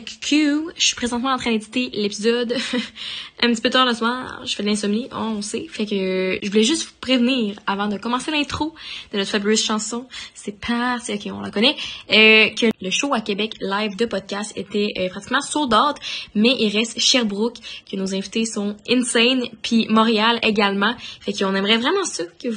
QQ. Je suis présentement en train d'éditer l'épisode un petit peu tard le soir. Je fais de l'insomnie, on sait. Fait que je voulais juste vous prévenir avant de commencer l'intro de notre fabuleuse chanson. C'est parti, ok, on la connaît. Que le show à Québec live de podcast était pratiquement sold out, mais il reste Sherbrooke, que nos invités sont insane, puis Montréal également. Fait qu'on aimerait vraiment ça, que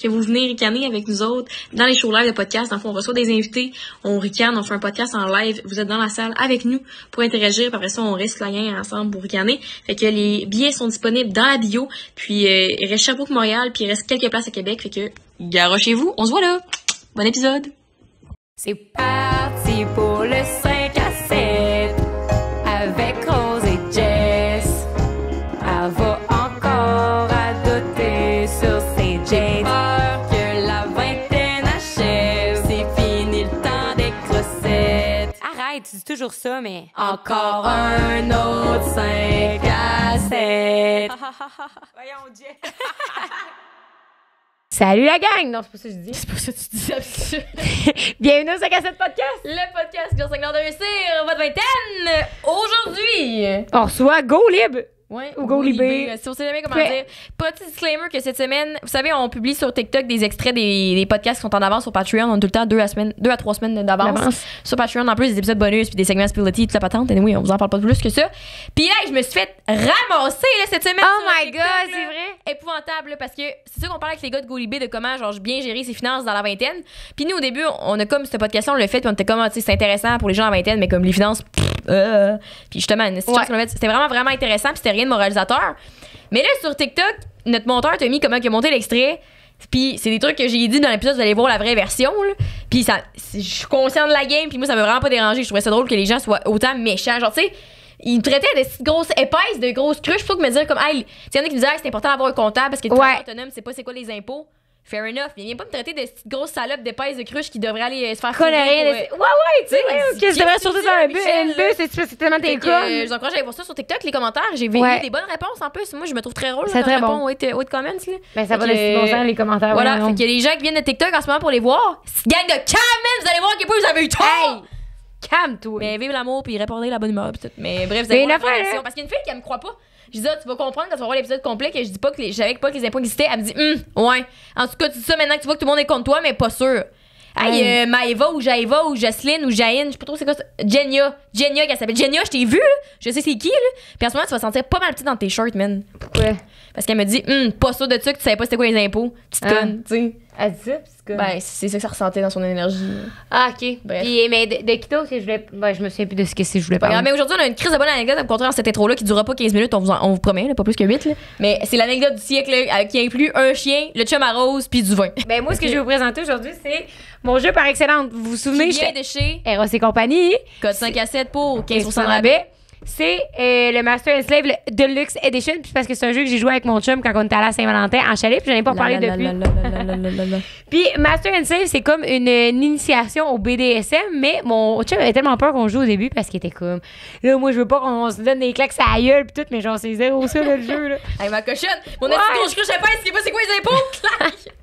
vous venez ricaner avec nous autres dans les shows live de podcast. Dans le fond, on reçoit des invités, on ricane, on fait un podcast en live. Vous êtes dans la salle avec nous pour interagir, puis après ça, on reste la gang ensemble pour ricaner. Fait que les billets sont disponibles dans la bio, puis il reste Sherbrooke, Montréal, puis il reste quelques places à Québec. Fait que garochez-vous, on se voit là. Bon épisode. C'est parti pour le 5 à 7 avec Rose et Jess. Elle va encore adoter sur ses jeans. Peur que la vingtaine achève, c'est fini le temps des crossettes. Arrête, tu dis toujours ça, mais... Encore un autre 5 à 7. Voyons, Jess. Salut la gang! Non, c'est pas ça que je dis. C'est pas ça que tu dis. Bienvenue au 5 à 7 podcast! Le podcast qui enseigne de réussir votre vingtaine. Aujourd'hui, On reçoit Go Libre! ouais, Ou Go Libé. Si on sait jamais comment Fait- dire. Petit disclaimer que cette semaine, vous savez, on publie sur TikTok des extraits des podcasts qui sont en avance sur Patreon. On a tout le temps 2 à 3 semaines d'avance. Sur Patreon, en plus des épisodes bonus puis des segments Spility, toute la patente. Oui, on vous en parle pas plus que ça. Puis là, je me suis fait ramasser là, cette semaine. Oh sur my TikTok, God, là. c'est vrai? Épouvantable, là, parce que c'est ça qu'on parle avec les gars de Golibé de comment genre bien gérer ses finances dans la vingtaine. Puis nous, au début, on a comme ce podcast-là, on l'a fait, puis on était comme, tu sais, c'est intéressant pour les gens en vingtaine, mais comme les finances, Puis justement, c'était vraiment intéressant, puis c'était rien de moralisateur. Mais là, sur TikTok, notre monteur t'a mis comment il a monté l'extrait. Puis c'est des trucs que j'ai dit dans l'épisode, vous allez voir la vraie version. Là. Puis je suis consciente de la game, puis moi, ça m'a vraiment pas dérangé. Je trouvais ça drôle que les gens soient autant méchants. Genre, tu sais, ils me traitaient de petites grosses épaisses, de grosses cruches, plutôt que me dire comme, hey, il y en a qui me disaient, c'est important d'avoir un comptable parce que tu es autonome, c'est pas c'est quoi les impôts. Fair enough. Il vient pas me traiter de petites grosses salopes d'épaisses de cruches qui devraient aller se faire Connais rien. pour, Ouais, tu sais, que je devrais surtout dans un bus. Michel, Un bus, c'est tellement tes con. je vous encourage à aller voir ça sur TikTok, les commentaires. J'ai vu Ouais. des bonnes réponses en plus. Moi, je me trouve très drôle. C'est très bon. Haute comments, là. Ben, ça va Fait de que, bon sens, les commentaires. Voilà, ouais, non. fait qu'il y a des gens qui viennent de TikTok en ce moment pour les voir. Gang de camels, vous allez voir à quel point vous avez eu tort. Hey! Calme-toi. Mais vive l'amour puis répondez la bonne humeur pis tout. Mais bref, vous Mais allez voir une la vraie affaire, version. là. Parce qu'il y a une fille qui me croit pas. Je dis, tu vas comprendre quand tu vas voir l'épisode complet que je dis pas que je savais pas que les impôts existaient. Elle me dit, ouais. En tout cas, tu dis ça maintenant que tu vois que tout le monde est contre toi, mais pas sûr. Hey, Maëva ou Jaëva ou Jocelyne ou Jaïne, je sais pas trop c'est quoi ça. Jennia, qu'elle s'appelle Jennia, je t'ai vu, là. Je sais c'est qui, là. Puis en ce moment, tu vas sentir pas mal petit dans tes shirts, man. Pourquoi? Parce qu'elle me dit, pas sûr de ça que tu savais pas c'était quoi les impôts. Petite conne, tu sais. Elle dit ça, c'est comme... Ben, c'est ça que ça ressentait dans son énergie. Ah, OK. Bref. Puis, mais de qui d'autre que je voulais... Ben, je me souviens plus de ce que c'est je voulais Pas grave, parler. mais aujourd'hui, on a une crise de bonne anecdote à me conter dans cette intro-là qui durera pas 15 minutes, on vous promet, là, pas plus que 8. Là. Mais c'est l'anecdote du siècle là, qui inclut un chien, le chum à rose, puis du vin. Ben, moi, ce que je vais vous présenter aujourd'hui, c'est mon jeu par excellence. Vous vous souvenez? Qui vient de chez Eros et compagnie. Code 5 à 7 pour 15% de 15% rabais. C'est le Master and Slave le Deluxe Edition. Puis parce que c'est un jeu que j'ai joué avec mon chum quand on était allé à Saint-Valentin en chalet. Puis j'en ai pas parlé depuis. Puis Master and Slave, c'est comme une initiation au BDSM. Mais mon chum avait tellement peur qu'on joue au début parce qu'il était comme... Là, moi, je veux pas qu'on se donne des claques à la gueule puis tout. Mais genre, c'est zéro ça, là, le jeu, là. Hey, ma cochonne, mon Ouais. attitude, je sais pas, c'est quoi les impôts?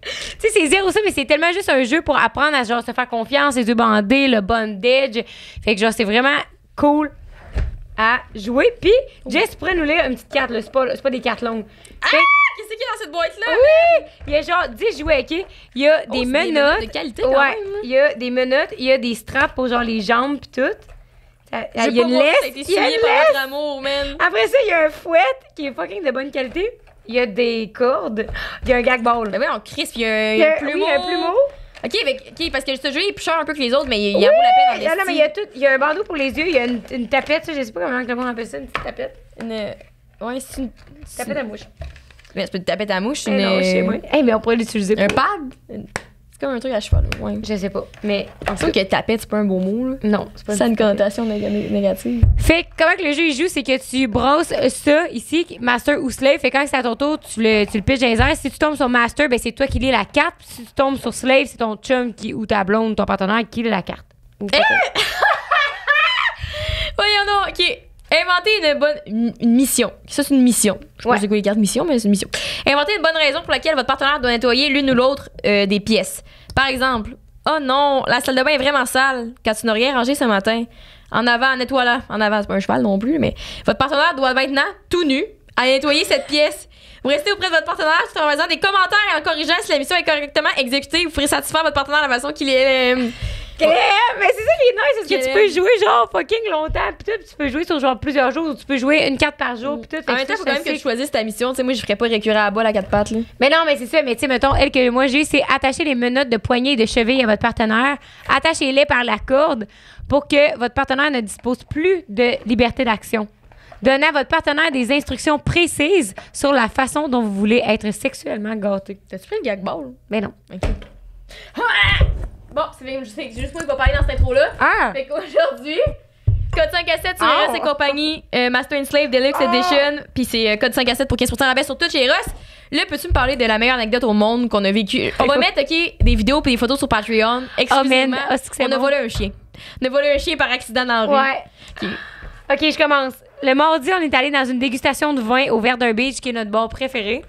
Tu sais, c'est zéro ça, mais c'est tellement juste un jeu pour apprendre à genre se faire confiance, les yeux bandés, le bondage. Fait que genre, c'est vraiment cool à jouer. Puis, Jess pourrait nous lire une petite carte, là. C'est pas des cartes longues. Ah! Fait- Qu'est-ce qu'il y a dans cette boîte-là? oui! Il y a genre 10 jouets, OK? Il y a des c'est menottes. de qualité, quand Ouais. même. Il y a des menottes, il y a des straps pour genre les jambes pis tout. Il y a une laisse. Ça a été Il y a une signé par laisse. votre amour, man. Après ça, il y a un fouet qui est fucking de bonne qualité. Il y a des cordes. Il y a un gag ball. Ben oui, on crispe, il y Il y a a un plumeau. oui, il y a un plumeau. OK, parce que ce jeu est plus cher un peu que les autres, mais il en vaut la peine en Non, mais il y a tout. Il y a un bandeau pour les yeux, il y a une tapette, ça, je sais pas comment le monde appelle ça, une petite tapette. Ouais, c'est une Tapette à mouche. Mais c'est pas une tapette à mouche, c'est Eh non, chez moi. Hey, mais on pourrait l'utiliser. un pour- pad. C'est comme un truc à cheval. Ouais. Je sais pas. Mais Je trouve que tapette, c'est pas un beau mot, là. non, c'est pas Ça a une tapette. connotation négative. Fait que comment que le jeu il joue, c'est que tu brosses ça ici, Master ou Slave. Fait que quand c'est à ton tour, tu le pitches dans les airs. Si tu tombes sur Master, ben c'est toi qui lis la carte. Puis si tu tombes sur Slave, c'est ton chum ou ta blonde, ton partenaire qui lit la carte. Ou Voyons donc, OK. Inventer une mission. Ça, c'est une mission. Je sais Ouais. pas c'est quoi les cartes mission, mais c'est une mission. Inventer une bonne raison pour laquelle votre partenaire doit nettoyer l'une ou l'autre des pièces. Par exemple, oh non, la salle de bain est vraiment sale quand tu n'as rien rangé ce matin. en avant, en nettoyant. En avant, c'est pas un cheval non plus, mais votre partenaire doit maintenant, tout nu, aller nettoyer cette pièce. Vous restez auprès de votre partenaire tout en faisant des commentaires et en corrigeant si la mission est correctement exécutée. Vous ferez satisfaire votre partenaire de la façon qu'il est. Mais c'est ça qui est nice, c'est que tu peux jouer genre fucking longtemps, pis tout, pis tu peux jouer sur genre plusieurs jours, ou tu peux jouer une carte par jour, pis tout. En même temps, il faut quand même que tu choisisses ta mission. Tu sais, moi, je ferais pas récurrer à bas la 4 pattes, là. Mais non, mais c'est ça. Mais tu sais, mettons, elle que moi j'ai, c'est attacher les menottes de poignet et de cheville à votre partenaire. Attachez-les par la corde pour que votre partenaire ne dispose plus de liberté d'action. Donnez à votre partenaire des instructions précises sur la façon dont vous voulez être sexuellement gâté. T'as-tu pris le gag ball? Mais non. OK. Bon, c'est juste moi qui va parler dans cette intro-là. Ah! Fait qu'aujourd'hui, code 5 à 7 sur Eros et compagnie, Master and Slave Deluxe Edition, puis c'est code 5 à 7 pour 15% rabais sur tout chez Eros. Là, peux-tu me parler de la meilleure anecdote au monde qu'on a vécue? On va mettre, OK, des vidéos puis des photos sur Patreon. Exclusivement, on a volé un chien. On a volé un chien par accident dans la rue. Ouais. OK, je commence. Le mardi, on est allé dans une dégustation de vin au Verdun Beach, qui est notre bar préféré.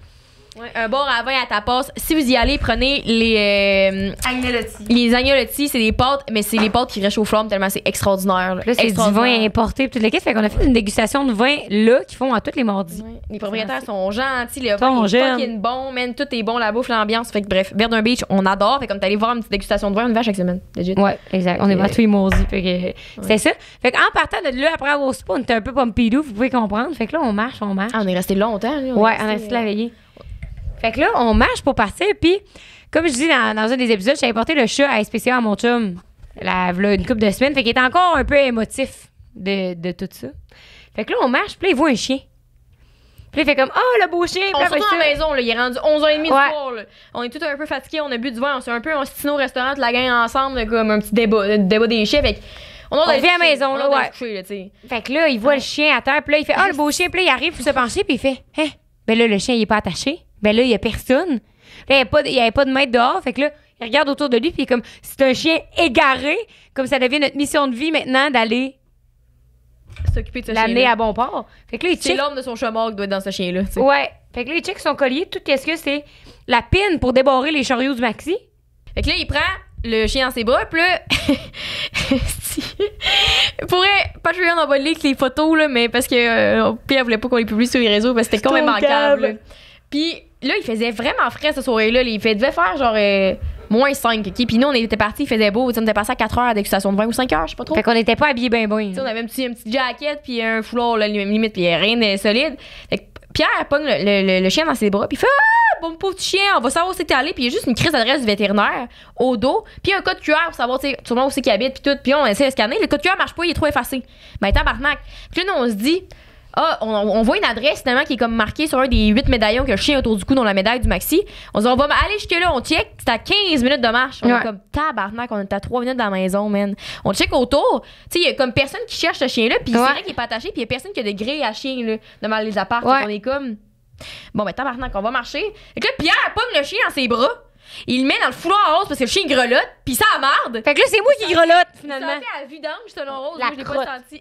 Ouais, un bar à vin à tapas. Si vous y allez, prenez les agnolotti. Les agnolotti, c'est des pâtes, mais c'est les pâtes qui réchauffent au flammes tellement c'est extraordinaire. Là, c'est du vin importé pis tout le kit. Fait qu'on a fait une dégustation de vin là qu'ils font à tous les mardis. Ouais. Les propriétaires sont gentils, le vin est fucking bon, man, tout est bon, la bouffe, l'ambiance. Fait que bref, Verdun Beach, on adore. Fait comme t'allais voir une petite dégustation de vin, on y va chaque semaine. Legit. Ouais, exact. On est pas tous les mardis. Fait que c'était ça. Fait qu'en partant de là, après avoir spa, on était un peu pompidou, vous pouvez comprendre. Fait que là, on marche. Ah, on est resté longtemps, là. Ouais, on a resté la veillée. Fait que là, on marche pour partir, puis comme je dis dans un des épisodes, j'avais porté le chat à SPCA à mon chum là, une couple de semaines, fait qu'il était encore un peu émotif de tout ça. Fait que là, on marche, puis là, il voit un chien. Puis là, il fait comme « Oh, le beau chien! » On se retrouve à la maison, là, il est rendu 11h30 du soir. Là. On est tous un peu fatigués, on a bu du vin, on s'est un peu stino au restaurant, toute la gang ensemble, comme un petit débat des chiens. Fait on vit à la maison, là, ouais. Coucher, là, fait que là, il voit le chien à terre, puis là, il fait « Oh, le beau chien! » Puis là, il arrive pour se pencher, puis il fait « Hein? » Ben là, le chien, il est pas attaché. Ben là, il y a personne. Là, il y avait pas de maître dehors. Fait que là, il regarde autour de lui, puis comme, c'est un chien égaré. Comme ça devient notre mission de vie maintenant d'aller s'occuper de ce l'amener à bon port. Fait que là, il c'est l'homme de son chemin qui doit être dans ce chien-là. T'sais. Ouais. Fait que là, il check son collier. Tout qu'est-ce que c'est la pine pour débarrer les chariots du maxi. Fait que là, il prend le chien dans ses bras, puis là... Pourrait Patreon on va lire les photos, là, mais parce que Pierre voulait pas qu'on les publie sur les réseaux, parce que c'était quand même manquable. Puis là, il faisait vraiment frais ce soir-là. Il devait faire genre moins 5. Okay? Puis nous, on était partis, il faisait beau. On était passé à 4 heures à dégustation de vin ou 5 heures, je sais pas trop. Fait qu'on était pas habillés ben. On avait un petit jacket, puis un foulard, là, limite, puis rien de solide. Fait que Pierre pogne le chien dans ses bras, puis il fait « Ah, bon pauvre petit chien, on va savoir où c'est que t'es allé. » Puis il y a juste une crise d'adresse du vétérinaire au dos, puis un code QR pour savoir sûrement où c'est qu'il habite, puis tout. Puis on essaie de scanner. Le code QR marche pas, il est trop effacé. Ben, tabarnak. Puis là, nous, on se dit « on voit une adresse finalement qui est comme marquée sur un des 8 médaillons que le chien autour du cou dans la médaille du maxi. » On se dit « On va aller jusque-là, on check. » C'est à 15 minutes de marche. On est comme tabarnak, on est à 3 minutes dans la maison, man. On check autour. Tu sais, il y a comme personne qui cherche ce chien-là, puis c'est vrai qu'il est pas attaché, puis il y a personne qui a de grille à chien, là, devant les apparts. On est comme... Bon, ben, tabarnak, on va marcher. Et que là, Pierre pogne le chien dans ses bras. Il le met dans le foulard rose parce que le chien grelotte, pis ça a marde. Fait que là, c'est moi qui grelotte, finalement. Il sentait à vidange, selon rose. La moi, je l'ai crotte. pas senti.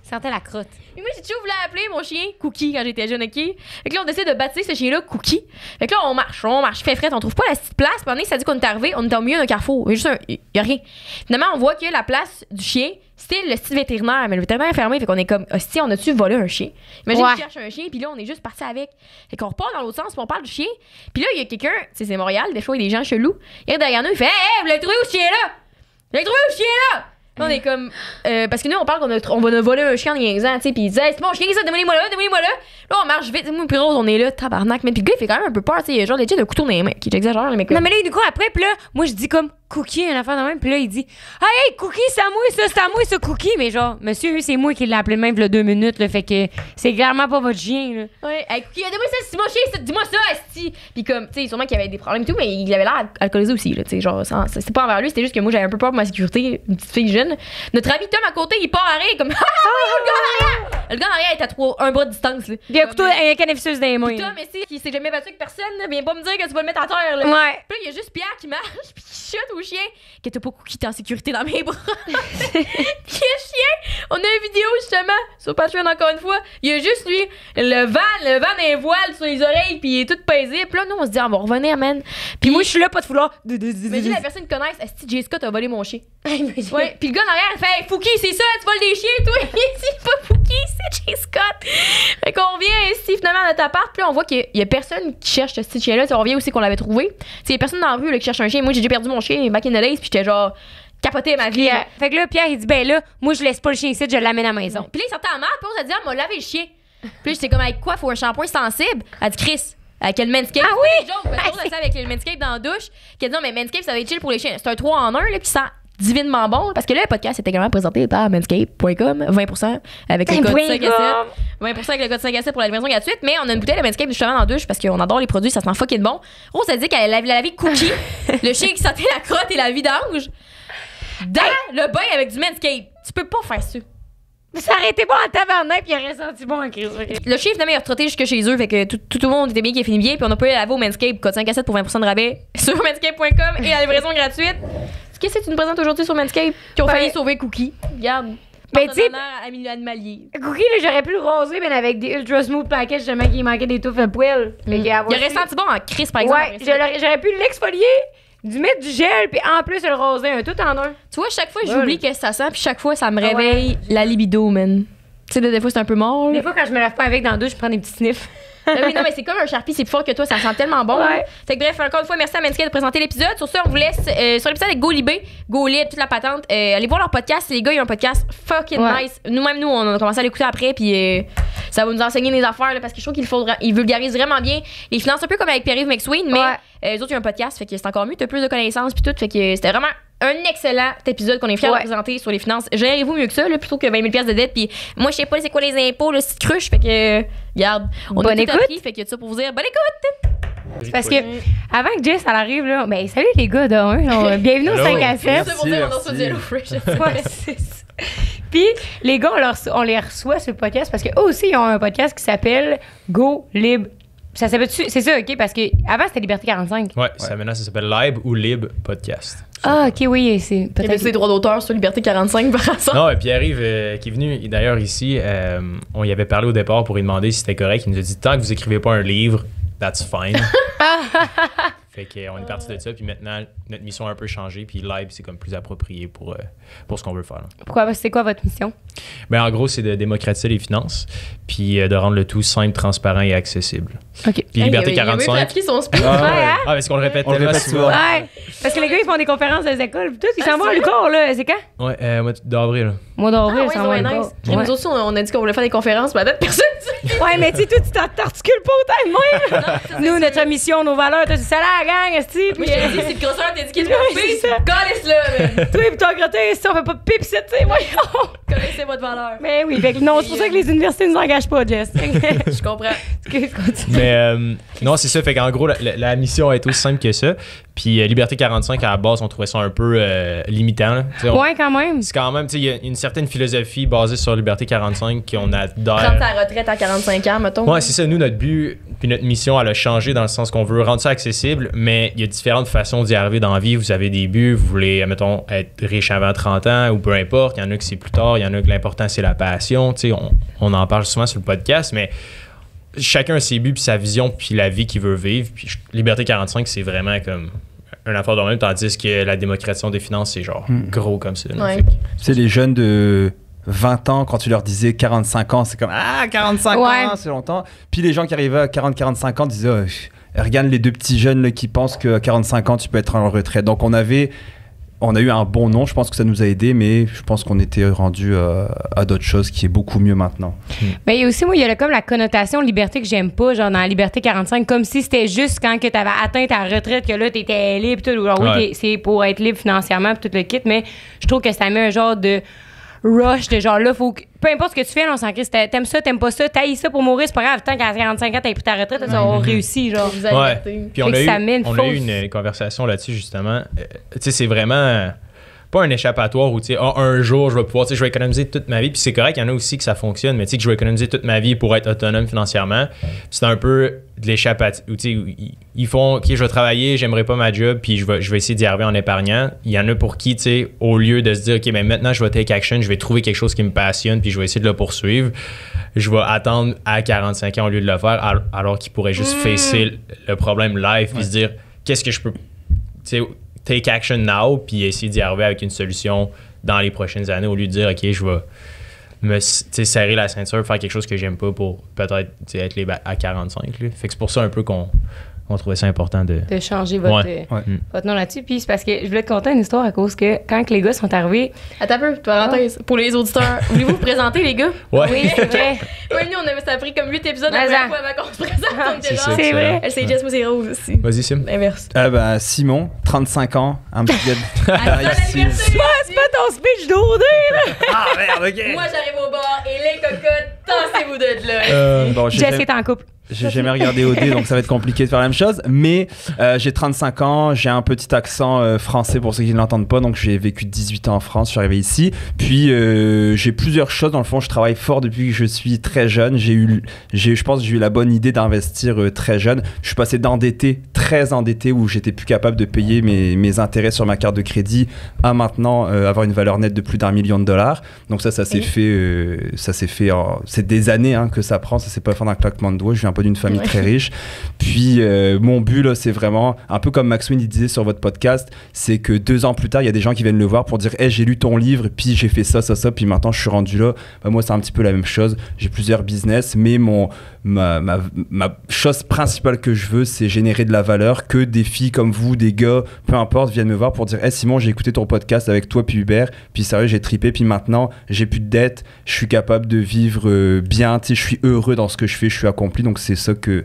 Sentait la crotte. Mais moi, j'ai toujours voulu appeler mon chien Cookie quand j'étais jeune, OK? Fait que là, on décide de baptiser ce chien-là Cookie. Fait que là, on marche, il fait frais, on trouve pas la petite place. Pendant ça dit qu'on est arrivé, on était au milieu d'un carrefour. Il y a rien. Finalement, on voit que la place du chien, c'était le site vétérinaire, mais le vétérinaire est fermé, fait qu'on est comme, hostie, on a-tu volé un chien? Imagine qu'il cherche un chien, puis là, on est juste parti avec. Fait qu'on repart dans l'autre sens, puis on parle du chien. Puis là, il y a quelqu'un, tu sais, c'est Montréal, des fois, il y a des gens chelous. Il est derrière nous, il fait, hey, vous l'avez trouvé où ce chien-là? Vous l'avez trouvé où ce chien-là? Là, on est comme, parce que nous, on parle qu'on va nous voler un chien en niaisant, tu sais, puis il dit, hey, c'est mon chien, ça, donnez-moi là. Là, on marche vite, moi, puis Rose, on est là, tabarnak, mais puis le gars, il fait quand même un peu peur, tu sais, genre, legit, un couteau dans les mains, qui j'exagère, mais comme. Non, mais là, du coup, après, puis là, moi, je dis comme Cookie, une affaire de même, puis là, il dit hey, Cookie, c'est à moi, ça, Cookie. Mais genre, monsieur, c'est moi qui l'ai appelé de même, il y a 2 minutes, là, fait que c'est clairement pas votre chien, là. Ouais, hey, Cookie, dis-moi ça, c'est mon chien, dis-moi ça, esti. Puis comme, tu sais, sûrement qu'il y avait des problèmes et tout, mais il avait l'air alcoolisé aussi, là, tu sais, genre, c'était pas envers lui, c'était juste que moi, j'avais un peu peur pour ma sécurité, une petite fille jeune. Notre ami Tom à côté, il part à rire, comme, ah, oui, le gars en arrière! Le gars en arrière est à un bras de distance. Là. Puis un couteau, un canneficeuse dans les mains. Puis Tom, mais qui s'est jamais battu avec personne, là, viens pas me dire que tu vas le mettre à terre. Là. Ouais. Puis là, il y a juste Pierre qui marche, puis qui chute au chien, que t'as pas Cookie, t'es en sécurité dans mes bras. Puis le chien, on a une vidéo justement sur Patreon encore une fois. Il y a juste lui, le vent d'un voile sur les oreilles, puis il est tout paisible. Puis là, nous, on se dit, on va revenir, man. Puis moi, je suis là, pas de foulard. Imagine la personne qui connaisse, est-ce que J. Scott a volé mon chien? Ouais. Puis le gars en arrière, il fait, hey, Fouki, c'est ça, tu voles des chiens, toi. C'est pas Fouki, c'est J. Scott. Fait qu'on revient ici, finalement, à notre appart. Puis là, on voit qu'il y a personne qui cherche ce petit chien-là. On revient aussi qu'on l'avait trouvé. Il y a personne dans la rue là, qui cherche un chien. Moi, j'ai déjà perdu mon chien back in the days, puis j'étais genre capoté ma vie. Fait que là, Pierre, il dit, ben là, moi, je laisse pas le chien ici, je l'amène à la maison. Puis là, il sortait en marre, puis on s'est dit, m'a lavé le chien. Puis là, j'étais comme, avec quoi, faut un shampoing sensible? Elle dit, Chris. Avec le Manscaped. Ah oui! C'est avec le Manscaped dans la douche. Qui a dit non, mais Manscaped, ça va être chill pour les chiens. C'est un 3 en 1 là, qui sent divinement bon. Parce que là, le podcast est également présenté par Manscaped.com. 20% avec le code 5 à 7. 20% avec le code 5 à 7 pour la livraison gratuite. Mais on a une bouteille de Manscaped justement dans la douche parce qu'on adore les produits, ça sent fucking bon. Rose a dit qu'elle avait lavé Cookie, le chien qui sentait la crotte et la vidange, dans le bain avec du Manscaped. Tu peux pas faire ça. Ça aurait été bon en tabarnak, puis il aurait senti bon en crise. Le chien, finalement, il a retrotté jusque chez eux. Fait que tout le monde était bien, qui a fini bien. Puis on a pu aller laver au Manscaped. Code 5 à 7 pour 20% de rabais sur manscaped.com et la livraison gratuite. Qu'est-ce que tu nous présentes aujourd'hui sur Manscaped? Qui ont failli sauver Cookie. Regarde. Ben, tu sais, à milieu animalier. Cookie, là, j'aurais pu le raser, mais avec des ultra smooth package, justement, qu'il manquait des touffes à poil. Il aurait senti bon en crise, par exemple. Ouais, j'aurais pu l'exfolier, du mettre du gel, puis en plus le raser, un tout en un. Tu vois, chaque fois, j'oublie que ça sent, puis chaque fois, ça me réveille la libido, man. Tu sais, des fois, c'est un peu mort. Là. Des fois, quand je me lave pas avec dans la douche, je prends des petits sniffs. Oui, non, mais c'est comme un Sharpie, c'est plus fort que toi, ça sent tellement bon. Ouais. Fait que bref, encore une fois, merci à Manscaped de présenter l'épisode. Sur ce, on vous laisse sur l'épisode avec GoLibé, GoLib, toute la patente. Allez voir leur podcast, les gars, ils ont un podcast fucking nice. Nous-mêmes, on a commencé à l'écouter après, puis ça va nous enseigner des affaires, là, parce que je trouve qu'ils vulgarisent vraiment bien les finances, un peu comme avec Pierre-Yves McSween, mais eux autres, ils ont un podcast, fait que c'est encore mieux, t'as plus de connaissances, puis tout, fait que c'était vraiment un excellent épisode qu'on est fiers de présenter sur les finances. Gérez-vous mieux que ça, là, plutôt que 20 000 de dette. Puis moi, je sais pas c'est quoi les impôts, le site cruche. Fait que, regarde, on a tout appris. Fait que ça pour vous dire, bonne écoute! Parce que, avant que Jess, elle arrive, là, ben, salut les gars de 1. Bienvenue au 5 à 7. C'est pour dire, on a Yellow Fresh. Puis, les gars, on les reçoit sur le podcast parce qu'eux aussi, ils ont un podcast qui s'appelle Go Lib. Ça s'appelle, c'est ça, OK? Parce que avant c'était Liberté 45. Ouais, maintenant, ça s'appelle Lib ou Lib Podcast. Ah, OK, oui, c'est peut-être. Il y a des droits d'auteur sur Liberté 45, par exemple. Non, et Pierre-Yves, qui est venu d'ailleurs ici, on y avait parlé au départ pour lui demander si c'était correct. Il nous a dit tant que vous écrivez pas un livre, that's fine. Fait qu'on est parti de ça, puis maintenant, notre mission a un peu changé, puis Live, c'est comme plus approprié pour ce qu'on veut faire. Là. Pourquoi? C'est quoi votre mission? Ben, en gros, c'est de démocratiser les finances, puis de rendre le tout simple, transparent et accessible. OK. Puis Liberté 45... Il a son speech. Ah, parce qu'on le répète tellement souvent. Ouais, parce que les gars, ils font des conférences dans les écoles, puis tout, ils s'en vont à Lucor, là. C'est quand? Ouais, mois d'avril. Mois d'avril, ça va nice. Nous aussi, on a dit qu'on voulait faire des conférences, mais personne ouais, mais tu sais, toi, tu t'articules pas autant que moi. Nous, notre mission, nos valeurs, t'as dit ça là, la gang, esti. Oui, j'ai dit, c'est le grosseur, t'as dit qu'il est trop Connaissez-le, toi, pis ton grottin, si on fait pas de pipe, tu sais, voyons. Connaissez votre valeur. Mais oui, fait que non, c'est pour ça que les universités nous engagent pas, Jess. Je comprends. Mais non, c'est ça. Fait qu'en gros, la mission est aussi simple que ça. Puis Liberté 45, à la base, on trouvait ça un peu limitant. Ouais, quand même. C'est quand même, tu sais, il y a une certaine philosophie basée sur Liberté 45 qu'on adhère. Prendre ta retraite à 45 ans, mettons. Ouais, c'est ça. Nous, notre but puis notre mission, elle a changé dans le sens qu'on veut rendre ça accessible, mais il y a différentes façons d'y arriver dans la vie. Vous avez des buts, vous voulez, mettons, être riche avant 30 ans ou peu importe. Il y en a que c'est plus tard, il y en a que l'important, c'est la passion. Tu sais, on en parle souvent sur le podcast, mais chacun a ses buts puis sa vision puis la vie qu'il veut vivre. Puis Liberté 45, c'est vraiment comme un affaire de même, tandis que la démocratisation des finances, c'est genre gros comme ça. Ouais. C'est les jeunes de 20 ans, quand tu leur disais 45 ans, c'est comme « Ah, 45 ans, c'est longtemps ». Puis les gens qui arrivaient à 40-45 ans disaient regarde les deux petits jeunes là, qui pensent qu'à 45 ans, tu peux être en retraite ». Donc on a eu un bon nom, je pense que ça nous a aidés, mais je pense qu'on était rendu à d'autres choses qui est beaucoup mieux maintenant. Mais il y a aussi, moi, il y a comme la connotation de liberté que j'aime pas, genre dans la Liberté 45, comme si c'était juste quand que t'avais atteint ta retraite que là, t'étais libre, tout. Genre, oui, c'est pour être libre financièrement, puis tout le kit, mais je trouve que ça met un genre de rush de genre là, faut que, peu importe ce que tu fais, là, on s'en crisse, t'aimes ça, t'aimes pas ça, t'haïs ça pour mourir, c'est pas grave, tant qu'à 45 ans, t'as pris ta retraite, ça va réussi, genre. Ouais. Puis on a eu une conversation là-dessus, justement. Tu sais, c'est vraiment pas un échappatoire où, tu sais, un jour, je vais pouvoir, tu sais, je vais économiser toute ma vie. Puis c'est correct, il y en a aussi que ça fonctionne, mais tu sais, que je vais économiser toute ma vie pour être autonome financièrement. C'est un peu de l'échappatoire. Tu sais, ils font, OK, je vais travailler, j'aimerais pas ma job, puis je vais essayer d'y arriver en épargnant. Il y en a pour qui, tu sais, au lieu de se dire, OK, mais maintenant, je vais take action, je vais trouver quelque chose qui me passionne, puis je vais essayer de le poursuivre. Je vais attendre à 45 ans au lieu de le faire, alors qu'ils pourraient juste facer le problème live, puis se dire, qu'est-ce que je peux, tu sais, take action now, puis essayer d'y arriver avec une solution dans les prochaines années, au lieu de dire, OK, je vais me serrer la ceinture, faire quelque chose que j'aime pas pour peut-être être libre à 45. Là. Fait que c'est pour ça un peu qu'on trouvait ça important de changer votre nom là-dessus. Puis c'est parce que je voulais te conter une histoire à cause que quand les gars sont arrivés... Attends un peu, parenthèse, pour les auditeurs. Voulez-vous vous présenter, les gars? Ouais. Oui, c'est vrai. Oui, nous, ça a pris comme 8 épisodes avant qu'on se présente. On était genre, C'est vrai. Elle, c'est Jess, moi, c'est Rose aussi. Vas-y, Sim. L'inverse. Simon, 35 ans, un petit gars C'est pas ton speech d'OD, là! Ah merde, ok! Moi, j'arrive au bar et les cocottes, tassez-vous de là. Bon, Jess est en couple. J'ai jamais regardé OD, donc ça va être compliqué de faire la même chose. Mais j'ai 35 ans, j'ai un petit accent français pour ceux qui ne l'entendent pas. Donc j'ai vécu 18 ans en France, je suis arrivé ici. Puis j'ai plusieurs choses. Dans le fond, je travaille fort depuis que je suis très jeune. Je pense que j'ai eu la bonne idée d'investir très jeune. Je suis passé d'endetté, très endetté, où j'étais plus capable de payer mes intérêts sur ma carte de crédit, à maintenant avoir une valeur nette de plus $1 million. Donc ça s'est fait. C'est des années que ça prend. Ça s'est pas fait d'un claquement de doigts. Je viens pas d'une famille très riche. Puis mon but là, c'est vraiment un peu comme Max Wynn il disait sur votre podcast, c'est que 2 ans plus tard, il y a des gens qui viennent le voir pour dire hey, j'ai lu ton livre, puis j'ai fait ça, puis maintenant je suis rendu là. Ben, moi, c'est un petit peu la même chose. J'ai plusieurs business, mais ma chose principale que je veux, c'est générer de la valeur, que des filles comme vous, des gars, peu importe, viennent me voir pour dire hey Simon, j'ai écouté ton podcast avec toi puis Hubert, puis sérieux, j'ai trippé, puis maintenant j'ai plus de dettes, je suis capable de vivre bien, tu sais, je suis heureux dans ce que je fais, je suis accompli. Donc c'est ça que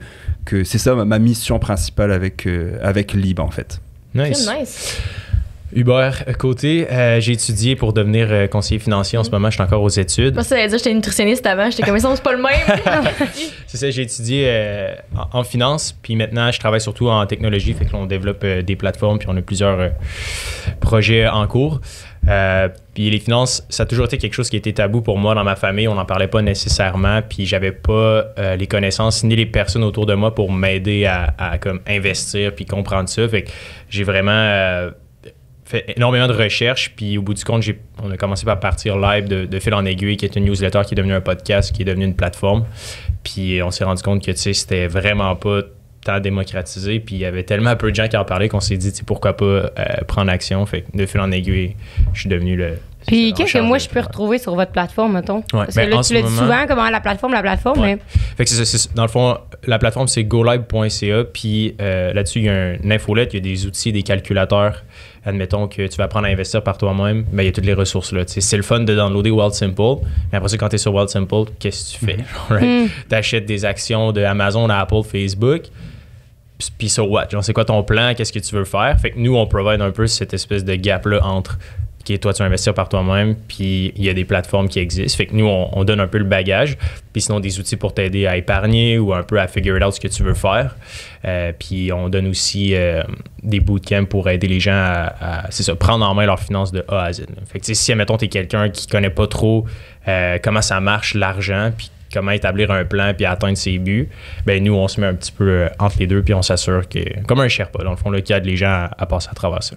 c'est ça ma mission principale avec Lib en fait. Nice. Hubert, côté, j'ai étudié pour devenir conseiller financier en ce moment, je suis encore aux études. Moi, ça veut dire que j'étais nutritionniste avant, j'étais comme ça, c'est pas le même. C'est ça, j'ai étudié en finance, puis maintenant je travaille surtout en technologie, fait que là, on développe des plateformes, puis on a plusieurs projets en cours. Puis les finances, ça a toujours été quelque chose qui était tabou pour moi dans ma famille. On n'en parlait pas nécessairement, puis j'avais pas les connaissances ni les personnes autour de moi pour m'aider à comme investir puis comprendre ça. Fait que j'ai vraiment fait énormément de recherches, puis au bout du compte, on a commencé par partir live de fil en aiguille, qui est une newsletter, qui est devenue un podcast, qui est devenu une plateforme. Puis on s'est rendu compte que c'était vraiment pas tant démocratisé, puis il y avait tellement peu de gens qui en parlaient qu'on s'est dit pourquoi pas prendre action. Fait que de fil en aiguille, je suis devenu le... Puis qu'est-ce que moi je peux retrouver sur votre plateforme, mettons? Ouais, Parce que là, tu l'as dit souvent, comment la plateforme, ouais. mais... Fait que dans le fond, la plateforme, c'est golib.ca, puis là-dessus, il y a une infolette, il y a des outils, des calculateurs. Admettons que tu vas apprendre à investir par toi-même, ben, il y a toutes les ressources là. T'sais, c'est le fun de downloader Wealthsimple, mais après ça, quand tu es sur Wealthsimple, qu'est-ce que tu fais? Right? Tu achètes des actions de Amazon, Apple, Facebook, puis so what? Genre, c'est quoi ton plan? Qu'est-ce que tu veux faire? Fait que nous, on provide un peu cette espèce de gap-là entre toi, tu vas investir par toi-même, puis il y a des plateformes qui existent. Fait que nous, on donne un peu le bagage, puis sinon des outils pour t'aider à épargner ou un peu à figure out ce que tu veux faire. Puis on donne aussi des bootcamps pour aider les gens à c'est ça, prendre en main leurs finances de A à Z. Fait que si, admettons, t'es quelqu'un qui connaît pas trop comment ça marche l'argent, puis comment établir un plan puis atteindre ses buts, ben nous, on se met un petit peu entre les deux, puis on s'assure que, comme un Sherpa, dans le fond, là, qui aide les gens à passer à travers ça.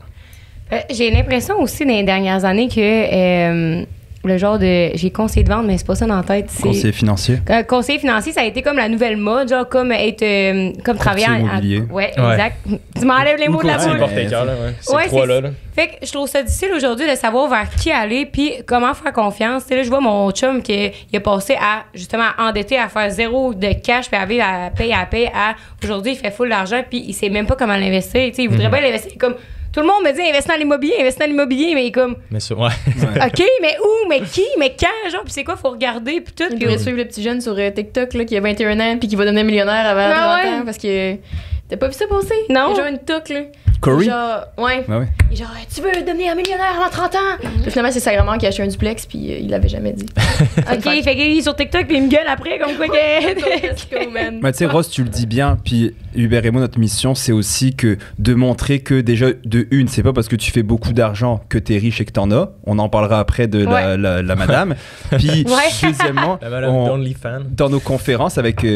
J'ai l'impression aussi dans les dernières années que le genre de... J'ai conseiller de vente, mais c'est pas ça dans la tête. C'est, conseiller financier. Conseiller financier, ça a été comme la nouvelle mode, genre comme être... comme travailler immobilier. Ouais, exact. Tu m'enlèves les mots de la bouche. bouche. C'est ouais, trois-là. Là. Fait que je trouve ça difficile aujourd'hui de savoir vers qui aller puis comment faire confiance. T'sais, là, je vois mon chum qui il a passé à, justement, endetté à faire 0 de cash puis à vivre à paye à aujourd'hui, il fait full d'argent puis il sait même pas comment l'investir. T'sais, il voudrait bien l'investir comme... Tout le monde me dit investir dans l'immobilier, mais comme... Mais ça, ouais. OK, mais où, mais qui, mais quand, genre, puis c'est quoi, faut regarder, puis tout. Il devrait suivre le petit jeune sur TikTok, là, qui a 21 ans, puis qui va devenir millionnaire avant 30 ans, parce que... T'as pas vu ça passer? Non. Il y a genre une touque, là. Corey? Genre, ouais. Ouais. Et genre, tu veux devenir un millionnaire avant 30 ans? Puis finalement, c'est Sagrament qui a acheté un duplex, puis il l'avait jamais dit. OK, fait qu'il est sur TikTok puis il me gueule après comme quoi que... Let's go, man. Mais tu sais, Ross, tu le dis bien, puis Hubert et moi, notre mission, c'est aussi que de montrer que déjà, de une, c'est pas parce que tu fais beaucoup d'argent que t'es riche et que t'en as. On en parlera après de la madame. Puis, deuxièmement, La madame d'OnlyFans. dans nos conférences, avec,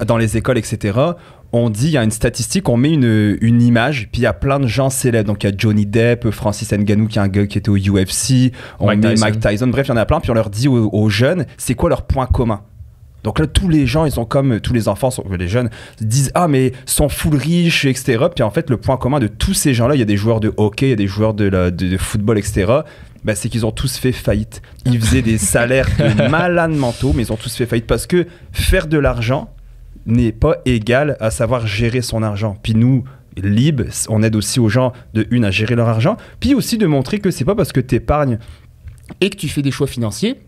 dans les écoles, etc., on dit, il y a une statistique, on met une image, puis il y a plein de gens célèbres. Donc il y a Johnny Depp, Francis Ngannou, qui est un gars qui était au UFC, on met Mike Tyson, bref, il y en a plein, puis on leur dit aux jeunes, c'est quoi leur point commun? Donc là, tous les gens, ils ont comme, tous les enfants, les jeunes, disent, ah, mais sont full riches, etc. Puis en fait, le point commun de tous ces gens-là, il y a des joueurs de hockey, il y a des joueurs de football, etc., bah, c'est qu'ils ont tous fait faillite. Ils faisaient des salaires de malades mentaux, mais ils ont tous fait faillite parce que faire de l'argent n'est pas égal à savoir gérer son argent. Puis nous, Lib, on aide aussi aux gens de une à gérer leur argent, puis aussi de montrer que c'est pas parce que tu épargnes et que tu fais des choix financiers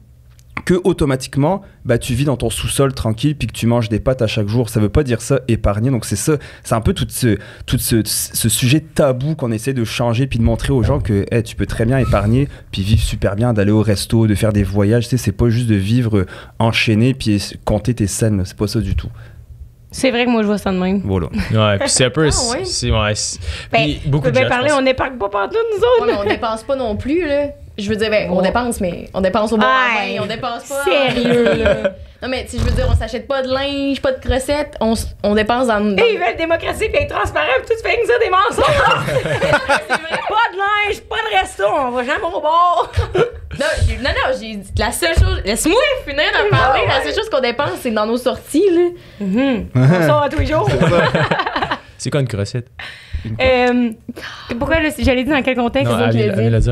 que automatiquement bah, tu vis dans ton sous-sol tranquille puis que tu manges des pâtes à chaque jour. Ça veut pas dire ça, épargner. Donc c'est ça, c'est un peu tout ce sujet tabou qu'on essaie de changer puis de montrer aux gens que hey, tu peux très bien épargner puis vivre super bien, d'aller au resto, de faire des voyages. Tu sais, c'est pas juste de vivre enchaîné puis compter tes scènes, là. C'est pas ça du tout. C'est vrai que moi, je vois ça de même. Voilà. Ouais, puis c'est un peu. Ah, ouais. Ben, beaucoup tu de peux bien gens, parler, je pense. on n'épargne pas partout, nous autres. Ouais, mais on dépense pas non plus, là. Je veux dire, ben, on dépense, mais on dépense au bon Aïe. vin, on dépense pas. Sérieux, là. Non, mais tu sais, je veux dire, on s'achète pas de linge, pas de crosettes, on dépense dans. Hey, ils veulent démocratie puis être transparent puis tout fait que ça des mensonges. C'est vrai. Pas de linge, pas de resto, on va jamais au bar. Non, j'ai dit la seule chose. Laisse-moi finir de parler. La seule chose qu'on dépense, c'est dans nos sorties, là. On sort à tous les jours. C'est quoi une crossette? Pourquoi, là, j'allais dire dans quel contexte? Non, ça que je l'ai elle a dit.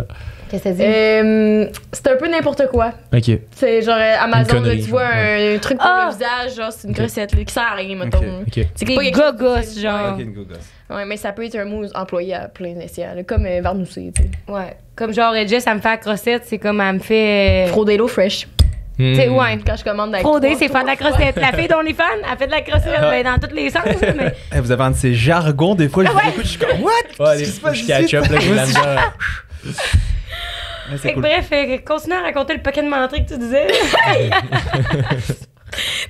Qu'est-ce que ça dit? C'est un peu n'importe quoi. Ok. C'est genre Amazon, là, connerie, tu vois genre. un truc pour Ah! le visage, genre c'est une crossette là, qui sert à rien, mettons. Ok. C'est Des pas quelque chose de gogos, facile. genre. Ok, une gogosse. Ouais, mais ça peut être un mot employé à plein d'essais, là, comme Varnousser, tu sais. Ouais. Comme genre, Jess, elle me fait la crossette, c'est comme elle me fait. Frauder l'eau fresh. C'est ouais. Quand je commande avec Frauder, trois c'est faire de la tours. crossette. La fille d'OnlyFans, elle fait de la crossette ben, dans tous les sens. Mais... Hey, vous avez un de ces jargons, des fois, je vous écoute, je suis comme, what? Ouais, Qu'est-ce qui se passe je ici? catch up, là, j'ai de la misère. Ouais, Fait c'est que cool. bref, continue à raconter le paquet de menteries que tu disais.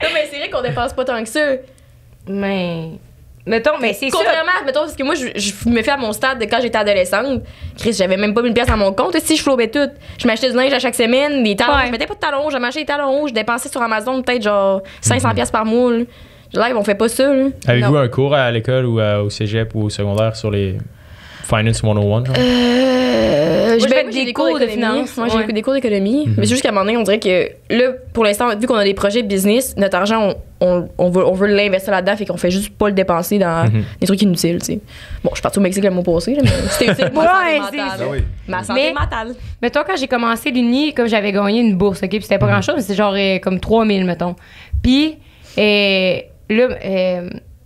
Non, mais c'est vrai qu'on dépense pas tant que ça. Mais. Mettons, mais c'est ça. Contrairement, mettons, parce que moi, je me fais à mon stade de quand j'étais adolescente. Chris, j'avais même pas 1000 pièces dans mon compte. Si je flobais tout, je m'achetais du linge à chaque semaine, des talons. Ouais. Je mettais pas de talons, je m'achetais des talons. Je dépensais sur Amazon peut-être genre 500 pièces par mois. Là. Live, on fait pas ça. Là. Avez-vous Non. un cours à l'école ou au cégep ou au secondaire sur les Finance 101? Genre? J'ai fait ben, des des cours cours de d'économie. finance, Moi, ouais. j'ai des cours d'économie. Mais c'est juste qu'à un moment donné, on dirait que là, pour l'instant, vu qu'on a des projets business, notre argent, on veut l'investir là-dedans, fait qu'on fait juste pas le dépenser dans des trucs inutiles, tu sais. Bon, je suis partie au Mexique le mois passé, là, mais c'était utile pour ma santé Ouais, mentale. c'est Ah oui. Ma santé Mais- mentale. Mettons, quand j'ai commencé l'Uni, comme j'avais gagné une bourse, OK, puis c'était pas grand-chose, mais c'était genre comme 3000, mettons. Puis, là,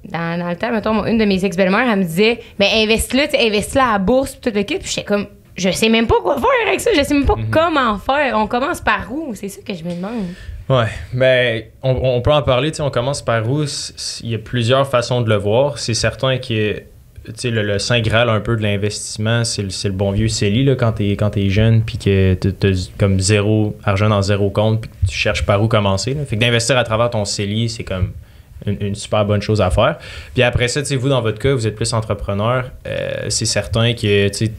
dans le temps, mettons, une de mes ex-belles-mères, elle me disait, mais investis-là, tu sais, investis-là à la bourse, puis tout le kit. Puis j'étais comme, je sais même pas quoi faire avec ça, je sais même pas comment faire. On commence par où? C'est ça que je me demande. Ouais, ben, on peut en parler, tu sais, on commence par où? Il y a plusieurs façons de le voir. C'est certain que, tu sais, le saint graal un peu de l'investissement, c'est le bon vieux CELI, là, quand t'es jeune, puis que t'as comme zéro argent dans zéro compte, puis que tu cherches par où commencer, là. Fait que d'investir à travers ton CELI, c'est comme une super bonne chose à faire. Puis après ça, tu sais, vous, dans votre cas, vous êtes plus entrepreneur, c'est certain que, tu sais,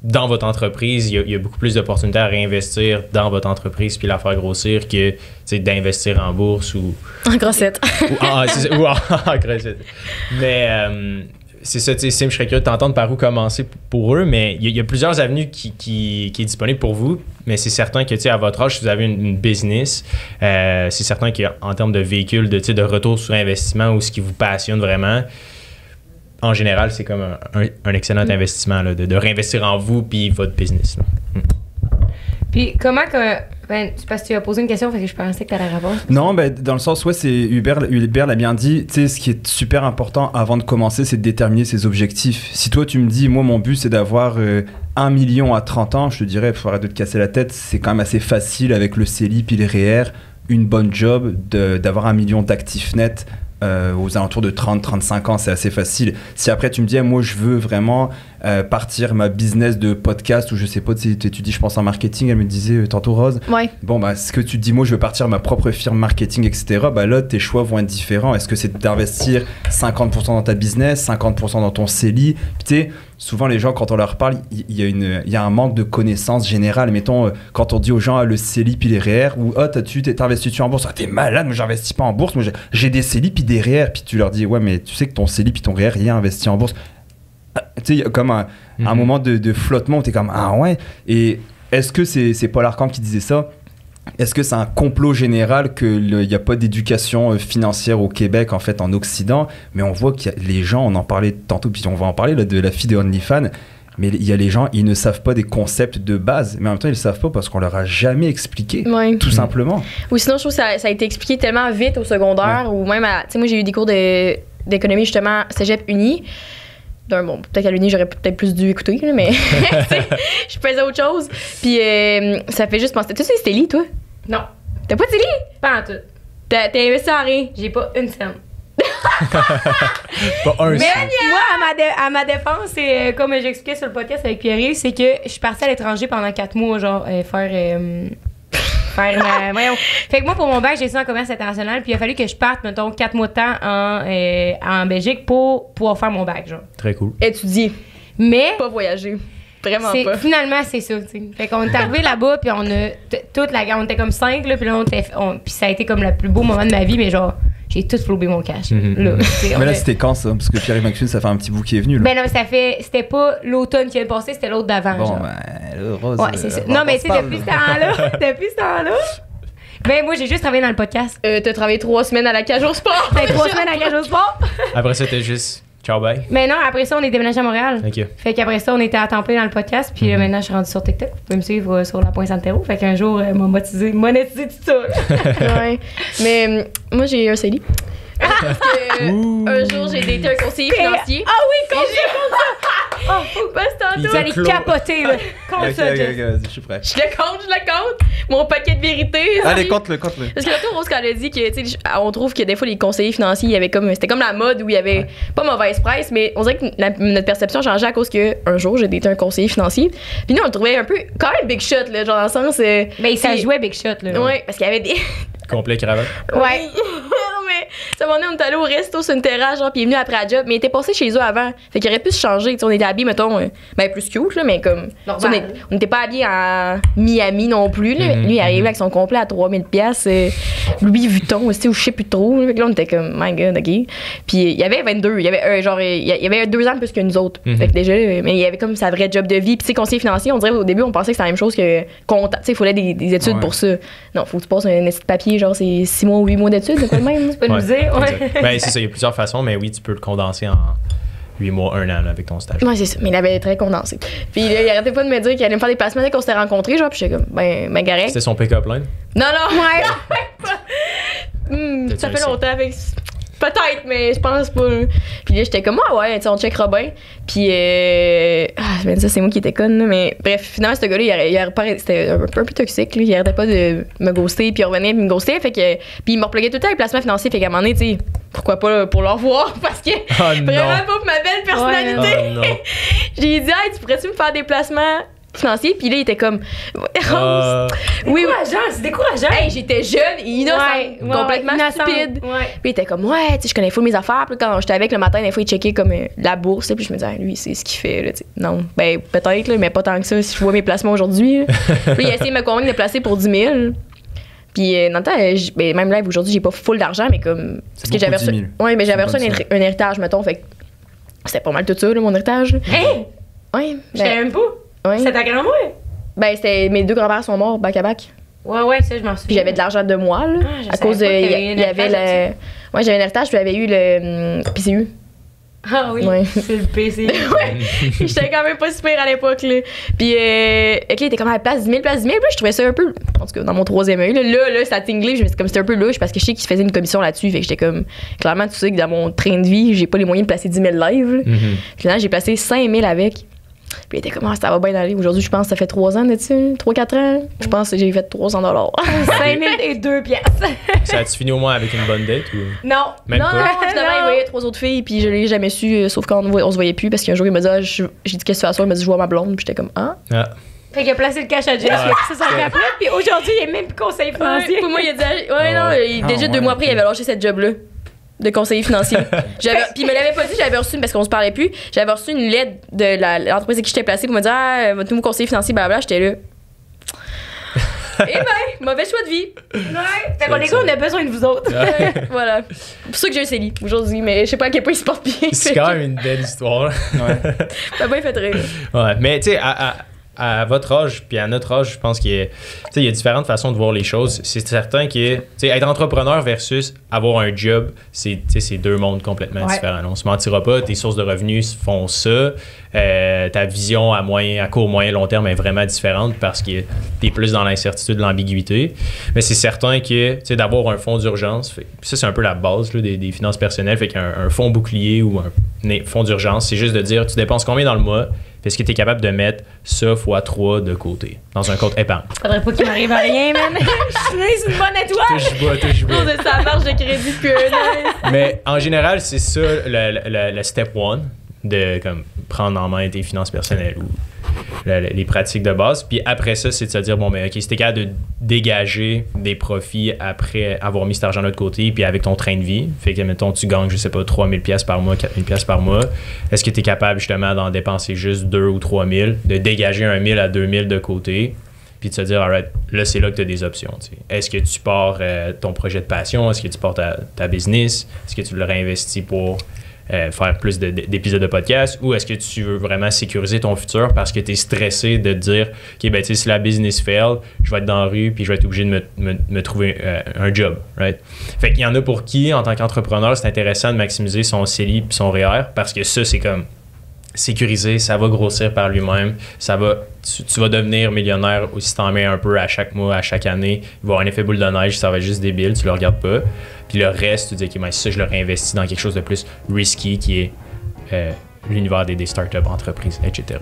dans votre entreprise, il y a beaucoup plus d'opportunités à réinvestir dans votre entreprise puis la faire grossir que, tu sais, d'investir en bourse ou En grossette. ou en crédit. Mais c'est ça, tu sais, Sim, je serais curieux de t'entendre par où commencer pour eux, mais il y a plusieurs avenues qui est disponible pour vous, mais c'est certain que, tu sais, à votre âge, si vous avez une business, c'est certain qu'en termes de véhicule, tu sais, de retour sur investissement ou ce qui vous passionne vraiment, en général, c'est comme un excellent investissement là, de réinvestir en vous puis votre business. Là. Puis comment que... Ben, c'est parce que tu as posé une question, fait que je pensais que tu allais répondre. Non, ben, dans le sens, ouais, c'est Hubert l'a bien dit. Tu sais, ce qui est super important avant de commencer, c'est de déterminer ses objectifs. Si toi, tu me dis, moi, mon but, c'est d'avoir 1 million à 30 ans, je te dirais, il faut arrêter de te casser la tête. C'est quand même assez facile avec le CELI puis les REER, une bonne job d'avoir 1 million d'actifs nets aux alentours de 30-35 ans, c'est assez facile. Si après tu me dis, moi je veux vraiment partir ma business de podcast ou je sais pas, tu dis je pense en marketing, elle me disait tantôt Rose. Ouais. Bon, bah, ce que tu te dis, moi je veux partir ma propre firme marketing, etc., bah là tes choix vont être différents. Est-ce que c'est d'investir 50% dans ta business, 50% dans ton CELI? Puis tu sais, souvent les gens quand on leur parle, il y a un manque de connaissances générales. Mettons, quand on dit aux gens le CELI puis les REER, ou t'investis-tu en bourse? T'es malade, moi j'investis pas en bourse, moi j'ai des CELI puis des REER. Puis tu leur dis, ouais, mais tu sais que ton CELI puis ton REER, il y a investi en bourse. Tu sais, il y a comme un moment de flottement où t'es comme, ah ouais. Et est-ce que c'est Paul Arcand qui disait ça? Est-ce que c'est un complot général qu'il n'y a pas d'éducation financière au Québec, en fait, en Occident? Mais on voit que les gens, on en parlait tantôt, puis on va en parler là, de la fille de OnlyFans, mais il y a les gens, ils ne savent pas des concepts de base, mais en même temps, ils ne savent pas parce qu'on leur a jamais expliqué, tout simplement. Ou sinon, je trouve que ça a été expliqué tellement vite au secondaire, ou même tu sais, moi, j'ai eu des cours d'économie, justement, Cégep Uni. Bon, peut-être qu'à l'Uni, j'aurais peut-être plus dû écouter, là, mais je faisais autre chose. Puis ça fait juste penser. Tu sais, c'était Lee, toi? Non. T'as pas de CELI? Pas en tout. T'as investi en rien? J'ai pas une scène. Pas un Mais seul. moi, à ma défense, c'est comme j'expliquais sur le podcast avec Pierre, c'est que je suis partie à l'étranger pendant 4 mois, genre, faire voyons. Fait que moi, pour mon bac, j'ai étudié en commerce international, puis il a fallu que je parte, mettons, 4 mois de temps en Belgique pour pouvoir faire mon bac, genre. Très cool. Étudier, Mais pas voyager. Vraiment pas. finalement, c'est ça, tu sais. Fait qu'on est arrivé là-bas, puis on a on était comme 5, là, puis là, puis ça a été comme le plus beau moment de ma vie, mais genre, j'ai tout flobé mon cash. Là, Mais là, c'était quand ça? Parce que Pierre McSween, ça fait un petit bout qui est venu. Là. Ben non, c'était pas l'automne qui vient de passer, c'était l'autre d'avant. Bon, genre. ben, là, Rose. Ouais, c'est ça. Non, mais tu sais, depuis ce temps-là, ben moi, j'ai juste travaillé dans le podcast. T'as travaillé 3 semaines à la cage au sport. 3 semaines à Cage au Sport. Après ça, c'était juste ciao, bye. Mais non, après ça, on est déménagé à Montréal. Ok. Fait qu'après ça, on était à temps plein dans le podcast. Puis là, maintenant, je suis rendue sur TikTok. Vous pouvez me suivre sur La Pointe Santero. Fait qu'un jour, m'a monétisé tout ça. Ouais. Mais moi, j'ai un CELI. Parce que un jour, j'ai daté un conseiller financier. Ah oui, compte ça! Parce que tantôt, Vous allez capoter, là. Compte ça, Jess. Je suis prêt. je le compte. Mon paquet de vérité. Allez, compte-le. Parce que l'autre, Rose, quand elle a dit que, tu sais, on trouve que des fois, les conseillers financiers, c'était comme la mode où il y avait pas mauvaise presse, mais on dirait que notre perception changeait à cause que un jour, j'ai daté un conseiller financier. Puis nous, on le trouvait un peu, quand même big shot, là, genre dans le sens. Mais ça jouait Big Shot, là. Ouais, parce qu'il y avait des. Complet cravate. Ouais. Non, mais ça m'a donné, on est allé au resto sur une terrasse, genre, puis il est venu après la job, mais il était passé chez eux avant. Fait qu'il aurait pu se changer. Tu sais, on était habillés, mettons, ben plus cute, là, mais comme. Normal. On n'était pas habillés en Miami non plus, là. Lui, il arrivait avec son complet à 3000$, Louis Vuitton aussi, ou je sais plus trop. Fait que là, on était comme, my god, ok. Puis il y avait 22. Il y avait, genre, il y avait 2 ans de plus que nous autres. Fait que déjà, mais il y avait comme sa vraie job de vie. Puis, tu sais, conseiller financier, on dirait au début, on pensait que c'était la même chose que comptable. Tu sais, il fallait des études pour ça. Non, faut que tu passes un petit papier, genre, c'est 6 mois ou 8 mois d'études, c'est pas le même. Tu peux nous dire, Exact. Ben, c'est ça, il y a plusieurs façons, mais oui, tu peux le condenser en 8 mois, 1 an là, avec ton stage. Ouais, c'est ça. Mais il avait très condensé. Puis là, il arrêtait pas de me dire qu'il allait me faire des placements dès qu'on s'était rencontrés, genre, puis j'étais comme, ben correct. C'était son pick-up line? Non, ça T'as-tu fait un longtemps avec. Peut-être, mais je pense pas. Puis là, j'étais comme, ah ouais, tu sais, on checkera bien. Puis, ben ça, c'est moi qui étais conne, là. Mais bref, finalement, ce gars-là, il a c'était un peu toxique, là. Il arrêtait pas de me ghoster, puis il revenait, puis me ghostait. Fait que, puis il me repluguait tout le temps les placements financiers. Fait qu'à un moment donné, tu sais, pourquoi pas là, pour le revoir? Parce que vraiment pas pour ma belle personnalité. Oh, non. J'ai dit, hey, tu pourrais-tu me faire des placements financiers? Puis là, il était comme, oui, C'est décourageant. hey, j'étais jeune et innocente, complètement stupide. Ouais. Puis il était comme, ouais, tu sais, je connais full mes affaires. Puis quand j'étais avec le matin, des fois, il checkait comme la bourse. Puis je me disais, lui, c'est ce qu'il fait. Là, tu sais. Non, ben peut-être, là, mais pas tant que ça si je vois mes placements aujourd'hui. Puis il a essayé de me convaincre de placer pour 10 000. Puis dans le temps, ben, même là, aujourd'hui, j'ai pas full d'argent, mais comme. Parce que j'avais reçu. Ouais, mais j'avais reçu un héritage, mettons. Fait que c'était pas mal tout ça, là, mon héritage. Là. Hey! Ouais. Je savais même pas. Ouais. C'est ta grand-mère? Ben, c'était mes 2 grands-pères sont morts back à back. Ouais, ça, je m'en souviens. Puis j'avais de l'argent de moi, là. Je à savais cause pas de. qu'il Il y avait y avait héritage le. Ouais, j'avais un héritage, puis j'avais eu le PCU. Ah oui, Ouais. c'est le PC. Ouais. J'étais quand même pas super à l'époque, là. Puis, ok, il était comme à la place 10 000, place 10 000. Puis je trouvais ça un peu. En tout cas, dans mon 3e œil, là, ça tinglait. Je me suis comme c'était un peu louche parce que je sais qu'il faisait une commission là-dessus. Fait que j'étais comme. Clairement, tu sais que dans mon train de vie, j'ai pas les moyens de placer 10 000 live. Là. Finalement, j'ai placé 5 000 avec. Puis il était comment ça va bien aller. Aujourd'hui, je pense que ça fait 3 ans dessus, 3-4 ans. Je pense que j'ai fait 300 $. 5002 pièces. Ça a-tu fini au moins avec une bonne date ou. Non. Même non, pas? non, je devais envoyer 3 autres filles, puis je l'ai jamais su, sauf quand on se voyait plus, parce qu'un jour, il m'a dit, j'ai dit, qu'est-ce que tu fais à soir? Il m'a dit, je vois ma blonde, puis j'étais comme, ah. Ah. Fait qu'il a placé le cash à Jess, il a pris ça après, puis aujourd'hui, il est même plus conseiller financier. Pour moi, il a dit, déjà 2 ouais, mois après, il avait lâché cette job-là de conseiller financier. Puis il me l'avait pas dit, j'avais reçu, parce qu'on se parlait plus, j'avais reçu une lettre de l'entreprise avec qui j'étais placée pour me dire, votre nouveau conseiller financier, blablabla, j'étais là. Eh ben, mauvais choix de vie. Ouais. Fait qu'on les gars, on a besoin de vous autres. Voilà. C'est pour ça que j'ai un CELI aujourd'hui, mais je sais pas à quel point il se porte bien. C'est quand même une belle histoire. Ouais. Ça m'a fait rire. Ouais, mais tu sais, à votre âge, puis à notre âge, je pense qu'il y a différentes façons de voir les choses. C'est certain que être entrepreneur versus avoir un job, c'est 2 mondes complètement différents. On se mentira pas, tes sources de revenus font ça. Ta vision à court, moyen, long terme est vraiment différente parce que t'es plus dans l'incertitude, l'ambiguïté. Mais c'est certain que d'avoir un fonds d'urgence, ça c'est un peu la base là, des finances personnelles. Fait qu'un fonds bouclier ou un fonds d'urgence, c'est juste de dire tu dépenses combien dans le mois. Est-ce que tu es capable de mettre ça fois 3 de côté dans un compte épargne? Faudrait pas qu'il m'arrive à rien, man. C'est une bonne étoile. Touche bois. C'est sa marge de crédit depuis un an. Mais en général, c'est ça le step 1 de comme, prendre en main tes finances personnelles ou les pratiques de base. Puis après ça, c'est de se dire, bon, ben, OK, si t'es capable de dégager des profits après avoir mis cet argent de l'autre côté, puis avec ton train de vie, fait que, mettons, tu gagnes, je sais pas, 3 000 $ par mois, 4 000 $ par mois, est-ce que tu es capable, justement, d'en dépenser juste 2 ou 3 000, de dégager 1 000 à 2 000 de côté, puis de se dire, alright, là, c'est là que tu as des options. T'sais. Est-ce que tu pars ton projet de passion? Est-ce que tu pars ta business? Est-ce que tu le réinvestis pour faire plus d'épisodes de podcast, ou est-ce que tu veux vraiment sécuriser ton futur parce que tu es stressé de te dire OK, ben tu sais, si la business fail, je vais être dans la rue puis je vais être obligé de me trouver un job, right? Fait qu'il y en a pour qui, en tant qu'entrepreneur, c'est intéressant de maximiser son CELI puis son REER parce que ça, c'est comme sécurisé, ça va grossir par lui-même, tu vas devenir millionnaire aussi t'en mets un peu à chaque mois, à chaque année, il va y avoir un effet boule de neige, ça va être juste débile, tu le regardes pas. Puis le reste, tu dis, OK, ben, ça, je le réinvestis dans quelque chose de plus risky qui est l'univers des startups, entreprises, etc.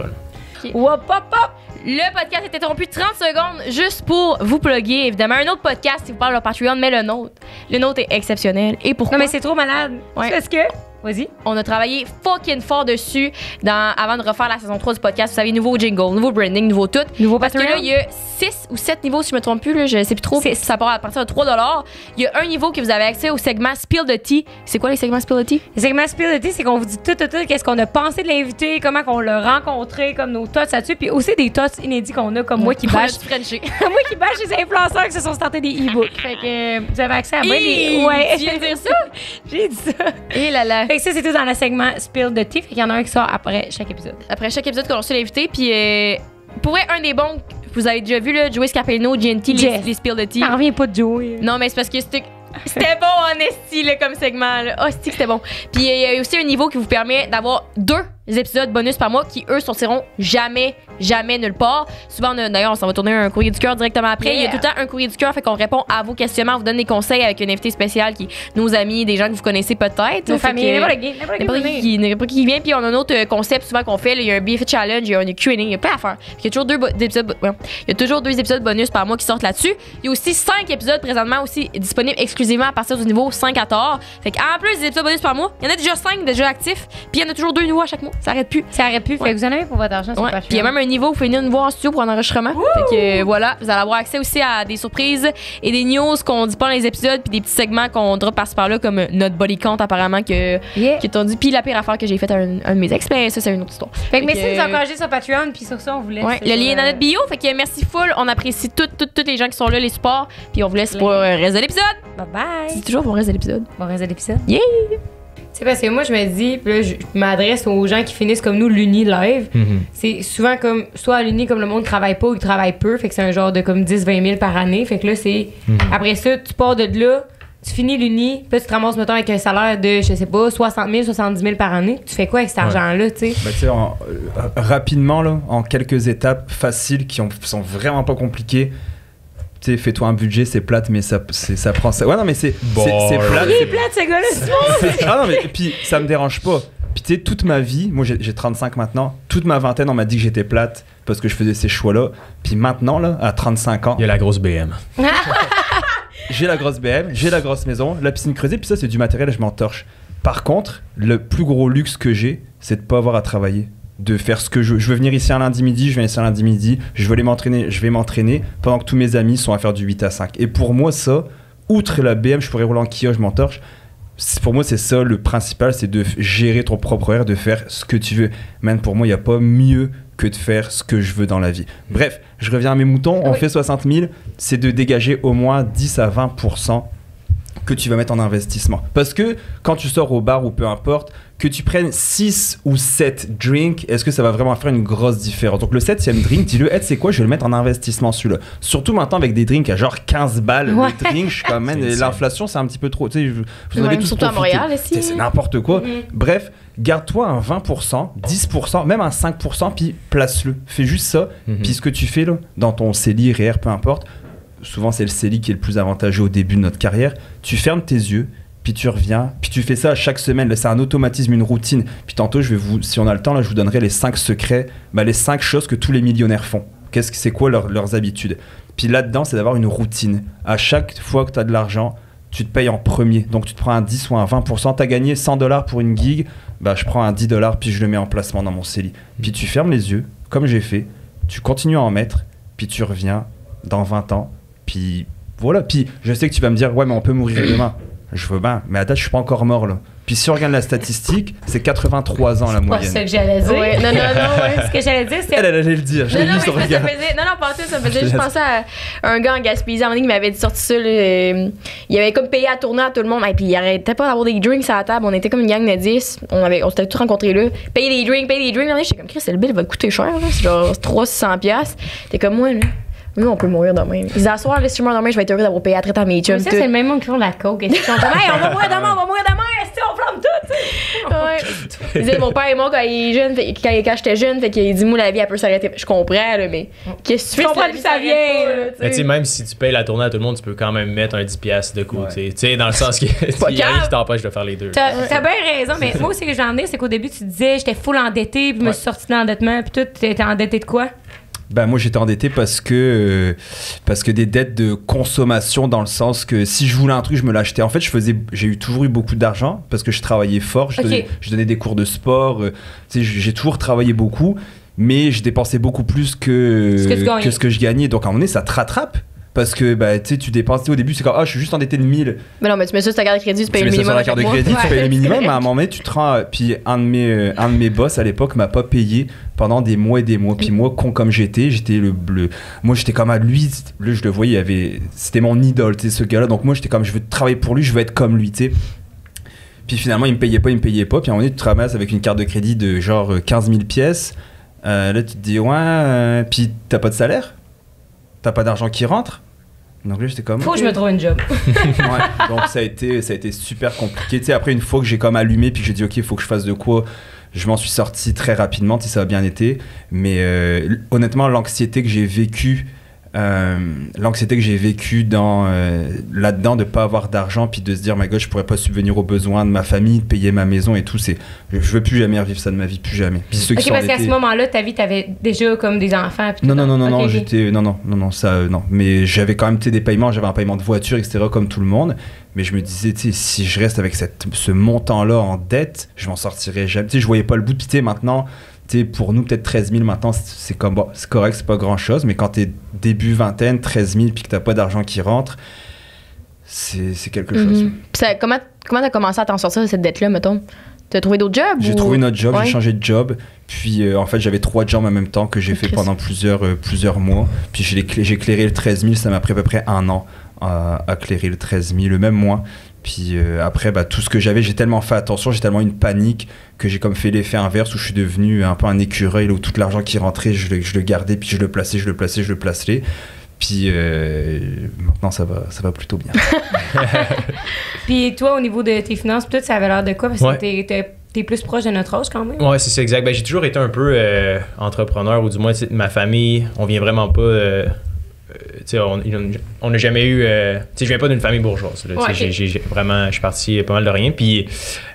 Okay. Wop, hop, hop! Le podcast est interrompu 30 secondes juste pour vous plugger. Évidemment, un autre podcast si vous parlez de Patreon, mais le nôtre est exceptionnel. Et pourquoi? Non, mais c'est trop malade. Ouais. Est-ce que... Vas-y. On a travaillé fucking fort dessus avant de refaire la saison 3 du podcast. Vous savez, nouveau jingle, nouveau branding, nouveau tout. Nouveau Parce Patreon. que là, il y a 6 ou 7 niveaux, si je me trompe plus, là, je sais plus trop. Ça part à partir de 3 $. Il y a un niveau que vous avez accès au segment Spill the Tea. C'est quoi les segments Spill the Tea? Le segment Spill the Tea, c'est qu'on vous dit tout, qu'est-ce qu'on a pensé de l'invité, comment qu'on l'a rencontré, comme nos thoughts là-dessus, puis aussi des thoughts inédits qu'on a, comme moi qui bâche. Moi qui bâche les influenceurs qui se sont startés des e-books. Fait que vous avez accès à moi des. Ouais. Tu viens de dire ça? J'ai dit ça. Et là là. Fait que ça, c'est tout dans le segment Spill the Tea. Fait qu'il y en a un qui sort après chaque épisode. Après chaque épisode qu'on a reçu l'invité, puis pour vrai, un des bons, vous avez déjà vu, là, Joey Scarpellino, GNT, les Spill the Tea. Ça revient pas de Joey. Non, mais c'est parce que c'était bon en esti, là, comme segment. Là. Oh, c'est que c'était bon. Puis il y a aussi un niveau qui vous permet d'avoir 2 épisodes bonus par mois qui, eux, sortiront jamais nulle part. Souvent, d'ailleurs, on s'en va tourner un courrier du cœur directement après. Yeah. Il y a tout le temps un courrier du cœur, fait qu'on répond à vos questionnements, on vous donne des conseils avec un invité spécial qui nos amis, des gens que vous connaissez peut-être. Nos familles, n'importe qui vient. Puis on a un autre concept souvent qu'on fait. Là, il y a un BF Challenge, il y a un Q&A, il y a plein à faire. Il y a toujours 2 épisodes. Il y a toujours 2 épisodes bonus par mois qui sortent là-dessus. Il y a aussi 5 épisodes présentement aussi disponibles exclusivement à partir du niveau 5 à tort. Fait qu'en plus des épisodes bonus par mois, il y en a déjà 5 déjà actifs. Puis il y en a toujours 2 nouveaux à chaque mois. Ça arrête plus. Fait que vous en avez pour votre argent, c'est pas Puis il y a même un niveau où vous pouvez venir nous voir en studio pour un enregistrement. Fait que voilà, vous allez avoir accès aussi à des surprises et des news qu'on dit pas dans les épisodes, puis des petits segments qu'on drop par-ci par-là, comme notre body count apparemment qui t'ont dit. Puis la pire affaire que j'ai faite à un de mes ex, mais ça c'est une autre histoire. Fait que merci de nous encourager sur Patreon, puis sur ça on vous laisse. Ouais, le lien est dans notre bio. Fait que merci full, on apprécie toutes les gens qui sont là, les supports, puis on vous laisse pour le reste de l'épisode. Bye bye. C'est toujours pour le reste de l'épisode. Bon reste de l'épisode. Yeah! C'est parce que moi, je me dis, puis là, je m'adresse aux gens qui finissent comme nous l'Uni live. C'est souvent comme, soit à l'Uni, comme le monde travaille pas ou travaille peu, fait que c'est un genre de comme 10-20 000 par année. Fait que là, c'est. Après ça, tu pars de là, tu finis l'Uni, puis là, tu te ramasses, mettons, avec un salaire de, je sais pas, 60 000, 70 000 par année. Tu fais quoi avec cet argent-là, tu sais? Bah, tu sais, rapidement, là, en quelques étapes faciles qui sont vraiment pas compliquées. Tu sais, fais-toi un budget, c'est plate, mais ça prend ça. Ouais, non, mais c'est plate. Il est plate, ce gars-là. Ah non, mais puis ça me dérange pas. Puis tu sais, toute ma vie, moi j'ai 35 maintenant, toute ma vingtaine, on m'a dit que j'étais plate parce que je faisais ces choix-là. Puis maintenant, là, à 35 ans, Il y a la grosse BM. j'ai la grosse BM, j'ai la grosse maison, la piscine creusée, puis ça, c'est du matériel, je m'en torche. Par contre, le plus gros luxe que j'ai, c'est de pas avoir à travailler. De faire ce que je veux. Je veux venir ici un lundi midi, je viens ici un lundi midi, je veux aller m'entraîner, je vais m'entraîner pendant que tous mes amis sont à faire du 8 à 5. Et pour moi, ça, outre la BM, je pourrais rouler en Kia, je m'en torche. Pour moi, c'est ça le principal, c'est de gérer ton propre horaire, de faire ce que tu veux. Man, pour moi, il n'y a pas mieux que de faire ce que je veux dans la vie. Bref, je reviens à mes moutons. On fait 60 000, c'est de dégager au moins 10 à 20% que tu vas mettre en investissement. Parce que quand tu sors au bar ou peu importe, que tu prennes 6 ou 7 drinks, est-ce que ça va vraiment faire une grosse différence? Donc le 7e drink, dis-le, c'est quoi? Je vais le mettre en investissement celui-là. Surtout maintenant avec des drinks à genre 15 balles le drink, je suis quand même, l'inflation c'est un petit peu trop. Tu sais, vous en avez tous surtout profité. à Montréal ici. C'est n'importe quoi. Bref, garde-toi un 20%, 10%, même un 5%, puis place-le. Fais juste ça, puis ce que tu fais là, dans ton CELI, REER, peu importe, souvent c'est le CELI qui est le plus avantageux au début de notre carrière, tu fermes tes yeux, puis tu reviens, puis tu fais ça chaque semaine, là, c'est un automatisme, une routine. Puis tantôt, si on a le temps, là, je vous donnerai les 5 secrets, les 5 choses que tous les millionnaires font. C'est quoi leurs habitudes? Puis là-dedans, c'est d'avoir une routine. À chaque fois que tu as de l'argent, tu te payes en premier. Donc tu te prends un 10 ou un 20%, tu as gagné $100 pour une gig, je prends un $10, puis je le mets en placement dans mon CELI. Puis tu fermes les yeux, comme j'ai fait, tu continues à en mettre, puis tu reviens dans 20 ans, puis voilà. Puis je sais que tu vas me dire, ouais, mais on peut mourir demain. Je veux bien, mais à date, je suis pas encore mort là. Puis si on regarde la statistique, c'est 83 ans la moyenne. C'est pas ça que j'allais dire. Ouais, non, Ce que j'allais dire, c'est. Elle allait le dire, j'ai vu son regard. Ça me faisait juste penser à un gars en Gaspésie, à un moment donné, qui m'avait dit sorti ça. Il avait comme payé à tourner à tout le monde. Et puis il arrêtait pas d'avoir des drinks à la table. On était comme une gang de 10. On s'était tous rencontrés là. Payer des drinks. J'étais comme, Chris, le bill va te coûter cher. Là. C'est genre 300$. T'es comme moi, là. Nous, on peut mourir demain. Ils assoient, là, si je meurs demain, je vais être heureux d'avoir payé à traiter à mes chums. Ça, c'est le même monde qui font de la coke. Ils sont comme, hey, on va mourir demain, on flamme tout. Ouais. Il disait, mon père est mort quand il est jeune, quand j'étais jeune, fait qu'il dit, moi, la vie, elle peut s'arrêter. Je comprends, là, mais qu'est-ce que tu fais? Je comprends d'où ça vient. Mais tu sais, même si tu payes la tournée à tout le monde, tu peux quand même mettre un 10$ de côté. Tu sais, dans le sens qu'il y a rien qui t'empêche de faire les deux. T'as bien raison, mais moi aussi, ce que j'en ai, c'est qu'au début, tu disais, j'étais full endetté, puis je me suis sortie de l'endettement, puis toi, t'étais endetté de quoi? Moi j'étais endetté parce que des dettes de consommation, dans le sens que si je voulais un truc je me l'achetais. En fait j'ai toujours eu beaucoup d'argent parce que je travaillais fort, je donnais des cours de sport, j'ai toujours travaillé beaucoup, mais je dépensais beaucoup plus que ce que je gagnais. Donc à un moment donné ça te rattrape. Parce que tu dépenses au début, c'est comme je suis juste endetté de 1000. Mais non, mais tu mets ça sur ta carte de crédit, tu payes le minimum. minimum. Tu mets ça sur la carte de crédit, tu payes le minimum, mais à un moment donné, tu te rends. Puis un de mes boss à l'époque m'a pas payé pendant des mois et des mois. Puis moi, con comme j'étais moi j'étais comme à lui, je le voyais, c'était mon idole, ce gars-là. Donc moi j'étais comme, je veux travailler pour lui, je veux être comme lui, tu sais. Puis finalement, il me payait pas. Puis à un moment donné, tu te ramasses avec une carte de crédit de genre 15 000 pièces. Là, tu te dis, puis t'as pas de salaire? T'as pas d'argent qui rentre? Donc là, j'étais comme... Faut que je me trouve une job. Ouais, donc ça a été super compliqué. Tu sais, après, une fois que j'ai comme allumé, puis que j'ai dit, OK, il faut que je fasse de quoi, je m'en suis sorti très rapidement, ça a bien été. Mais honnêtement, l'anxiété que j'ai vécue là-dedans, de pas avoir d'argent, puis de se dire, my God, je pourrais pas subvenir aux besoins de ma famille, de payer ma maison et tout, je veux plus jamais revivre ça de ma vie, plus jamais. Puis ceux qui sont parce qu'à ce moment-là, ta vie, t'avais déjà comme des enfants. Non, mais j'avais quand même des paiements, j'avais un paiement de voiture, etc., comme tout le monde. Mais je me disais, si je reste avec ce montant-là en dette, je m'en sortirai jamais. Je voyais pas le bout. Puis maintenant, pour nous, peut-être 13 000 maintenant, c'est comme, c'est correct, c'est pas grand-chose. Mais quand t'es début vingtaine, 13 000, puis que t'as pas d'argent qui rentre, c'est quelque chose. Comment t'as commencé à t'en sortir de cette dette-là, mettons? T'as trouvé d'autres jobs? J'ai trouvé un autre job, j'ai changé de job. Puis en fait, j'avais 3 jobs en même temps que j'ai fait pendant plusieurs mois. Puis j'ai clairé le 13 000, ça m'a pris à peu près 1 an à clairer le 13 000, le même mois. Puis après, tout ce que j'avais, j'ai tellement fait attention, j'ai tellement une panique que j'ai comme fait l'effet inverse où je suis devenu un peu un écureuil, là, où tout l'argent qui rentrait, je le gardais, puis je le plaçais. Puis maintenant, ça va plutôt bien. Puis toi, au niveau de tes finances, peut-être ça avait l'air de quoi? Parce que t'es plus proche de notre âge quand même. Ouais, c'est ça, exact. J'ai toujours été un peu entrepreneur, ou du moins ma famille, on vient vraiment pas sais, on n'a jamais eu... tu sais, je viens pas d'une famille bourgeoise. Là, tu sais, je suis parti pas mal de rien. Puis,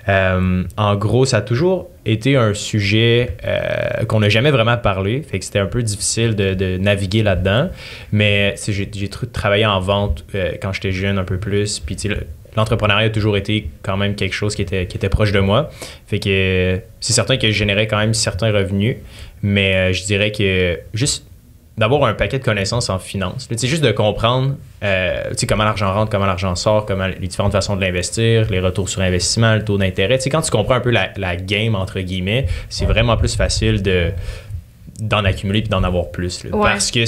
en gros, ça a toujours été un sujet qu'on n'a jamais vraiment parlé. Fait que c'était un peu difficile de naviguer là-dedans. Mais j'ai travaillé en vente quand j'étais jeune un peu plus. Puis, tu sais, l'entrepreneuriat a toujours été quand même quelque chose qui était proche de moi. Fait que c'est certain que je générais quand même certains revenus. Mais je dirais que juste d'avoir un paquet de connaissances en finance. C'est juste de comprendre comment l'argent rentre, comment l'argent sort, comment les différentes façons de l'investir, les retours sur investissement, le taux d'intérêt. Quand tu comprends un peu la game, entre guillemets, c'est vraiment plus facile d'en accumuler puis d'en avoir plus. Là. Ouais. Parce que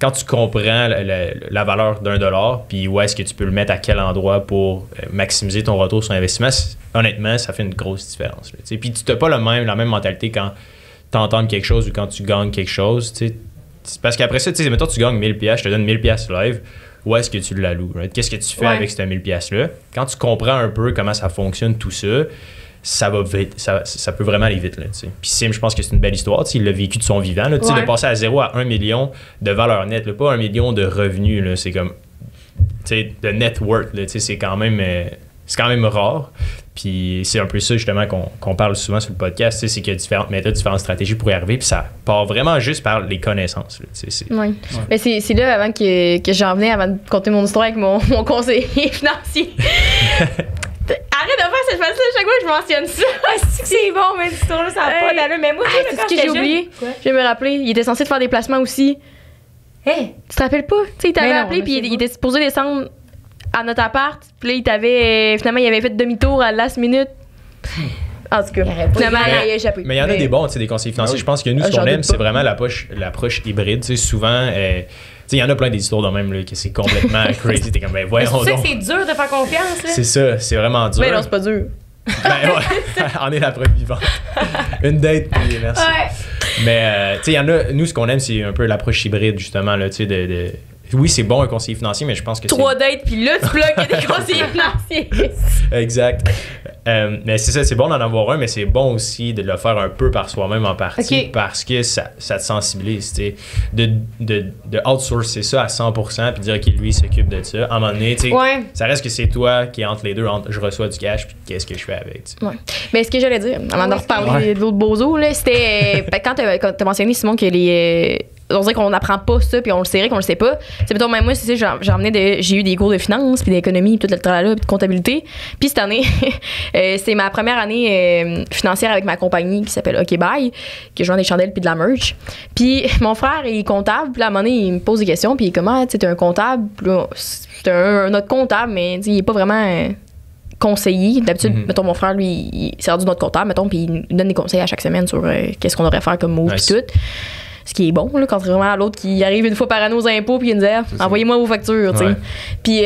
quand tu comprends la valeur $1, puis où est-ce que tu peux le mettre à quel endroit pour maximiser ton retour sur investissement, honnêtement, ça fait une grosse différence. Puis tu n'as pas la même mentalité quand tu entends quelque chose ou quand tu gagnes quelque chose. Parce qu'après ça, mettons tu gagnes 1000$, je te donne 1000$ live, où est-ce que tu l'alloues? Right? Qu'est-ce que tu fais avec ces 1000$-là? Quand tu comprends un peu comment ça fonctionne, tout ça, ça va vite, ça peut vraiment aller vite. Là, puis Sim, je pense que c'est une belle histoire. Il l'a vécu de son vivant. Là, de passer à 0 à 1 million de valeur nette, là, pas 1 million de revenus. Là, c'est comme de net worth. Là, c'est quand même rare. Puis c'est un peu ça justement qu'on parle souvent sur le podcast, c'est qu'il y a différentes méthodes, différentes stratégies pour y arriver, puis ça part vraiment juste par les connaissances. Oui. Mais c'est là avant que j'en venais, avant de compter mon histoire avec mon conseiller financier. Arrête de faire cette face-là, chaque fois que je mentionne ça. C'est bon, mais cette histoire-là, ça n'a pas d'allure. Mais moi, c'est ce que j'ai oublié. Je vais me rappeler, il était censé te faire des placements aussi. Hey. Tu te rappelles pas? Tu sais, il t'avait appelé, puis il était supposé descendre à notre appart, puis là, il t'avait... Finalement, il avait fait demi-tour à la last minute. En tout cas, finalement, il a échappé. Mais il y en a des bons, des conseillers financiers. Je pense que nous, ce qu'on aime, c'est vraiment l'approche hybride. Souvent, il y en a plein des histoires de même, là, que c'est complètement crazy. T'es comme, ben voyons donc. C'est ça que c'est dur de faire confiance, là. C'est ça, c'est vraiment dur. Mais non, c'est pas dur. Ben ouais, on est la preuve vivante. Une date, puis merci. Ouais. Mais, il y en a... Nous, ce qu'on aime, c'est un peu l'approche hybride, justement, là, Oui, c'est bon un conseiller financier, mais je pense que 3 dates, puis là, tu bloques des conseillers financiers. Exact. Mais c'est ça, c'est bon d'en avoir un, mais c'est bon aussi de le faire un peu par soi-même en partie, parce que ça te sensibilise. De outsourcer ça à 100% puis dire qu'il lui s'occupe de ça. À un moment donné, ça reste que c'est toi qui est entre les deux, entre je reçois du cash puis qu'est-ce que je fais avec. Ouais. Mais ce que j'allais dire, avant de reparler de l'autre bozo, là, c'était quand t'as mentionné, Simon, que on dirait qu'on n'apprend pas ça, puis on le sait qu'on le sait pas. Mettons, même moi, c'est ça, j'ai eu des cours de finance, puis d'économie, puis tout le travail là, puis de comptabilité. Puis cette année, c'est ma première année financière avec ma compagnie qui s'appelle OK Bye, que je vends des chandelles puis de la merch. Puis mon frère, il est comptable, puis à un moment donné, il me pose des questions, puis comment, tu sais, t'es un comptable, puis là, c'est un autre comptable, mais il est pas vraiment conseiller. D'habitude, mettons, mon frère, lui, c'est rendu notre comptable, mettons, puis il nous donne des conseils à chaque semaine sur qu'est-ce qu'on devrait faire comme move, puis tout. Ce qui est bon, là, contrairement à l'autre qui arrive une fois par année aux impôts puis il nous dit envoyez-moi vos factures, tu sais. Puis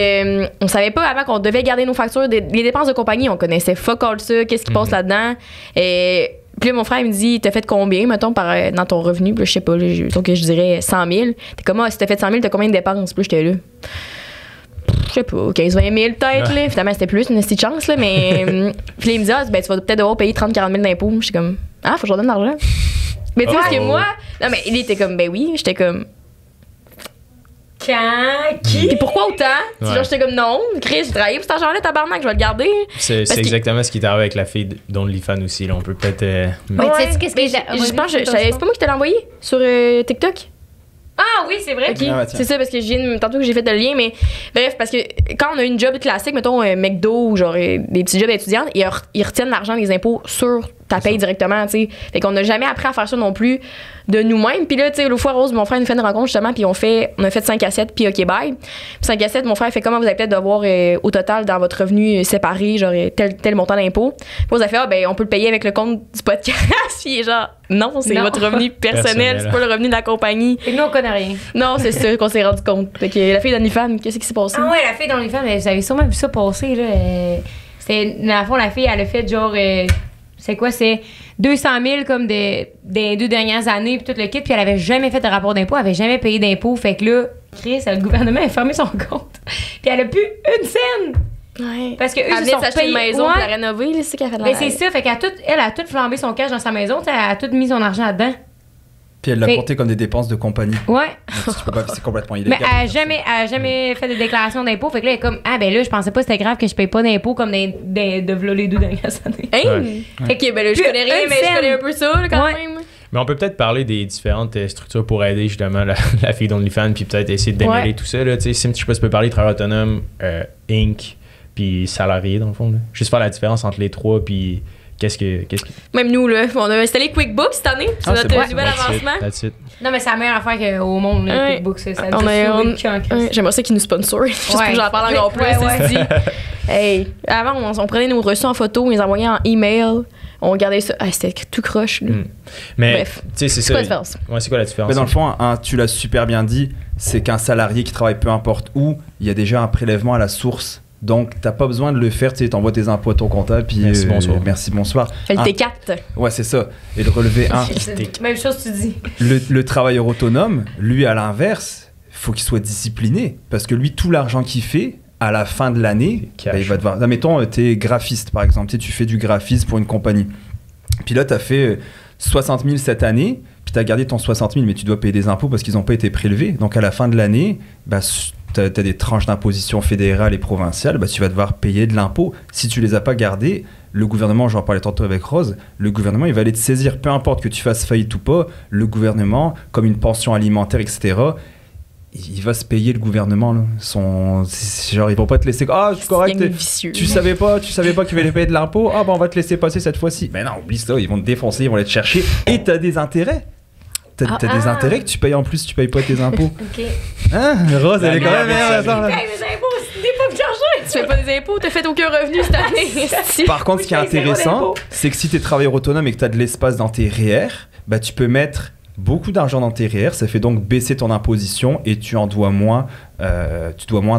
on savait pas avant qu'on devait garder nos factures, les dépenses de compagnie, on connaissait fuck all ça, qu'est-ce qui passe là-dedans. Puis là, mon frère il me dit t'as fait combien, mettons, dans ton revenu? Puis là, je sais pas, donc je dirais 100 000. T'es comme, si t'as fait 100 000, t'as combien de dépenses? Puis là, j'étais là. Je sais pas, 15-20 000 peut-être, là. Finalement, c'était plus, une petite chance, là. Mais puis là, il me dit ben, tu vas peut-être devoir payer 30-40 000 d'impôts. J'étais comme, faut que je redonne de l'argent. Mais tu sais, parce que moi, non, mais il était comme, ben oui, j'étais comme. Qui? Puis pourquoi autant? Ouais. Genre, j'étais comme, non, Chris, j'ai travaillé pour cet argent-là, tabarnak, je vais le garder. C'est exactement ce qui est arrivé avec la fille d'OnlyFans aussi, là. On peut peut-être. Mais tu sais, qu'est-ce que je pense, c'est pas moi qui te l'ai envoyé sur TikTok? Ah oui, c'est vrai. Okay. C'est ça, parce que tantôt que j'ai fait le lien, mais bref, parce que quand on a une job classique, mettons McDo ou genre des petits jobs d'étudiants, ils retiennent l'argent des impôts sur ta paye directement, tu sais. Fait qu'on n'a jamais appris à faire ça non plus de nous-mêmes. Puis là, tu sais, l'autre fois, Rose, mon frère nous fait une rencontre justement, puis on a fait 5 à 7, puis OK, bye. Puis 5 à 7, mon frère fait comment vous allez peut-être devoir au total dans votre revenu séparé, genre tel montant d'impôt. Puis on a fait, ben on peut le payer avec le compte du podcast. Puis genre, non, c'est votre revenu personnel, c'est pas le revenu de la compagnie. Et nous, on connaît rien. Non, c'est ça qu'on s'est rendu compte. Fait que la fille d'OnlyFans, qu'est-ce qui s'est passé? Ah ouais, la fille d'OnlyFans, vous avez sûrement vu ça passer, là. C'était, dans le fond, la fille, elle a fait genre. C'est quoi? C'est 200 000 comme des 2 dernières années, puis tout le kit, puis elle avait jamais fait de rapport d'impôt, elle avait jamais payé d'impôt. Fait que là, Chris, le gouvernement a fermé son compte. Puis elle a plus une scène! Ouais. Parce que eux, elle venait de s'acheter une maison pour la rénover, c'est ça qu'elle a fait. Mais c'est ça, fait qu'elle a tout flambé son cash dans sa maison, elle a tout mis son argent là-dedans. Puis elle l'a Fait- compté comme des dépenses de compagnie. Ouais. Donc, c'est complètement Mais illégal. elle a jamais fait de déclaration d'impôt. Fait que là, elle est comme, ah ben là, je pensais pas que c'était grave que je paye pas d'impôt comme de v'là les 2 dernières années. Hein? Ouais. Ok, ben là, je Puis connais rien, une mais je scène. connais un peu ça, là, quand Ouais. même. Mais on peut peut-être parler des différentes structures pour aider justement la fille d'OnlyFans, puis peut-être essayer de démêler Ouais. tout ça. Là, tu sais, je sais pas si tu peux parler travailleur autonome, Inc., puis salarié dans le fond. Là. Juste faire la différence entre les trois, puis qu'est-ce que... Même nous, là, on a installé QuickBooks cette année. C'est Ah, c'est notre bon, nouvel That's it, avancement. that's it. Non, mais c'est la meilleure affaire au monde, le Ouais. QuickBooks. Ça On nous a- a sauvé on- le cul en crise. Ouais, j'aimerais ça qu'ils nous sponsorent. Juste pour que j'en parle encore plus. Ouais, ouais. ceci. Hey, avant, on prenait nos reçus en photo, on les envoyait en email. On gardait ça. Ah, c'était tout croche. Là. Mais, Bref. tu sais, c'est C'est ça. quoi la différence? Ouais, c'est quoi la différence? Mais dans le fond, tu l'as super bien dit, c'est qu'un salarié qui travaille peu importe où, il y a déjà un prélèvement à la source. Donc, t'as pas besoin de le faire, tu sais, t'envoies tes impôts à ton comptable, puis Merci, bonsoir. merci, bonsoir. Fait le Ah, T4. ouais, c'est ça. Et le relevé 1. Même chose, tu dis. Le travailleur autonome, lui, à l'inverse, faut qu'il soit discipliné. Parce que lui, tout l'argent qu'il fait, à la fin de l'année, Cash. bah, il va devoir. Admettons, t'es graphiste, par exemple. Tu sais, tu fais du graphisme pour une compagnie. Puis là, t'as fait 60 000 cette année, puis t'as gardé ton 60 000, mais tu dois payer des impôts parce qu'ils n'ont pas été prélevés. Donc, à la fin de l'année, bah, t'as des tranches d'imposition fédérale et provinciale, bah, tu vas devoir payer de l'impôt. Si tu les as pas gardés, le gouvernement, j'en parlais tantôt avec Rose, le gouvernement, il va aller te saisir. Peu importe que tu fasses faillite ou pas, le gouvernement, comme une pension alimentaire, etc., il va se payer le gouvernement. Là. Genre, ils vont pas te laisser. Ah, c'est correct. Gang vicieux. Tu savais pas qu'ils allaient payer de l'impôt. Ah, bah, on va te laisser passer cette fois-ci. Mais non, oublie ça. Ils vont te défoncer, ils vont aller te chercher. Et t'as des intérêts. T'as des intérêts que tu payes en plus, tu payes pas tes impôts. OK. Hein? Rose, elle est quand même. Ah, attends, là. mes impôts, c'est des pas chargés. Tu fais pas des impôts, t'as fait aucun revenu cette année. Par contre, ce qui est je paye zéro intéressant, d'impôt. c'est que si tu es travailleur autonome et que tu as de l'espace dans tes REER, bah, tu peux mettre beaucoup d'argent dans tes REER, ça fait donc baisser ton imposition et tu dois moins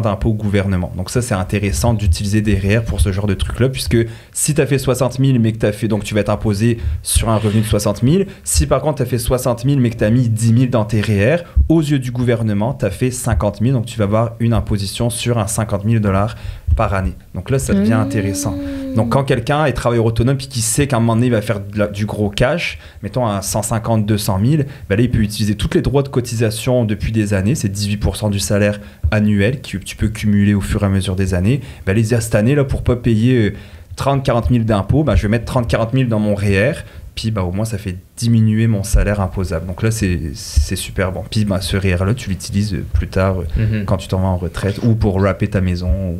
d'impôts au gouvernement. Donc ça, c'est intéressant d'utiliser des REER pour ce genre de truc-là, puisque si tu as fait 60 000, mais que tu as fait, donc tu vas être imposé sur un revenu de 60 000. Si par contre tu as fait 60 000, mais que tu as mis 10 000 dans tes REER, aux yeux du gouvernement, tu as fait 50 000, donc tu vas avoir une imposition sur un 50 000 $ par année. Donc là, ça devient intéressant. Donc quand quelqu'un est travailleur autonome puis qui sait qu'à un moment donné, il va faire du gros cash, mettons à 150, 200 000, ben là, il peut utiliser tous les droits de cotisation depuis des années, c'est 18% du salaire annuel que tu peux cumuler au fur et à mesure des années. Ben là, il dit, cette année, là, pour pas payer 30, 40 000 d'impôts, ben, je vais mettre 30, 40 000 dans mon REER, puis ben, au moins, ça fait diminuer mon salaire imposable. Donc là, c'est super bon. Puis ben, ce REER-là, tu l'utilises plus tard quand tu t'en vas en retraite ou pour rapper ta maison ou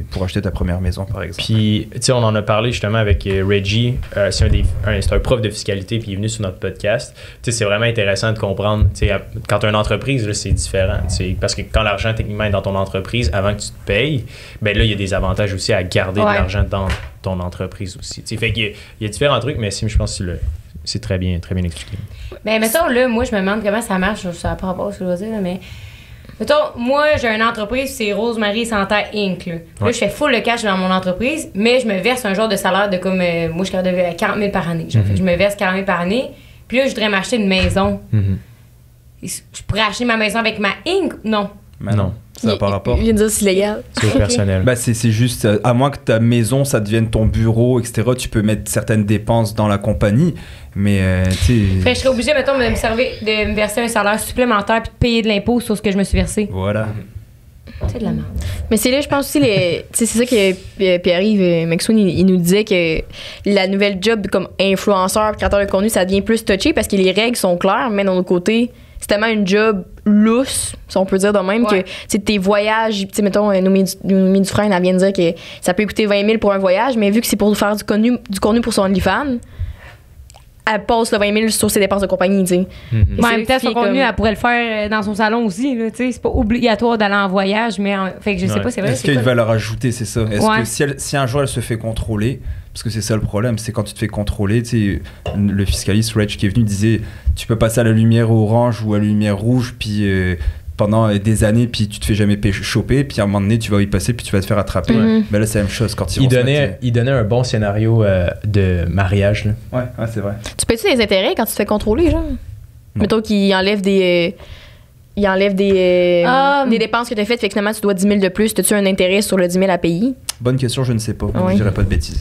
pour acheter ta première maison, par exemple. Puis, tu sais, on en a parlé justement avec Reggie. C'est un prof de fiscalité, puis il est venu sur notre podcast. Tu sais, c'est vraiment intéressant de comprendre. Tu sais, quand tu as une entreprise, là, c'est différent. Tu sais, parce que quand l'argent, techniquement, est dans ton entreprise, avant que tu te payes, ben là, il y a des avantages aussi à garder de l'argent dans ton entreprise aussi. Tu sais, fait qu'il y a différents trucs, mais je pense que c'est très bien expliqué. Ben, mettons, là, moi, je me demande comment ça marche. Ça n'a pas rapport à ce que je veux dire, là, mais. Mettons, moi, j'ai une entreprise, c'est Rosemary Santerre Inc. Là, Ouais. je fais full le cash dans mon entreprise, mais je me verse un genre de salaire de comme. Moi, je suis capable de 40 000 par année. Genre, fait que je me verse 40 000 par année. Puis là, je voudrais m'acheter une maison. Je pourrais acheter ma maison avec ma Inc. Non. Mais non, ça n'a pas rapport. Il vient de dire c'est illégal. C'est au personnel. Bah c'est juste, à moins que ta maison, ça devienne ton bureau, etc., tu peux mettre certaines dépenses dans la compagnie, mais tu sais... Fait que je serais obligée, mettons, de me verser un salaire supplémentaire puis de payer de l'impôt sur ce que je me suis versé. Voilà. C'est de la merde. Mais c'est là, je pense aussi, tu sais, c'est ça que Pierre-Yves McSween, il nous disait que la nouvelle job comme influenceur, créateur de contenu, ça devient plus touché parce que les règles sont claires, mais d'un autre côté, c'est tellement une job lousse, si on peut dire de même, Ouais. que tu sais, tes voyages, tu sais, mettons, Noémie Dufresne, elle vient de dire que ça peut coûter 20 000 pour un voyage, mais vu que c'est pour faire du contenu pour son OnlyFans, elle passe le 20 000 sur ses dépenses de compagnie, tu sais. Mais en même temps, C'est son comme- contenu, elle pourrait le faire dans son salon aussi. Là, tu sais, c'est pas obligatoire d'aller en voyage, mais fait que je sais Ouais. pas, c'est vrai. Est-ce qu'il y a une valeur ajoutée, c'est ça? Est-ce Ouais. que si un jour elle se fait contrôler, parce que c'est ça le problème, c'est quand tu te fais contrôler, tu sais, le fiscaliste Reg qui est venu disait, tu peux passer à la lumière orange ou à la lumière rouge, puis pendant des années, puis tu te fais jamais choper, puis à un moment donné, tu vas y passer, puis tu vas te faire attraper. Mhm. Ben là, c'est la même chose quand ils Il vont se mettre, donnait un bon scénario de mariage. Là. Ouais, c'est vrai. Tu payes-tu des intérêts quand tu te fais contrôler, genre? Non. Mettons qu'il enlève des. Il enlève des dépenses que tu as faites, fait que finalement tu dois 10 000 de plus. As-tu un intérêt sur le 10 000 à payer? Bonne question, je ne sais pas. Ouais. Je dirais pas de bêtises.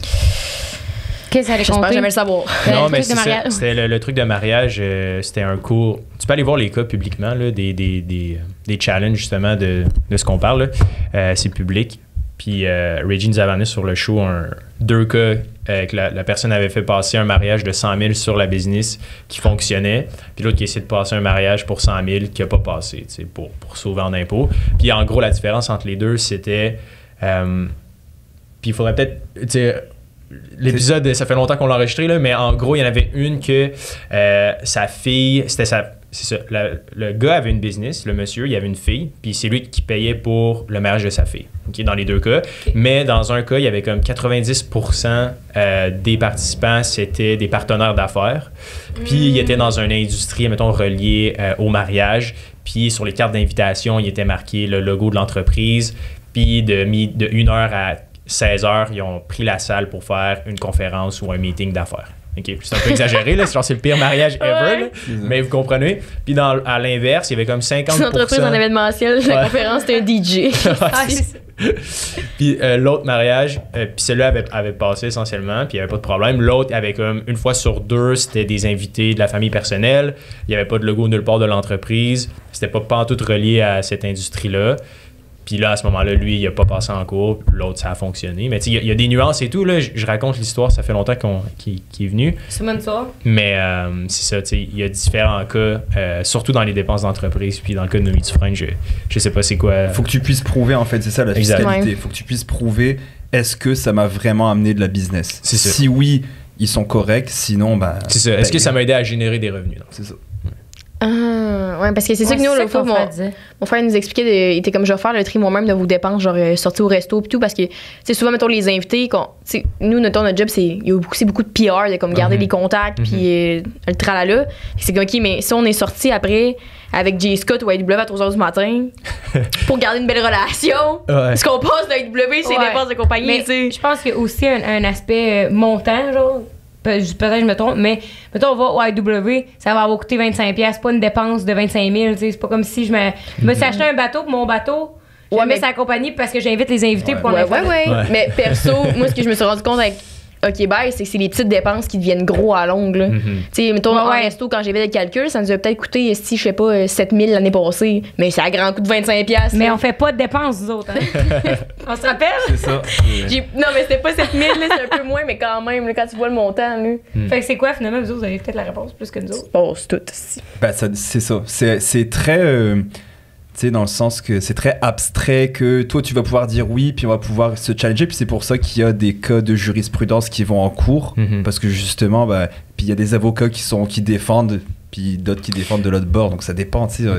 Qu'est-ce que ça allait J'espère compter? jamais le savoir. Non, le mais truc de c'est ça. mariage. C'était le truc de mariage. C'était un cours. Tu peux aller voir les cas publiquement, là, des challenges, justement, de ce qu'on parle. Là. C'est public. Puis Reggie nous avait amené sur le show 2 cas que la personne avait fait passer un mariage de 100 000 sur la business qui fonctionnait. Puis l'autre qui essayait de passer un mariage pour 100 000 qui n'a pas passé, pour sauver en impôts. Puis en gros, la différence entre les deux, c'était... puis il faudrait peut-être... L'épisode, ça fait longtemps qu'on l'a enregistré, là, mais en gros, il y en avait une que sa fille... C'est ça. Le gars avait une business, le monsieur, il avait une fille, puis c'est lui qui payait pour le mariage de sa fille, okay, dans les 2 cas. Okay. Mais dans un cas, il y avait comme 90% des participants, c'était des partenaires d'affaires. Puis il était dans une industrie, mettons, reliée au mariage. Puis sur les cartes d'invitation, il était marqué le logo de l'entreprise. Puis de 1h à 16h, ils ont pris la salle pour faire une conférence ou un meeting d'affaires. Okay. C'est un peu exagéré, là. C'est le pire mariage ever, là. Mais vous comprenez. Puis à l'inverse, il y avait comme 50%. C'est une entreprise en événementiel. La conférence, c'était un DJ. Puis l'autre mariage, puis celui-là avait passé essentiellement, puis il n'y avait pas de problème. L'autre avait comme une fois sur 2, c'était des invités de la famille personnelle. Il n'y avait pas de logo nulle part de l'entreprise. C'était pas pantoute relié à cette industrie-là. Puis là, à ce moment-là, lui, il n'a pas passé en cours. L'autre, ça a fonctionné. Mais tu sais, il y a des nuances et tout. Là. Je raconte l'histoire, ça fait longtemps qu'il est venu. C'est bonne histoire. Mais c'est ça, tu sais, il y a différents cas, surtout dans les dépenses d'entreprise. Puis dans le cas de Noémie Dufresne, je sais pas c'est quoi. Faut que tu puisses prouver, en fait, c'est ça la fiscalité. Ouais. Faut que tu puisses prouver, est-ce que ça m'a vraiment amené de la business? C'est ça. Si oui, ils sont corrects. Sinon, ben... C'est ça. Est-ce que ça m'a aidé à générer des revenus? Donc? C'est ça. Ouais, parce que c'est ça que nous, l'autre fois, mon frère nous expliquait, il était comme, je vais faire le tri moi-même de vos dépenses, genre sortir au resto et tout, parce que, tu sais, souvent, mettons, les invités, nous, notre job, il y a aussi beaucoup de PR, de comme garder les contacts, puis le tralala. C'est comme, OK, mais si on est sorti après avec J. Scott ou AEW à 3h du matin pour garder une belle relation, ce qu'on passe de AEW, c'est les dépenses de compagnie, tu sais. Je pense qu'il y a aussi un aspect montant, genre. Peut-être je me trompe, mais mettons, on va au IW, ça va avoir coûté 25$. C'est pas une dépense de 25 000. C'est pas comme si je me suis acheté un bateau pour mon bateau. Je le mets sur la compagnie parce que j'invite les invités pour qu'on ait Mais perso, moi, ce que je me suis rendu compte avec OK, bye, c'est que c'est les petites dépenses qui deviennent gros à longue. Tu sais, mettons, en resto, quand j'ai fait le calcul, ça nous a peut-être coûté, si je sais pas, 7 000 l'année passée. Mais c'est à grand coût de 25$. Mais on fait pas de dépenses, nous autres. Hein? On se rappelle? C'est ça. Non, mais c'était pas 7 000, c'est un peu moins, mais quand même, là, quand tu vois le montant. Là. Fait que c'est quoi, finalement, vous autres, vous avez peut-être la réponse plus que nous autres? Oh, c'est tout. Ben, c'est ça. C'est très... tu sais, dans le sens que c'est très abstrait, que toi, tu vas pouvoir dire oui, puis on va pouvoir se challenger. Puis c'est pour ça qu'il y a des cas de jurisprudence qui vont en cours. Parce que justement, puis il y a des avocats qui défendent, puis d'autres qui défendent de l'autre bord. Donc ça dépend, tu sais.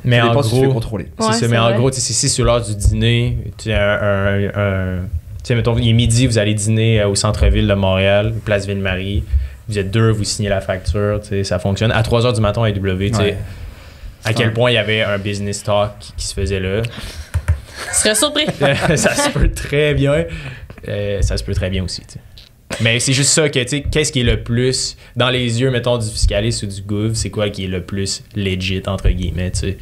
Mais ça en dépend gros, si tu fais contrôler. C'est ça, mais en gros, si sur l'heure du dîner, tu sais, mettons, il est midi, vous allez dîner au centre-ville de Montréal, place Ville-Marie. Vous êtes 2, vous signez la facture, tu sais, ça fonctionne. À 3h du matin à AEW, tu sais. À quel point il y avait un business talk qui se faisait là. Tu serais surpris. Ça se peut très bien. Ça se peut très bien aussi. T'sais. Mais c'est juste ça que, tu sais, qu'est-ce qui est le plus, dans les yeux, mettons, du fiscaliste ou du gouv, c'est quoi qui est le plus legit, entre guillemets, tu sais.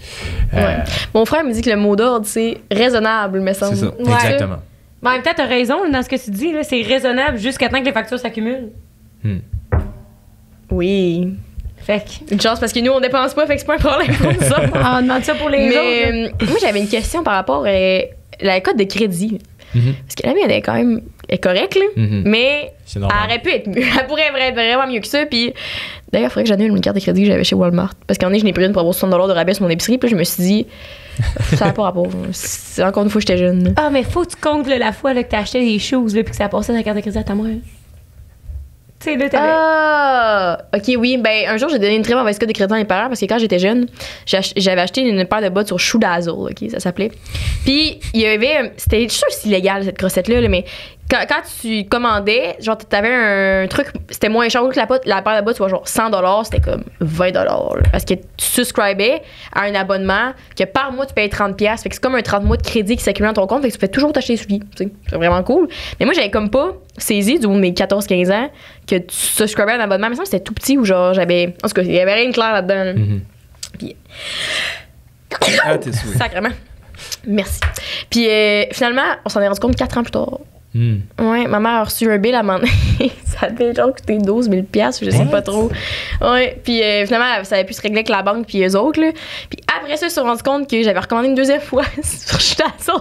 Mon frère me dit que le mot d'ordre, c'est raisonnable, me semble. C'est ça, exactement. Mais en même temps, t'as raison dans ce que tu dis, là, c'est raisonnable jusqu'à temps que les factures s'accumulent. Oui. Fait que... Une chance parce que nous on dépense pas, fait que c'est pas un problème pour ça. On demande ça pour les autres. Moi j'avais une question par rapport à la cote de crédit. Parce que la mienne elle est quand même correcte là, mais elle aurait pu être mieux. Elle pourrait être vraiment mieux que ça. Puis d'ailleurs, il faudrait que j'annule une carte de crédit que j'avais chez Walmart. Parce qu'en est, je n'ai pris une pour avoir 60$ de rabais sur mon épicerie. Puis là, je me suis dit, ça n'a pas rapport. C'est encore une fois que j'étais jeune. Ah, mais faut que tu comptes la fois là, que t'as acheté des choses puis que ça a passé ta carte de crédit à ta mère. Ah, ok, oui. Ben, un jour, j'ai donné une très mauvaise cote de crédit à mes parents parce que quand j'étais jeune, j'avais acheté une paire de bottes sur Shoe Dazzle, ok, ça s'appelait. Puis, il y avait. C'était, je suis sûre que c'est illégal, cette crossette-là, là, mais quand tu commandais, genre, t'avais un truc, c'était moins cher que la paire de bottes soit genre 100$, c'était comme 20$. Là, parce que tu subscribais à un abonnement que par mois, tu payes 30$. Fait que c'est comme un 30 mois de crédit qui s'accumule dans ton compte. Fait que tu peux toujours t'acheter des souliers. C'est vraiment cool. Mais moi, j'avais comme pas saisi, du haut de mes 14-15 ans, que tu subscribais à un abonnement. Mais ça, c'était tout petit ou genre, j'avais. En tout cas, il y avait rien de clair là-dedans. Là. Puis. Ah, t'es souhait. Sacrément. Merci. Puis finalement, on s'en est rendu compte 4 ans plus tard Ouais, ma mère a reçu un bill à un moment donné. Ça devait genre coûter 12 000 $, je sais pas trop. Ouais, puis finalement, ça avait pu se régler avec la banque puis eux autres, là. Puis après ça, ils se sont rendus compte que j'avais recommandé une deuxième fois sur Chutation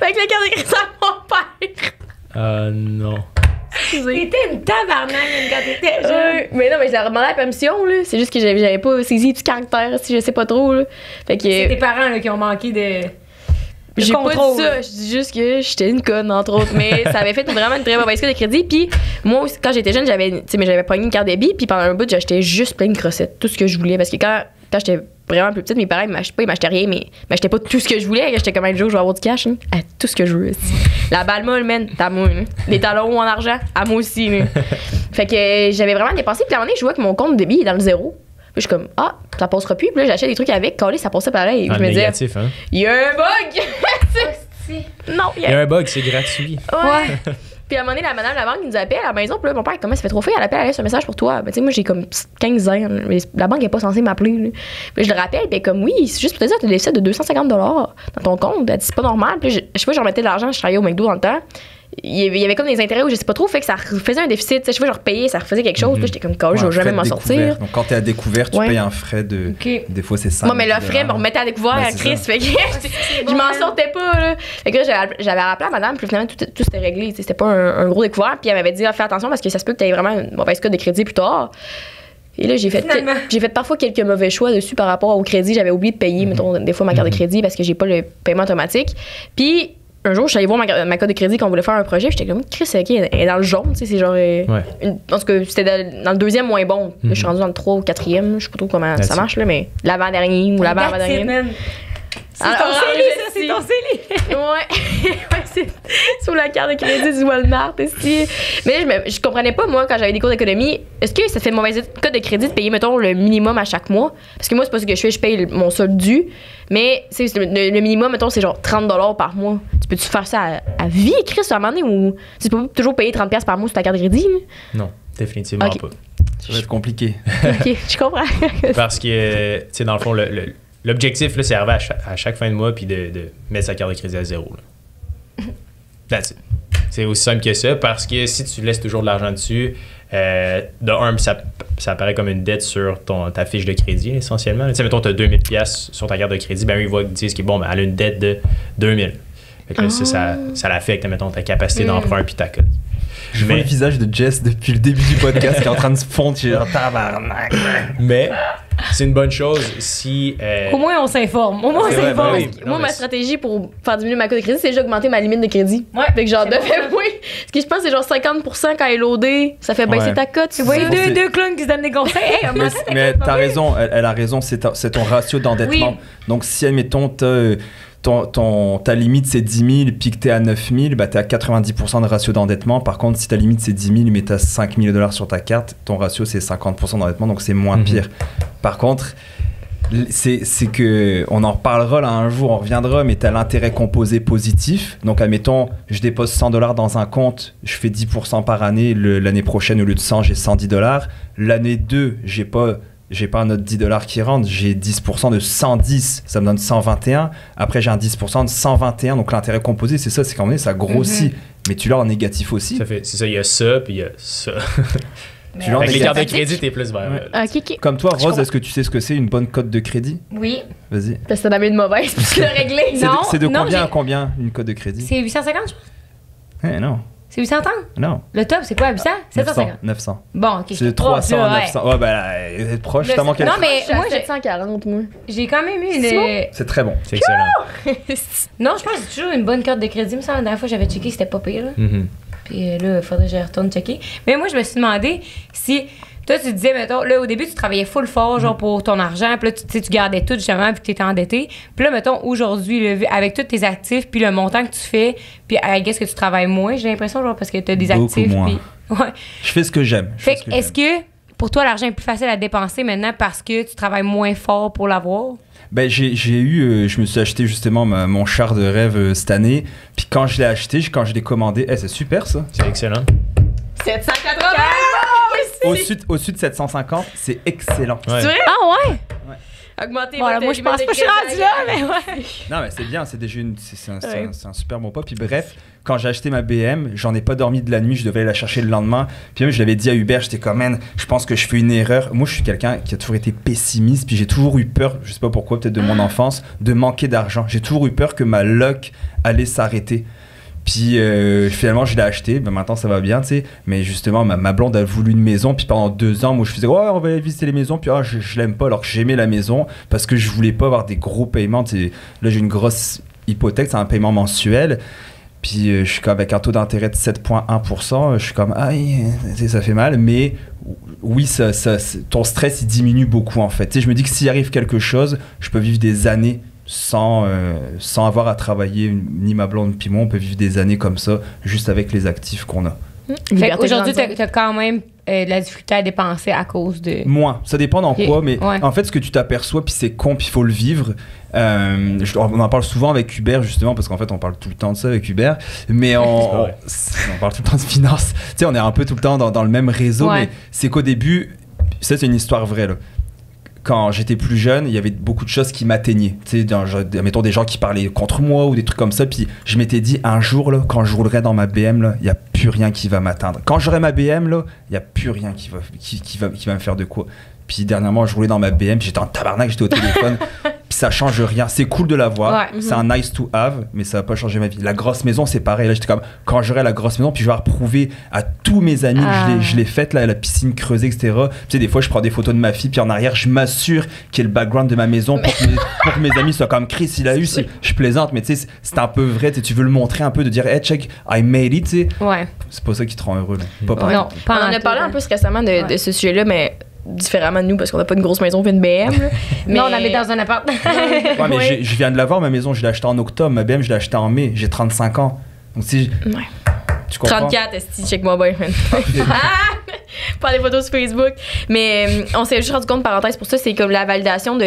avec la carte de crédit à mon père. Non. T'étais une tabarnak quand t'étais jeune. Mais non, mais je l'ai demandé la permission, là. C'est juste que j'avais pas saisi du caractère, si je sais pas trop, là. Fait que. C'est tes parents là, qui ont manqué de. J'ai pas contrôle. dit ça, je dis juste que j'étais une conne, entre autres. Mais ça avait fait vraiment une très mauvaise carte de crédit. Puis moi aussi, quand j'étais jeune, j'avais pogné une carte débit. Puis pendant un bout, j'achetais juste plein de crossettes, tout ce que je voulais. Parce que quand j'étais vraiment plus petite, mes parents, ils m'achetaient rien, mais ils m'achetaient pas tout ce que je voulais. J'étais comme un jour, je vais avoir du cash, hein. Tout ce que je veux. La balle molle, man, t'as moi. Hein. Les talons en argent, à moi aussi. Hein. Fait que j'avais vraiment dépensé. Puis à un moment donné, je vois que mon compte débit est dans le zéro. Puis je suis comme, ça passera plus. Puis là, j'achète des trucs avec. Calé, ça passait pareil. Je me négatif, disais, hein? il y a un bug! Non, Il y a un bug, c'est gratuit. Ouais. Puis à un moment donné, la madame de la banque nous appelle à la maison. Puis là, mon père, comment ça fait trop fait? Elle appelle, elle laisse un message pour toi. Ben, tu sais, moi, j'ai comme 15 ans. Mais la banque n'est pas censée m'appeler. Là. Puis je le rappelle. Puis comme, oui, c'est juste pour te dire, tu as des déficits de 250 $ dans ton compte. Elle dit, c'est pas normal. Puis je sais pas, j'en mettais de l'argent. Je travaillais au McDo dans le temps. Il y avait comme des intérêts où je sais pas trop, fait que ça faisait un déficit. Je sais pas, je repayais, ça refaisait quelque chose. Puis j'étais comme, je vais jamais m'en sortir. Donc quand t'es à découvert, tu payes un frais de. Okay. Des fois, c'est ça. Moi, mais le frais me remettait à découvert à Chris. Fait que je m'en sortais pas. Là. Fait que là, j'avais appelé à madame, puis finalement, tout s'était réglé. C'était pas un gros découvert. Puis elle m'avait dit, fais attention parce que ça se peut que t'aies vraiment une mauvaise cote de crédit plus tard. Et là, j'ai fait parfois quelques mauvais choix dessus par rapport au crédit. J'avais oublié de payer, mettons, des fois ma carte de crédit parce que j'ai pas le paiement automatique. Puis un jour, je suis allée voir ma carte de crédit quand on voulait faire un projet. J'étais comme, Chris, OK, elle est dans le jaune. Tu sais, c'est genre. En tout cas, c'était dans le deuxième moins bon. Là, je suis rendue dans le 3 ou 4e. Je sais pas trop comment ça marche, là, mais l'avant-dernier ou l'avant-avant-dernier. C'est ton CELI, ça, c'est ton CELI. Ouais, c'est sous la carte de crédit du Walmart aussi. Mais là, je comprenais pas, moi, quand j'avais des cours d'économie, est-ce que ça fait une mauvaise cote de crédit de payer, mettons, le minimum à chaque mois? Parce que moi, c'est pas ce que je fais, je paye mon solde dû. Mais le minimum, mettons, c'est genre 30 $ par mois. Tu peux-tu faire ça à vie, Chris, à un moment donné? Ou tu peux toujours payer 30 $ par mois sur ta carte de crédit? Non, définitivement pas. Ça va être compliqué. OK, je comprends. Parce que, tu sais, dans le fond, l'objectif, là, c'est d'arriver à chaque fin de mois puis de mettre sa carte de crédit à zéro. Là. That's it. C'est aussi simple que ça parce que si tu laisses toujours de l'argent dessus, de un, ça apparaît comme une dette sur ta fiche de crédit essentiellement. Tu sais, mettons, tu as 2000 $, sur ta carte de crédit, ben ils vont te dire que bon, ben, elle a une dette de 2000. Fait que là, ça l'affecte, mettons, ta capacité d'emprunt puis ta cote. Je vois le visage de Jess depuis le début du podcast qui est en train de se fondre. Je suis tabarnak. Mais c'est une bonne chose si. Au moins, on s'informe. Moi, ma stratégie pour faire diminuer ma cote de crédit, c'est déjà augmenter ma limite de crédit. Ouais. Fait que genre, parce que je pense que c'est genre 50% quand elle est loadée, ça fait baisser ta cote. Tu vois, deux clones qui se donnent des conseils. Hey, mais t'as raison, elle a raison, c'est ton ratio d'endettement. Oui. Donc, si, admettons, ta limite c'est 10 000 puis que t'es à 9 000, bah t'es à 90% de ratio d'endettement. Par contre, si ta limite c'est 10 000 mais t'as 5 000 $ sur ta carte, ton ratio c'est 50% d'endettement, donc c'est moins pire. Par contre, c'est que on en reparlera là un jour, on reviendra, mais t'as l'intérêt composé positif. Donc admettons, je dépose 100 $ dans un compte, je fais 10% par année. L'année prochaine, au lieu de 100, j'ai 110 $. L'année 2, j'ai pas un autre 10 $ qui rentre, j'ai 10% de 110, ça me donne 121. Après, j'ai un 10% de 121. Donc, l'intérêt composé, c'est ça, c'est qu'à un moment donné, ça grossit. Mais tu l'as en négatif aussi. C'est ça, il y a ça, puis il y a ça. Avec les cartes de crédit, t'es plus vers. Comme toi, Rose, est-ce que tu sais ce que c'est une bonne cote de crédit? Oui. Vas-y. Parce que t'en avais une mauvaise, puis tu l'as réglé. C'est de combien à combien une cote de crédit? C'est 850, je pense. Non. C'est 830? Non. Le top, c'est quoi, 800? 750? 900. Bon, OK. C'est 300 à 900. Ouais, ben là, elle est proche. Non, mais moi, j'ai 740, moi. J'ai quand même eu une... C'est très bon. C'est excellent. Non, je pense que c'est toujours une bonne carte de crédit. Mais ça, la dernière fois, j'avais checké, c'était pas pire. Là. Puis là, il faudrait que je retourne checker. Mais moi, je me suis demandé si... Toi, tu disais, mettons, là, au début, tu travaillais full fort, genre, pour ton argent. Puis là, tu gardais tout, justement, vu que tu étais endetté. Puis là, mettons, aujourd'hui, avec tous tes actifs, puis le montant que tu fais, puis qu'est-ce que tu travailles moins, j'ai l'impression, genre, parce que tu as des actifs. Puis, ouais. Je fais ce que j'aime. Fait que, est-ce que, pour toi, l'argent est plus facile à dépenser maintenant parce que tu travailles moins fort pour l'avoir? Ben, je me suis acheté justement mon char de rêve cette année. Puis quand je l'ai acheté, quand je l'ai commandé, c'est super, ça. C'est excellent. 780! Au-dessus de 750, c'est excellent. Ouais. C'est vrai? Ah ouais? Augmenter Voilà, votre moi, je pense limite pas que je suis de rendue là, mais ouais. Non, mais c'est bien, c'est déjà c'est Ouais. un super bon pas. Puis bref, quand j'ai acheté ma BM, j'en ai pas dormi de la nuit, je devais aller la chercher le lendemain. Puis même, je l'avais dit à Hubert, j'étais comme, man, je pense que je fais une erreur. Moi, je suis quelqu'un qui a toujours été pessimiste, puis j'ai toujours eu peur, je sais pas pourquoi, peut-être de mon enfance, de manquer d'argent. J'ai toujours eu peur que ma luck allait s'arrêter. Puis finalement, je l'ai acheté. Ben, maintenant, ça va bien, tu sais. Mais justement, ma blonde a voulu une maison. Puis pendant 2 ans, moi, je faisais, ouais, on va aller visiter les maisons. Puis je l'aime pas, alors que j'aimais la maison parce que je voulais pas avoir des gros paiements. Tu sais, là, j'ai une grosse hypothèque, c'est un paiement mensuel. Puis je suis comme avec un taux d'intérêt de 7,1%. Je suis comme, aïe, ça fait mal. Mais oui, ton stress, il diminue beaucoup, en fait. Tu sais, je me dis que s'il arrive quelque chose, je peux vivre des années sans avoir à travailler, ni ma blonde puis moi, on peut vivre des années comme ça, juste avec les actifs qu'on a. Fait qu'aujourd'hui, t'as quand même de la difficulté à dépenser à cause de... Moins, ça dépend dans quoi, mais ouais. en fait, ce que tu t'aperçois, puis c'est con, puis il faut le vivre. On en parle souvent avec Hubert, justement, parce qu'en fait, on parle tout le temps de ça avec Hubert, mais on parle tout le temps de finance. Tu sais, on est un peu tout le temps dans le même réseau, Ouais. mais c'est qu'au début, ça, c'est une histoire vraie, là. Quand j'étais plus jeune, il y avait beaucoup de choses qui m'atteignaient. Tu sais, mettons des gens qui parlaient contre moi ou des trucs comme ça. Puis je m'étais dit, un jour, là, quand je roulerai dans ma BM, là, il n'y a plus rien qui va m'atteindre. Quand j'aurai ma BM, là, il n'y a plus rien qui va me faire de quoi. Puis dernièrement, je roulais dans ma BM, j'étais en tabarnak, j'étais au téléphone. Puis ça change rien. C'est cool de l'avoir. Ouais. C'est un nice to have, mais ça va pas changer ma vie. La grosse maison, c'est pareil. Là, j'étais comme, quand j'aurai la grosse maison, puis je vais reprouver à tous mes amis que je l'ai faite, là, la piscine creusée, etc. Tu sais, des fois, je prends des photos de ma fille, puis en arrière, je m'assure qu'il y ait le background de ma maison pour que mes amis soient comme Chris, il a eu. Je plaisante, mais tu sais, c'est un peu vrai. Tu veux le montrer un peu, de dire, hey, check, I made it, tu sais. Ouais. C'est pas ça qui te rend heureux, là. Pas pareil. Non, On pas en a parlé un peu récemment de ce sujet-là, mais différemment de nous, parce qu'on n'a pas une grosse maison puis une BM. Là. Mais Non, on habite dans un appart. Ouais, mais je viens de l'avoir, ma maison, je l'ai achetée en octobre. Ma BM, je l'ai achetée en mai. J'ai 35 ans. Donc, si. Ouais. Tu comprends? 34, esti, check-moi bien. Pas des photos sur Facebook. Mais on s'est juste rendu compte, parenthèse, pour ça, c'est comme la validation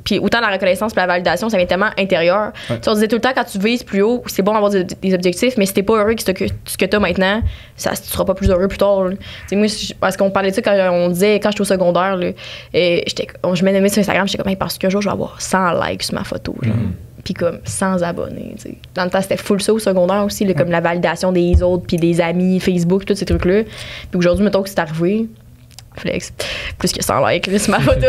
puis autant la reconnaissance que la validation, ça vient tellement intérieur. Ouais. Tu sais, on disait tout le temps, quand tu vises plus haut, c'est bon d'avoir des objectifs, mais si t'es pas heureux avec ce que t'as maintenant, tu seras pas plus heureux plus tard. Là. Tu sais, moi, parce qu'on parlait de ça quand on disait, quand j'étais au secondaire, là, je m'aimais sur Instagram, j'étais comme, hey, parce qu'un jour, je vais avoir 100 likes sur ma photo. Genre. Puis comme 100 abonnés, tu sais. Dans le temps, c'était full ça au secondaire aussi, là, comme la validation des autres, puis des amis, Facebook, tous ces trucs-là. Puis aujourd'hui, mettons que c'est arrivé, flex, plus que 100 likes là, sur ma photo.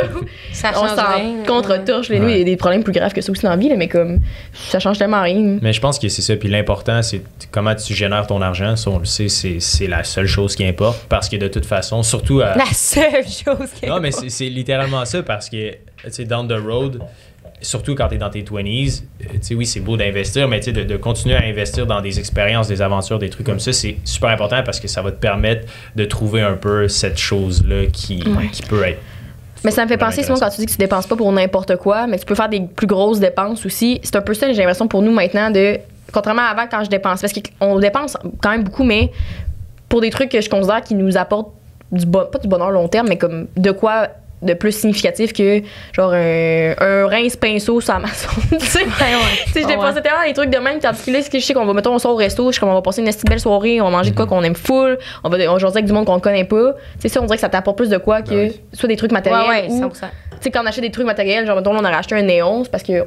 Ça On change s'en rien. contre-torche. Nous, il y a des problèmes plus graves que ça aussi dans la vie, là, mais comme, ça change tellement rien. Mais je pense que c'est ça. Puis l'important, c'est comment tu génères ton argent. Ça, on le sait, c'est la seule chose qui importe. Parce que de toute façon, surtout à... La seule chose qui Non, mais c'est littéralement ça. Parce que, tu sais, down the road, surtout quand tu es dans tes 20s, tu sais, oui, c'est beau d'investir, mais tu sais, de continuer à investir dans des expériences, des aventures, des trucs comme ça, c'est super important parce que ça va te permettre de trouver un peu cette chose-là qui peut être. Mais ça me fait penser, Simon, quand tu dis que tu dépenses pas pour n'importe quoi, mais que tu peux faire des plus grosses dépenses aussi. C'est un peu ça, j'ai l'impression, pour nous maintenant, contrairement à avant quand je dépense. Parce qu'on dépense quand même beaucoup, mais pour des trucs que je considère qui nous apportent pas du bonheur long terme, mais comme de quoi de plus significatif que genre un rince pinceau sur Amazon. Tu sais, je dépensais tellement des trucs de même, tandis que là, je sais qu'on va, mettons, on sort au resto, je sais qu'on va passer une belle soirée, on va manger de quoi qu'on aime full, on va jaser avec du monde qu'on connaît pas. Tu sais, ça, on dirait que ça t'apporte plus de quoi que soit des trucs matériels ou, tu sais, quand on achète des trucs matériels, genre, mettons, on aurait acheté un néon, c'est parce qu'il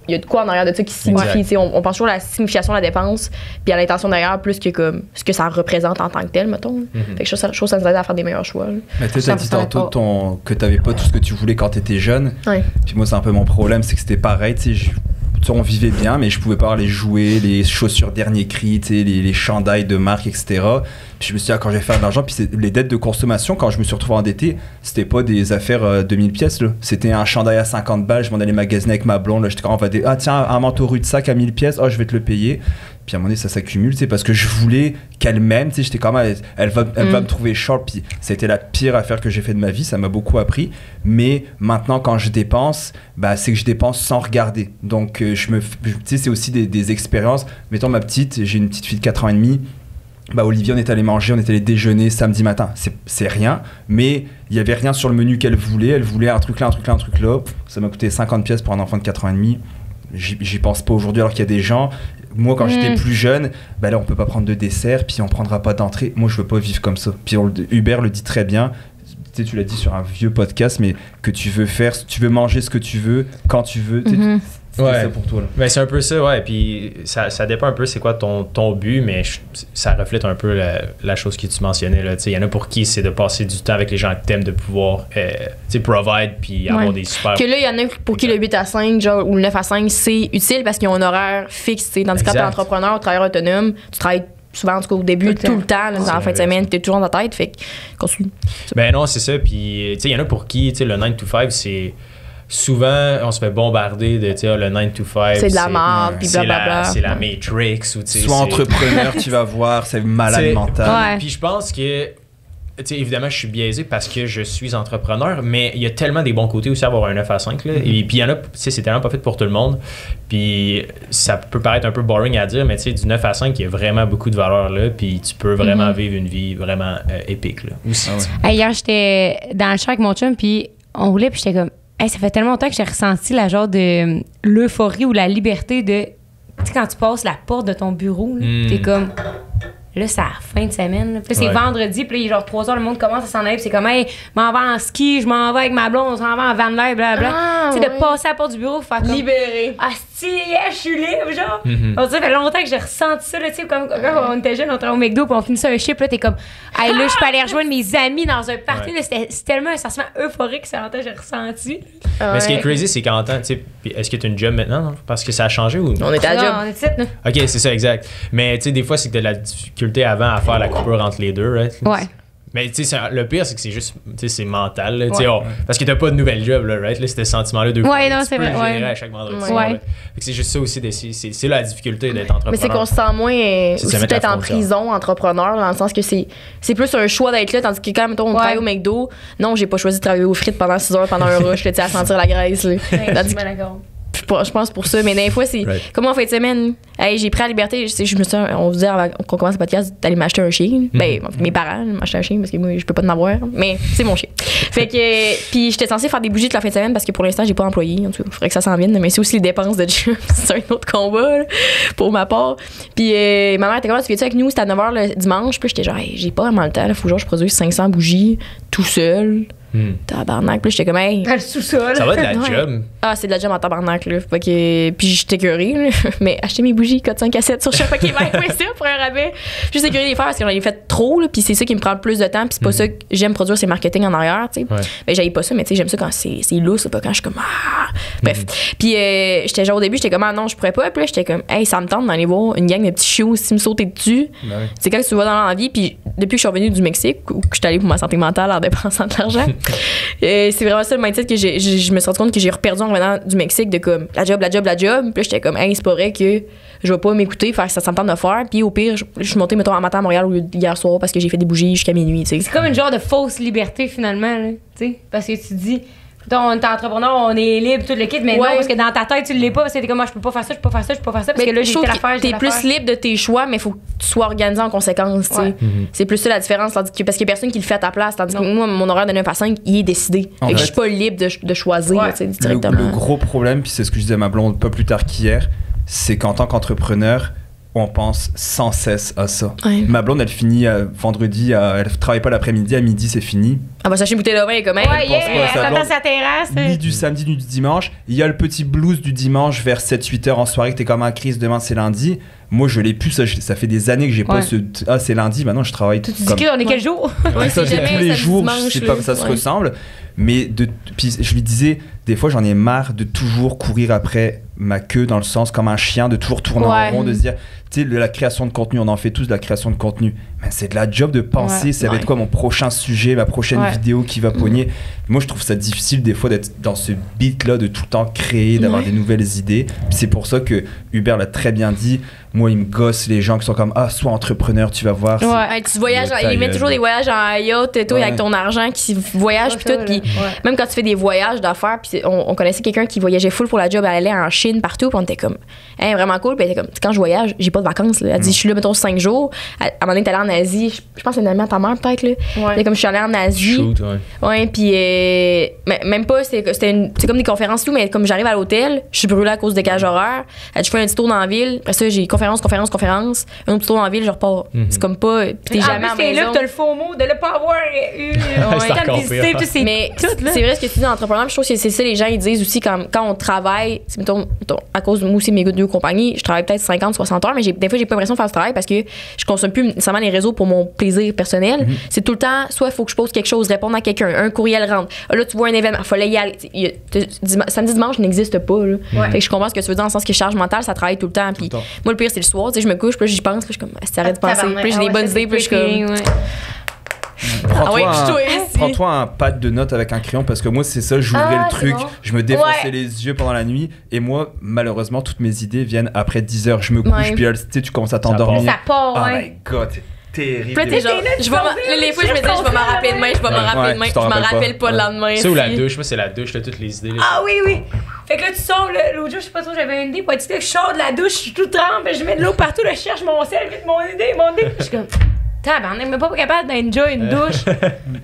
y a de quoi en arrière de ça qui signifie. Tu sais, on pense toujours à la signification de la dépense, puis à l'intention derrière, plus que comme ce que ça représente en tant que tel, mettons. Fait que je trouve ça nous aide à faire des meilleurs choix. Là. Mais tu as dit tantôt que t'avais pas tout ce que tu voulais quand t'étais jeune. Ouais. Puis moi, c'est un peu mon problème, c'est que c'était pareil, tu sais, on vivait bien, mais je pouvais pas avoir les jouets, les chaussures dernier cri, les chandails de marque, etc. Puis je me suis dit, quand je vais faire de l'argent, puis les dettes de consommation, quand je me suis retrouvé endetté, c'était pas des affaires 2000 pièces, là. C'était un chandail à 50 balles, je m'en allais magasiner avec ma blonde, là, j'étais quand on va dire, ah tiens, un manteau rue de sac à 1000 pièces, oh je vais te le payer. Puis à un moment donné, ça s'accumule, tu sais, parce que je voulais qu'elle m'aime, tu sais, j'étais comme, elle va me trouver short, puis ça a été la pire affaire que j'ai fait de ma vie, ça m'a beaucoup appris. Mais maintenant, quand je dépense, bah, c'est que je dépense sans regarder. Donc, tu sais, c'est aussi des expériences. Mettons, j'ai une petite fille de 4 ans et demi. Bah, Olivier, on est allé manger, on est allé déjeuner samedi matin. C'est rien, mais il y avait rien sur le menu qu'elle voulait. Elle voulait un truc là, un truc là, un truc là. Ça m'a coûté 50 pièces pour un enfant de 4 ans et demi. J'y pense pas aujourd'hui, alors qu'il y a des gens. Moi, quand j'étais plus jeune, bah là, on peut pas prendre de dessert, puis on prendra pas d'entrée. Moi, je veux pas vivre comme ça. Puis Hubert le dit très bien. tu l'as dit sur un vieux podcast, mais que tu veux manger ce que tu veux, quand tu veux. C'était ça pour toi. Là. Ben, c'est un peu ça, ouais. Puis ça dépend un peu c'est quoi ton but, mais ça reflète un peu la chose que tu mentionnais. Il y en a pour qui c'est de passer du temps avec les gens que t'aimes, de pouvoir provide puis avoir des super... Que là, il y en a pour qui le 8 à 5 genre, ou le 9 à 5, c'est utile parce qu'ils ont un horaire fixe. Tandis que quand t'es entrepreneur ou travailleur autonome, tu travailles souvent, en tout cas, au début, tout le temps, là, dans la fin de semaine, t'es toujours dans ta tête. Fait que, continue. Ben non, c'est ça. Puis, il y en a pour qui, le 9 to 5, c'est... Souvent, on se fait bombarder de le 9 to 5. C'est de la merde, puis blablabla. C'est la Matrix. Sois entrepreneur, tu vas voir, c'est malade mental. Ouais. Puis je pense que, évidemment, je suis biaisé parce que je suis entrepreneur, mais il y a tellement des bons côtés aussi à avoir un 9 à 5. Là. Et puis il y en a, c'est tellement pas fait pour tout le monde. Puis ça peut paraître un peu boring à dire, mais du 9 à 5, il y a vraiment beaucoup de valeur là. Puis tu peux vraiment vivre une vie vraiment épique. Là, aussi. Hier, j'étais dans le champ avec mon chum, puis on roulait, puis j'étais comme... Hey, ça fait tellement longtemps que j'ai ressenti la genre de l'euphorie ou la liberté de... Tu sais, quand tu passes la porte de ton bureau, t'es comme... Là, c'est la fin de semaine. Là. Puis là, c'est vendredi, puis là, il est genre 3 heures, le monde commence à s'en aller, puis c'est comme, hey, je m'en vais en ski, je m'en vais avec ma blonde, on s'en va en van life, blablabla. Tu sais, de passer à la porte du bureau, faire comme... Libéré. Ah, si, yeah, je suis libre, genre. Ça fait longtemps que j'ai ressenti ça, là, tu sais, comme quand on était jeunes, on travaillait au McDo, puis on finissait un chip, là, t'es comme, hey, là, je peux aller rejoindre mes amis dans un party, là, c'était tellement un sentiment euphorique, c'est longtemps que j'ai ressenti. Mais ce qui est crazy, c'est qu'en temps, tu sais, est-ce que tu as une job maintenant, non? Parce que ça a changé ou... On était à job. On est titre, là. OK, c'est ça, exact. Mais, tu sais, des fois, c'est que tu as de la difficulté avant à faire la coupure entre les deux, right? Ouais. Mais tu sais, le pire, c'est que c'est juste, tu sais, c'est mental, là, parce que t'as pas de nouvelle job, là, right? Là, c'était ce sentiment-là de ouais, non, c'est vrai. le générer à chaque vendredi. Ouais. Fait que c'est juste ça aussi, c'est la difficulté d'être entrepreneur. Mais c'est qu'on se sent moins C'est aussi peut-être en prison, entrepreneur, dans le sens que c'est plus un choix d'être là, tandis que quand, mettons, on travaille au McDo, non, j'ai pas choisi de travailler aux frites pendant 6 heures pendant un rush, là, tu sais, à sentir la graisse, là. Tandis que- je pense pour ça, mais des fois, c'est comme en fin de semaine, hey, j'ai pris la liberté. Je me suis on vous dit avant qu'on commence le podcast d'aller m'acheter un chien. Ben, mes parents m'achetaient un chien parce que moi, je peux pas en avoir, mais c'est mon chien. Fait que, puis j'étais censée faire des bougies toute la fin de semaine parce que pour l'instant, j'ai pas employé. En tout cas, il faudrait que ça s'en vienne, mais c'est aussi les dépenses de job. C'est un autre combat, là, pour ma part. Puis ma mère était comme, tu fais-tu avec nous? C'était à 9h le dimanche. Puis j'étais genre, hey, j'ai pas vraiment le temps. Il faut que je produise 500 bougies tout seul. Tabarnak. Puis j'étais comme, hey. Dans le sous-sol. Ça va de la job. Ah, c'est de la job en tabarnak, là. Fait que, puis j'étais curée, là. Mais acheter mes bougies, code 5 à 7 sur chaque paquet vert, c'est ça, pour un rabais. Je suis curée de les faire parce que j'en ai fait trop, là. Puis c'est ça qui me prend le plus de temps. Puis c'est pas ça que j'aime produire, c'est marketing en arrière, tu sais. Ben, j'aille pas ça, mais tu sais, j'aime ça quand c'est lousse, pas quand je suis comme, ah. Bref. Puis j'étais genre, au début, j'étais comme, ah non, je pourrais pas. Puis là, j'étais comme, hey, ça me tente d'aller voir une gang de petits chiots si me sauter dessus. C'est quand tu vas dans la vie. Puis depuis que je suis revenue du Mexique, ou que je suis allée pour ma santé mentale en dépensant de l'argent, c'est vraiment ça le mindset que je me suis rendu compte que j'ai reperdu en revenant du Mexique de comme la job. Puis là, j'étais comme, hey, c'est pas vrai que je vais pas m'écouter, faire ça me tente de faire. Puis au pire, je suis montée, mettons, en matin à Montréal hier soir parce que j'ai fait des bougies jusqu'à minuit, tu sais. C'est comme une genre de fausse liberté, finalement, là, tu sais. Parce que tu dis, on est entrepreneur, on est libre, tout le kit, mais non, parce que dans ta tête, tu l'es pas, parce que t'es comme, moi, je peux pas faire ça, parce que là, j'ai fait l'affaire, t'es plus libre de tes choix, mais il faut que tu sois organisé en conséquence, tu sais. C'est plus ça la différence, parce qu'il y a personne qui le fait à ta place, tandis que moi, mon horaire de 9 à 5, il est décidé. Fait que je suis pas libre de choisir, tu sais, directement. Le gros problème, puis c'est ce que je disais à ma blonde pas plus tard qu'hier, c'est qu'en tant qu'entrepreneur, on pense sans cesse à ça. Ma blonde, elle finit vendredi, elle travaille pas l'après-midi, à midi, c'est fini. Elle va s'acheter une bouteille de vin quand même. Elle s'attend sa terrasse. Ni du samedi, ni du dimanche. Il y a le petit blues du dimanche vers 7-8 heures en soirée que t'es comme en crise, demain c'est lundi. Moi, je l'ai plus, ça fait des années que j'ai pas ce... Ah, c'est lundi, maintenant je travaille tu dis qu'on est quel jour? Ça, c'est tous les jours, c'est pas, ça se ressemble. Mais puis je lui disais, des fois j'en ai marre de toujours courir après ma queue, dans le sens comme un chien, de toujours tourner en rond, de se dire, tu sais, la création de contenu, on en fait tous de la création de contenu. Mais c'est de la job de penser, ça va être quoi mon prochain sujet, ma prochaine vidéo qui va pogner. Moi, je trouve ça difficile des fois d'être dans ce beat-là, de tout le temps créer, d'avoir des nouvelles idées. Puis c'est pour ça que Hubert l'a très bien dit. Moi, il me gosse les gens qui sont comme, ah, sois entrepreneur, tu vas voir. Tu voyages, ils mettent toujours des voyages en yacht et tout, avec ton argent qui voyage puis tout. Puis même quand tu fais des voyages d'affaires, puis on connaissait quelqu'un qui voyageait full pour la job, elle allait en Chine partout, puis on était comme, hey, vraiment cool. Puis elle était comme, quand je voyage, j'ai pas de vacances. Là. Elle dit, je suis là, mettons, 5 jours. À un moment donné, t'es allée en Asie, je pense que c'est une amie à ta mère, peut-être. Là. Comme je suis allée en Asie. Puis même pas, c'est comme des conférences tout, mais comme j'arrive à l'hôtel, je suis brûlée à cause des cages horaires. Je fais un petit tour dans la ville. Après ça, j'ai conférence conférence. Un autre tour en ville, je repars. C'est comme pas. Puis t'es jamais en à plus, t'es là, maison. pis t'as le faux mot de ne pas avoir eu C'est le temps encore de visiter pire. tous ces Mais tout, là. c'est vrai ce que tu dis d'entrepreneur, je trouve que c'est ça les gens ils disent aussi quand on travaille, mettons, à cause de moi aussi mes deux compagnies, je travaille peut-être 50-60 heures, mais des fois j'ai pas l'impression de faire ce travail parce que je consomme plus nécessairement les réseaux pour mon plaisir personnel. C'est tout le temps, soit il faut que je pose quelque chose, répondre à quelqu'un, un courriel rentre. Là tu vois un événement, il fallait y aller. Samedi dimanche n'existe pas là. Fait que je comprends ce que tu veux dire dans le sens que charge mentale ça travaille tout le temps. Puis moi le pire c'est le soir, tu sais je me couche, puis j'y pense, puis je suis comme si t'arrêtes de penser, puis j'ai des bonnes idées, puis je suis comme Prends-toi un pad de notes avec un crayon parce que moi c'est ça, j'ouvrais le truc, je me défonçais les yeux pendant la nuit et moi malheureusement toutes mes idées viennent après 10 heures, je me couche puis tu sais tu commences à t'endormir. Ça part, Oh my god, c'est terrible. Puis là, t'es genre, les fois je me dis je vais m'en rappeler demain, je m'en rappelle pas le lendemain. C'est ou la douche, moi c'est la douche, là, toutes les idées. Là, Ah oui. Fait que là, tu sors, l'autre jour, je sais pas trop, j'avais une idée, puis tu sais, je sors de la douche, je suis tout trempe, je mets de l'eau partout, là, je cherche mon sel, vite, mon idée, puis je suis comme, tabarnak, mais pas capable d'enjoy une douche.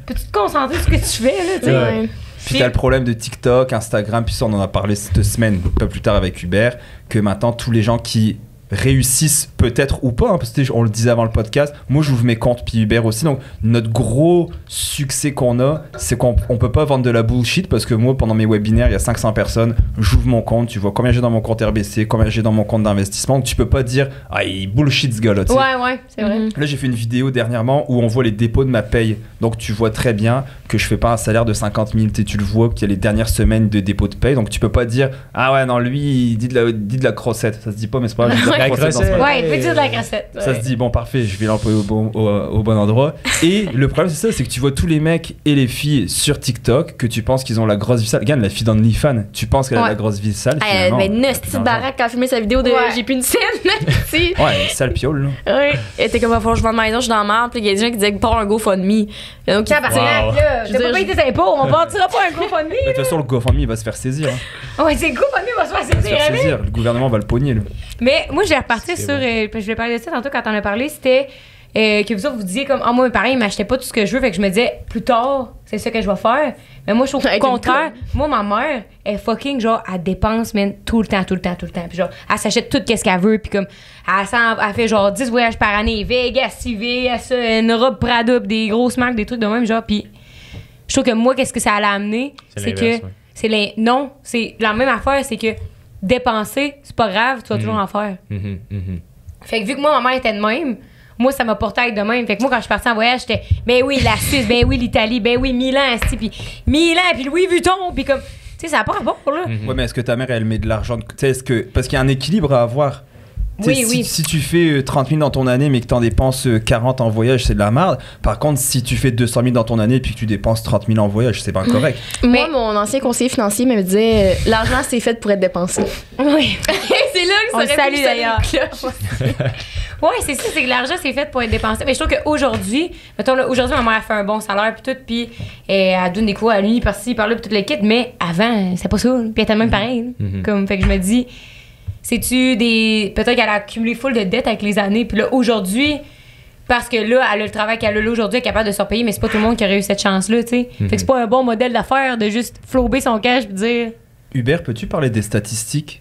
Peux-tu te concentrer sur ce que tu fais, là, tu sais? Ouais. Puis t'as le problème de TikTok, Instagram, puis ça on en a parlé cette semaine, un peu plus tard avec Hubert, que maintenant tous les gens qui réussissent peut-être ou pas, hein, parce que on le disait avant le podcast, moi j'ouvre mes comptes puis Hubert aussi, donc notre gros succès qu'on a, c'est qu'on peut pas vendre de la bullshit parce que moi pendant mes webinaires il y a 500 personnes, j'ouvre mon compte, tu vois combien j'ai dans mon compte RBC, combien j'ai dans mon compte d'investissement, donc tu peux pas dire ah il bullshit ce gars là, tu sais. Ouais, c'est vrai. Là j'ai fait une vidéo dernièrement où on voit les dépôts de ma paye, donc tu vois très bien que je fais pas un salaire de 50 000, tu le vois qu'il y a les dernières semaines de dépôt de paye, donc tu peux pas dire ah ouais non lui il dit de la crossette, ça se dit pas mais c'est pas grave, La grossette. Ouais, il peut dire de la grassette. ça se dit bon parfait je vais l'employer au bon endroit et le problème c'est ça, c'est que tu vois tous les mecs et les filles sur TikTok que tu penses qu'ils ont la grosse vie sale. Regarde la fille d'OnlyFans, tu penses qu'elle a la grosse vie sale Elle finalement. avait une petite baraque quand elle filmé sa vidéo de j'ai plus une scène là, tu sais. Ouais sale piole là. Ouais, elle était comme faut que je vende ma maison, je suis dans la merde, puis il y a des gens qui disaient part un GoFundMe. Donc Tabarnak, Wow. là, Je t'as veux pas dire, payé tes impôts, on partira pas un GoFundMe. De toute façon le GoFundMe il va se faire saisir, hein. Ouais, c'est le GoFundMe va se faire Il va se saisir, faire hein, saisir, le gouvernement va le pogner là. Mais moi, j'ai reparti C'est sur. bon. Je vais parler de ça tantôt quand on a parlé. C'était que vous autres, vous disiez comme. Ah, moi, pareil, ils m'achetaient pas tout ce que je veux. Fait que je me disais, plus tard, c'est ça que je vais faire. Mais moi, je trouve Ouais, au contraire. Moi, ma mère, elle fucking, genre, elle dépense, man, tout le temps. Puis, genre, elle s'achète tout ce qu'elle veut. Puis, comme, elle fait, genre, 10 voyages par année. Vegas, CV, une robe Prada, pis des grosses marques, des trucs de même, genre. Puis, je trouve que moi, qu'est-ce que ça allait amener? C'est que. l'inverse, ouais. Non, c'est la même affaire, c'est que dépenser, c'est pas grave, tu vas toujours en faire. Fait que vu que moi, ma mère était de même, moi, ça m'a porté à être de même. Fait que moi, quand je suis partie en voyage, j'étais, ben oui, la Suisse, ben oui, l'Italie, ben oui, Milan, puis Louis Vuitton, puis comme, tu sais, ça n'a pas rapport, là. Ouais, mais est-ce que ta mère, elle met de l'argent tu sais, parce qu'il y a un équilibre à avoir. Tu sais, Oui. Si tu fais 30 000 dans ton année, mais que tu en dépenses 40 en voyage, c'est de la merde. Par contre, si tu fais 200 000 dans ton année puis que tu dépenses 30 000 en voyage, c'est pas correct. moi, mon ancien conseiller financier me disait l'argent c'est fait pour être dépensé. Oui. C'est là que On ça le salue, d'ailleurs. Ouais, c'est ça, c'est que l'argent, c'est fait pour être dépensé. Mais je trouve qu'aujourd'hui, mettons, là, aujourd'hui, ma mère a fait un bon salaire, puis tout, puis elle donne des cours à lui, par-ci, par-là, puis tout le kit. Mais avant, c'est pas ça. Puis elle était même pareil. Comme, fait que je me dis, c'est-tu des. Peut-être qu'elle a accumulé full de dettes avec les années, puis là, aujourd'hui, parce que là, elle a le travail qu'elle a là aujourd'hui, elle est capable de se repayer, mais c'est pas tout le monde qui aurait eu cette chance-là, tu sais. Fait que c'est pas un bon modèle d'affaires de juste flober son cash, puis dire. Hubert, peux-tu parler des statistiques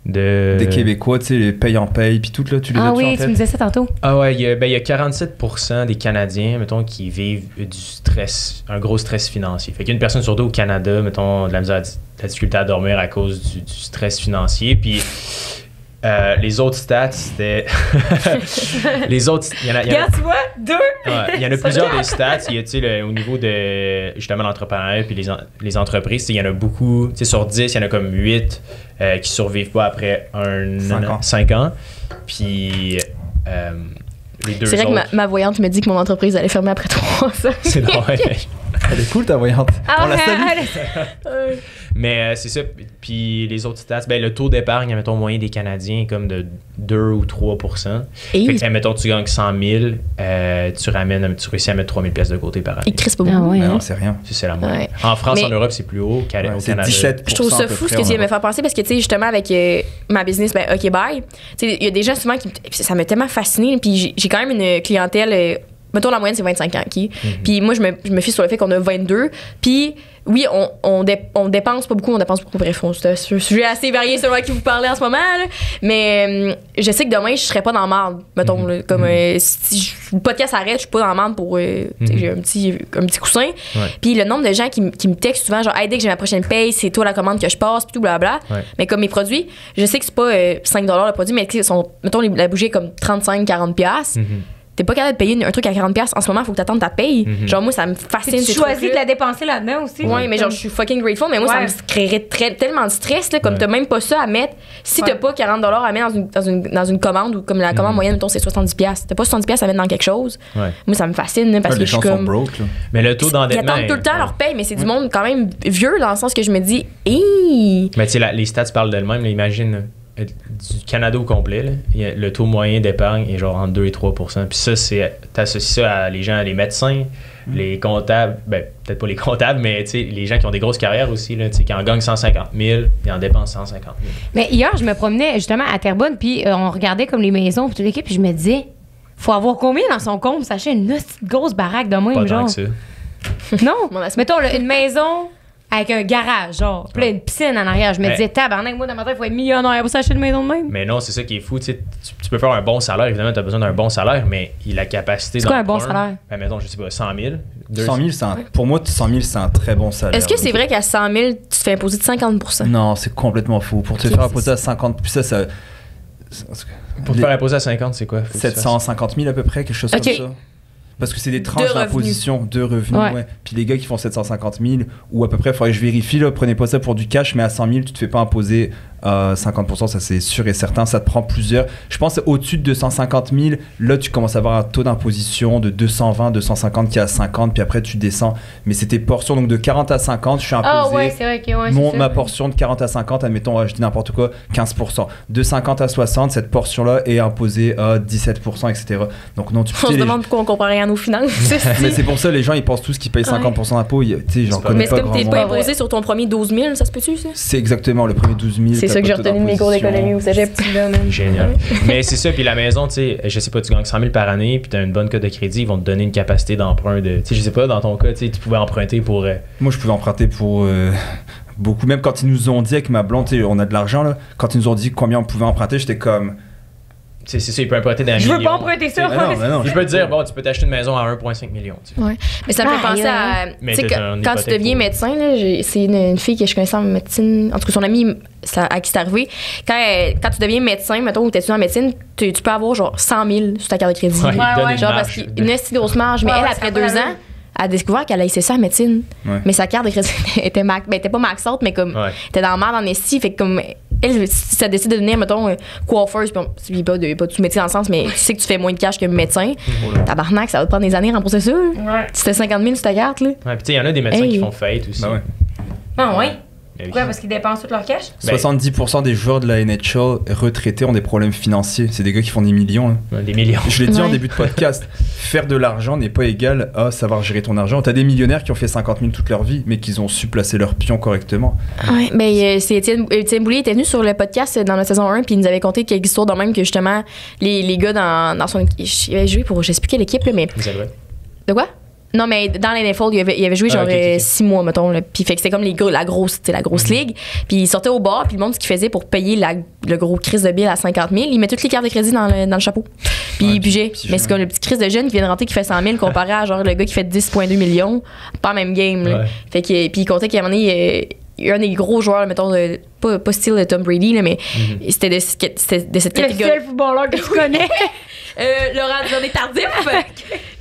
Des Québécois, tu sais, les paye en paye, puis tout, là, tu les as Ah en oui, tu tête? me disais ça tantôt. Ah ouais, il y a 47% des Canadiens, mettons, qui vivent du stress, un gros stress financier. Fait qu'il y a une personne sur deux au Canada, mettons, de la misère, de la difficulté à dormir à cause du stress financier. Puis les autres stats, c'était... les autres... Il y en a, Regarde, tu vois, 2. ouais, il y en a plusieurs des stats. Il y a, tu sais, au niveau de, justement, l'entrepreneuriat puis les entreprises, tu sais, il y en a beaucoup. Tu sais, sur 10, il y en a comme 8 qui survivent pas après 5 ans. Puis les deux C'est vrai autres... que ma voyante me dit que mon entreprise allait fermer après 3 ans. C'est drôle. Elle est cool, ta voyante. On la salue. Mais c'est ça. Puis les autres stats, ben, le taux d'épargne, mettons, moyen des Canadiens est comme de 2 ou 3%. Et Fait que, mettons, tu gagnes 100 000, tu réussis à mettre 3 000 pièces de côté par année. il crisse pas Ah beaucoup. ouais. Mais hein. non, c'est rien. Ça, c'est la moyenne. Ouais. En France, Mais- en Europe, c'est plus haut qu'au C'est Canada. 17%. Je trouve à ça peu fou ce près que tu viens de en me faire penser parce que, tu sais, justement, avec ma business, ben, OK Bye, tu sais, il y a des gens souvent qui. Ça m'a tellement fascinée. Puis j'ai quand même une clientèle mettons, la moyenne, c'est 25 ans, OK? Puis moi, je me fie sur le fait qu'on a 22. Puis oui, on dépense pas beaucoup, on dépense beaucoup. Bref, c'est un sujet assez varié selon qui vous parlez en ce moment, là. Mais je sais que demain, je serais pas dans la marde, mettons, là, comme si le podcast arrête, je suis pas dans la marde pour j'ai un petit coussin. Puis le nombre de gens qui me textent souvent, genre, hey, dès que j'ai ma prochaine paye, c'est toi la commande que je passe, puis tout, blablabla. Mais comme mes produits, je sais que c'est pas 5 $, le produit, mais mettons, la bougie est comme 35-40$. T'es pas capable de payer un truc à 40$ en ce moment, faut que t'attendes ta paye. Genre, moi, ça me fascine. Tu choisis de la dépenser là-dedans aussi. Ouais, mais genre, je suis fucking grateful, mais moi, ça me créerait tellement de stress, là, comme t'as même pas ça à mettre. Si t'as pas 40$ à mettre dans une commande, ou comme la commande moyenne, mettons, c'est 70$. T'as pas 70$ à mettre dans quelque chose. Moi, ça me fascine, là, parce que je suis comme. Broke, là. Mais le taux d'endettement. Ils attendent tout le temps leur paye, mais c'est du monde quand même vieux, dans le sens que je me dis, hey! Mais tu sais, les stats parlent d'elles-mêmes, là, imagine. Du Canada au complet, là, le taux moyen d'épargne est genre entre 2 et 3%. Puis ça, t'associes ça à les gens, les médecins, les comptables, ben peut-être pas les comptables, mais les gens qui ont des grosses carrières aussi, là, qui en gagnent 150 000, ils en dépensent 150 000. Mais hier, je me promenais justement à Terrebonne, puis on regardait comme les maisons, puis toute l'équipe, puis je me disais, faut avoir combien dans son compte pour s'acheter une grosse baraque de même, Pas tant genre? que ça. Non, mettons une maison avec un garage, genre, puis là, une piscine en arrière. Je me disais, tabarnak, moi, dans ma tête, il faut être millionnaire pour s'acheter une maison de même. Mais non, c'est ça qui est fou. Tu peux faire un bon salaire, évidemment, tu as besoin d'un bon salaire, mais la capacité c'est quoi un bon salaire? Ben, mettons, je sais pas, 100 000. 100 000, pour moi, 100 000, c'est un très bon salaire. Est-ce que c'est vrai qu'à 100 000, tu te fais imposer de 50%? Non, c'est complètement faux. Pour te faire imposer à 50, puis ça. Pour te faire imposer à 50, c'est quoi? 750 000 à peu près, quelque chose comme ça. Parce que c'est des tranches d'imposition de revenus. Ouais. Puis les gars qui font 750 000, ou à peu près, il faudrait que je vérifie, là, prenez pas ça pour du cash, mais à 100 000, tu te fais pas imposer 50%, ça c'est sûr et certain. Ça te prend plusieurs. Je pense au-dessus de 250 000, là, tu commences à avoir un taux d'imposition de 220, 250 qui est à 50, puis après, tu descends. Mais c'était portion, donc de 40 à 50, je suis imposé. Ah ouais, c'est vrai que ma portion de 40 à 50, admettons, je dis n'importe quoi, 15%. De 50 à 60, cette portion-là est imposée à 17%, etc. Donc non, on se demande pourquoi on comprend rien à nos finances. Mais c'est pour ça, les gens, ils pensent tous qu'ils payent 50% d'impôts. Tu sais, j'en connais pas. Mais c'est comme t'es pas imposé sur ton premier 12 000, ça se peut-tu, ça? C'est exactement le premier 12 000. C'est ça que j'ai retenu de mes cours d'économie au cégep. Génial. Mais c'est ça, puis la maison, tu sais, je sais pas, tu gagnes 100 000 par année, puis tu as une bonne cote de crédit, ils vont te donner une capacité d'emprunt de. Tu sais, je sais pas, dans ton cas, tu pouvais emprunter pour. Moi, je pouvais emprunter pour. Beaucoup. Même quand ils nous ont dit avec ma blonde, on a de l'argent, là. Quand ils nous ont dit combien on pouvait emprunter, j'étais comme. C'est ça, il peut emprunter d'un million. Je veux pas emprunter ça. Non, je peux te dire, bon, tu peux t'acheter une maison à 1,5 million. Ouais. Mais ça me fait penser à. Tu sais, quand tu deviens médecin, là, c'est une fille que je connaissais en médecine. En tout cas, son amie à qui c'est arrivé. Quand tu deviens médecin, mettons, ou tu es étudiant en médecine, tu peux avoir genre 100 000 sur ta carte de crédit. Ouais, genre parce qu'une assez grosse marge. Mais elle, après 2 ans, elle a découvert qu'elle a essayé ça en médecine. Mais sa carte de crédit était pas max out, mais comme. Était dans le mal en esti. Fait que comme. Elle, si ça décide de devenir, mettons, coiffeuse, puis pas tout métier dans le sens, mais tu sais que tu fais moins de cash que médecin, tabarnak, ça va te prendre des années à rembourser ça. Tu fais 50 000 sur ta carte, là. Ouais, puis tu sais, il y en a des médecins qui font faillite aussi. Ah ouais? Pourquoi? Parce qu'ils dépensent tout leur cash? 70% des joueurs de la NHL retraités ont des problèmes financiers. C'est des gars qui font des millions. Hein. Des millions. Je l'ai dit en début de podcast. Faire de l'argent n'est pas égal à savoir gérer ton argent. T'as des millionnaires qui ont fait 50 000 toute leur vie, mais qui ont su placer leurs pions correctement. Ouais, ben c'est Étienne Boulay était venu sur le podcast dans la saison 1, puis il nous avait conté quelques histoires de même que justement, les gars dans son. Il avait joué pour, je sais plus quelle équipe, là, mais. De quoi? Non, mais dans l'NFL, il avait joué genre 6 mois, mettons. Là. Puis fait que c'était comme la grosse ligue. Puis il sortait au bar, puis le monde, ce qu'il faisait pour payer le gros crise de bill à 50 000, il met toutes les cartes de crédit dans le chapeau. Puis il bugeait. Mais c'est comme le petit crise de jeune qui vient de rentrer qui fait 100 000 comparé à genre le gars qui fait 10,2 millions. Pas le même game. Là. Fait que, puis il comptait qu'à un moment donné, il y a un des gros joueurs, mettons, pas style de Tom Brady, là, mais c'était de cette catégorie. Le seul footballeur que tu connais. Laurent Duvernay Tardif.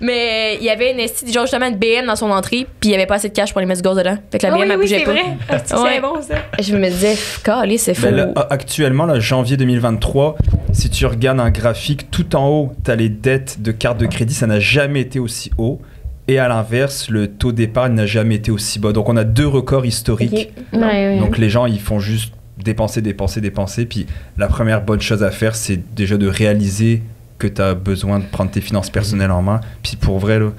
Mais il y avait genre justement une BM dans son entrée, puis il y avait pas assez de cash pour les mettre du gaz dedans. Fait que la BM, elle bougeait pas. C'est bon, ça. Je me disais, calé, c'est fou. Actuellement, là, janvier 2023, si tu regardes un graphique, tout en haut, t'as les dettes de carte de crédit, ça n'a jamais été aussi haut. Et à l'inverse, le taux d'épargne n'a jamais été aussi bas. Donc on a 2 records historiques. Donc les gens, ils font juste dépenser. Puis la première bonne chose à faire, c'est déjà de réaliser que tu as besoin de prendre tes finances personnelles en main. Puis pour vrai, là,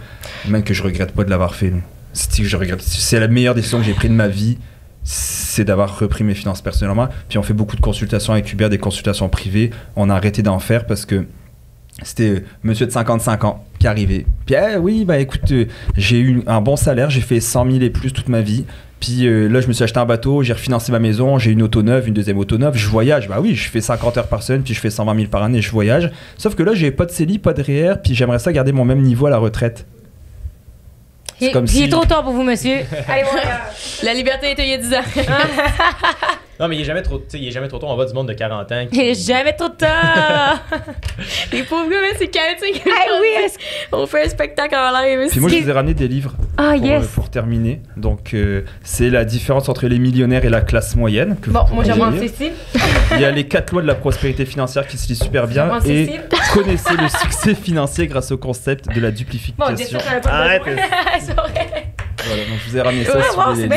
même que je regrette pas de l'avoir fait. C'est la meilleure décision que j'ai prise de ma vie, c'est d'avoir repris mes finances personnelles en main. Puis on fait beaucoup de consultations avec Hubert, des consultations privées. On a arrêté d'en faire parce que C'était monsieur de 55 ans qui arrivait. Puis, oui, bah écoute, j'ai eu un bon salaire, j'ai fait 100 000 et plus toute ma vie. Puis là, je me suis acheté un bateau, j'ai refinancé ma maison, j'ai une auto neuve, une deuxième auto neuve, je voyage. Bah oui, je fais 50 heures par semaine, puis je fais 120 000 par année, je voyage. Sauf que là, j'ai pas de CELI, pas de REER, puis j'aimerais ça garder mon même niveau à la retraite. C'est comme si... Il est trop tard pour vous, monsieur. Allez, voilà. La liberté était il y a 10 ans. Non, mais il est jamais trop tôt. On va du monde de 40 ans. Il est jamais trop tard. Les pauvres gars, c'est chaotique. Ah oui, on fait un spectacle en live. Puis moi, je vous ai ramené des livres pour terminer. Donc, c'est la différence entre les millionnaires et la classe moyenne. Que bon, moi, j'avance ici. Il y a les 4 lois de la prospérité financière qui se lisent super bien. Et connaissez le succès financier grâce au concept de la duplication. Bon, arrête. C'est vrai. Voilà, donc je vous ai ramené ça.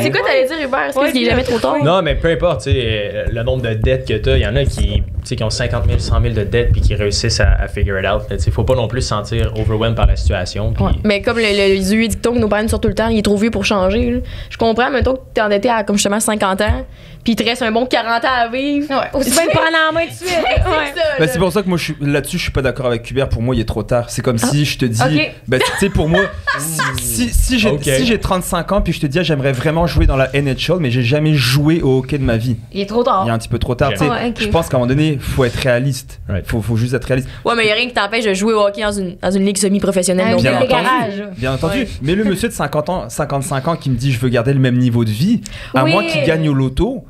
C'est quoi t'allais dire, Hubert? Est-ce qu'il est jamais trop tard? Non, mais peu importe, tu sais, le nombre de dettes que t'as, il y en a qui ont 50 000, 100 000 de dettes puis qui réussissent à figure it out. Il faut pas non plus se sentir overwhelmed par la situation. Puis... Ouais. Mais comme le vieux dicton que nos parents nous sortent tout le temps, il est trop vieux pour changer. Là. Je comprends, mettons que t'es endetté à comme justement 50 ans, puis il te reste un bon 40 ans à vivre. Ouais. Aussi bien prendre en main tout de suite. Bah, c'est pour ça que moi, là-dessus, je suis pas d'accord avec Hubert. Pour moi, il est trop tard. C'est comme si je te dis, bah, tu sais, pour moi, si j'ai 35 ans puis je te dis, j'aimerais vraiment jouer dans la NHL, mais j'ai jamais joué au hockey de ma vie. Il est trop tard. Il est un petit peu trop tard. Je pense qu'à un moment donné, faut être réaliste. Faut juste être réaliste. Ouais, mais il y a rien qui t'empêche de jouer au hockey dans une ligue semi-professionnelle. Bien entendu. Mais le monsieur de 55 ans qui me dit, je veux garder le même niveau de vie, à moins qu'il gagne au loto,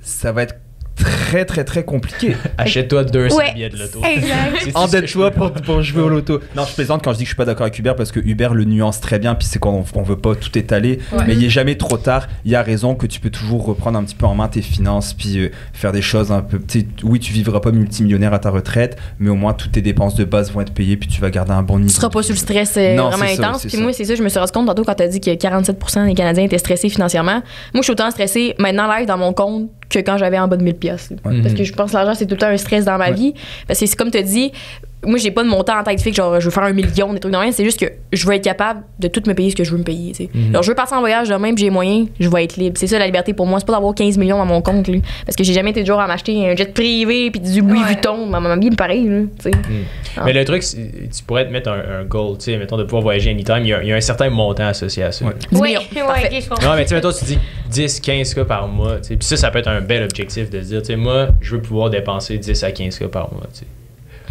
ça va être très très très compliqué. Achète-toi 200 billets de loto. Exact. Endette-toi pour jouer au loto. Non, je plaisante quand je dis que je suis pas d'accord avec Hubert parce que Hubert le nuance très bien, puis c'est qu'on veut pas tout étaler, mais il est jamais trop tard. Il y a raison que tu peux toujours reprendre un petit peu en main tes finances, puis faire des choses un peu. Oui, tu vivras pas multimillionnaire à ta retraite, mais au moins toutes tes dépenses de base vont être payées, puis tu vas garder un bon niveau. Tu seras pas sous le stress vraiment intense. Puis moi, c'est ça, je me suis rendu compte tantôt quand t'as dit que 47% des Canadiens étaient stressés financièrement. Moi, je suis autant stressée maintenant live dans mon compte que quand j'avais en bas de 1000$. Parce que je pense que l'argent, c'est tout le temps un stress dans ma vie. Parce que c'est comme tu as dit, moi, j'ai pas de montant en tête fixe, genre, je veux faire 1 million, des trucs de rien. C'est juste que je veux être capable de tout me payer ce que je veux me payer. Alors, je veux partir en voyage demain, puis j'ai moyen, je vais être libre. C'est ça la liberté pour moi. C'est pas d'avoir 15 millions dans mon compte, là, parce que j'ai jamais été du genre à m'acheter un jet privé, puis du Louis Vuitton. Ma vie me pareil. Là, Mais le truc, tu pourrais te mettre un goal, tu sais, mettons, de pouvoir voyager anytime. Il y a un certain montant associé à ça. Oui, je comprends. Non, mais tu sais, mettons, tu dis 10, 15 cas par mois. Puis ça peut être un bel objectif de se dire, tu sais, moi, je veux pouvoir dépenser 10 à 15 cas par mois, tu sais.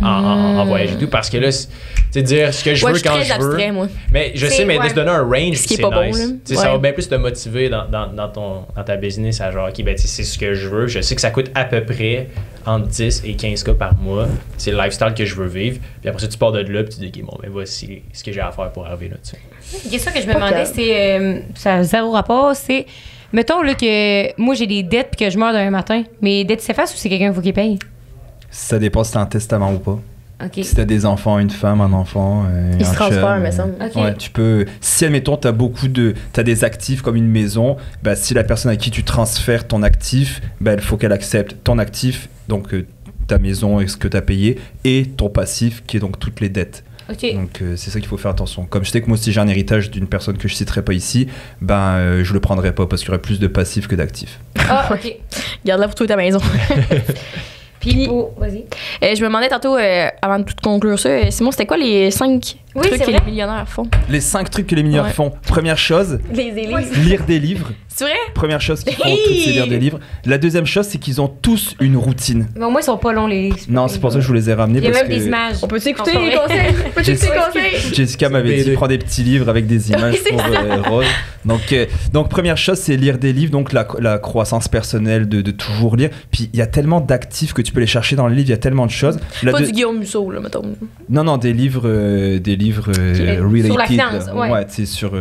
En voyage et tout, parce que là, c'est dire ce que je veux quand je veux. Abstrait, moi. Mais je sais, mais de se donner un range, c'est nice. Bon, ça va bien plus te motiver dans ta business à genre, OK, ben, c'est ce que je veux. Je sais que ça coûte à peu près entre 10 et 15 cas par mois. C'est le lifestyle que je veux vivre. Puis après ça, tu pars de là, puis tu dis, OK, bon, ben voici ce que j'ai à faire pour arriver là-dessus. Une question que je me demandais, c'est. Ça a zéro rapport, c'est. Mettons là, que moi, j'ai des dettes puis que je meurs demain matin. Mes dettes s'effacent ou c'est quelqu'un qui paye? Ça dépend si t'as un testament ou pas. Okay. Si t'as des enfants, une femme, un enfant, il se transfère, me semble. Ouais, tu peux. Si admettons t'as des actifs comme une maison, bah si la personne à qui tu transfères ton actif, bah il faut qu'elle accepte ton actif, donc ta maison et ce que t'as payé, et ton passif qui est donc toutes les dettes. Okay. Donc c'est ça qu'il faut faire attention. Comme je sais que moi si j'ai un héritage d'une personne que je citerai pas ici, ben je le prendrai pas parce qu'il y aurait plus de passifs que d'actifs. Ah ok. Garde-la pour toi ta maison. Puis, vas-y. Je me demandais tantôt, avant de tout conclure ça, Simon, c'était quoi les 5 trucs que les millionnaires font? Les 5 trucs que les millionnaires font. Première chose, lire des livres. C'est vrai? Première chose qu'ils font tous, c'est lire des livres. La deuxième chose, c'est qu'ils ont tous une routine. Mais au moins, ils sont pas longs, les livres. Non, c'est pour ça que je vous les ai ramenés. Il y a même des images. On peut écouter les conseils? Jessica m'avait dit, prends des petits livres avec des images pour Rose. Donc, première chose, c'est lire des livres. Donc, la croissance personnelle, de toujours lire. Puis, il y a tellement d'actifs que tu peux les chercher dans les livres. Il y a tellement de choses. Pas du Guillaume Musso, là, mettons. Non, des livres related. Sur la finance, ouais, tu sais, sur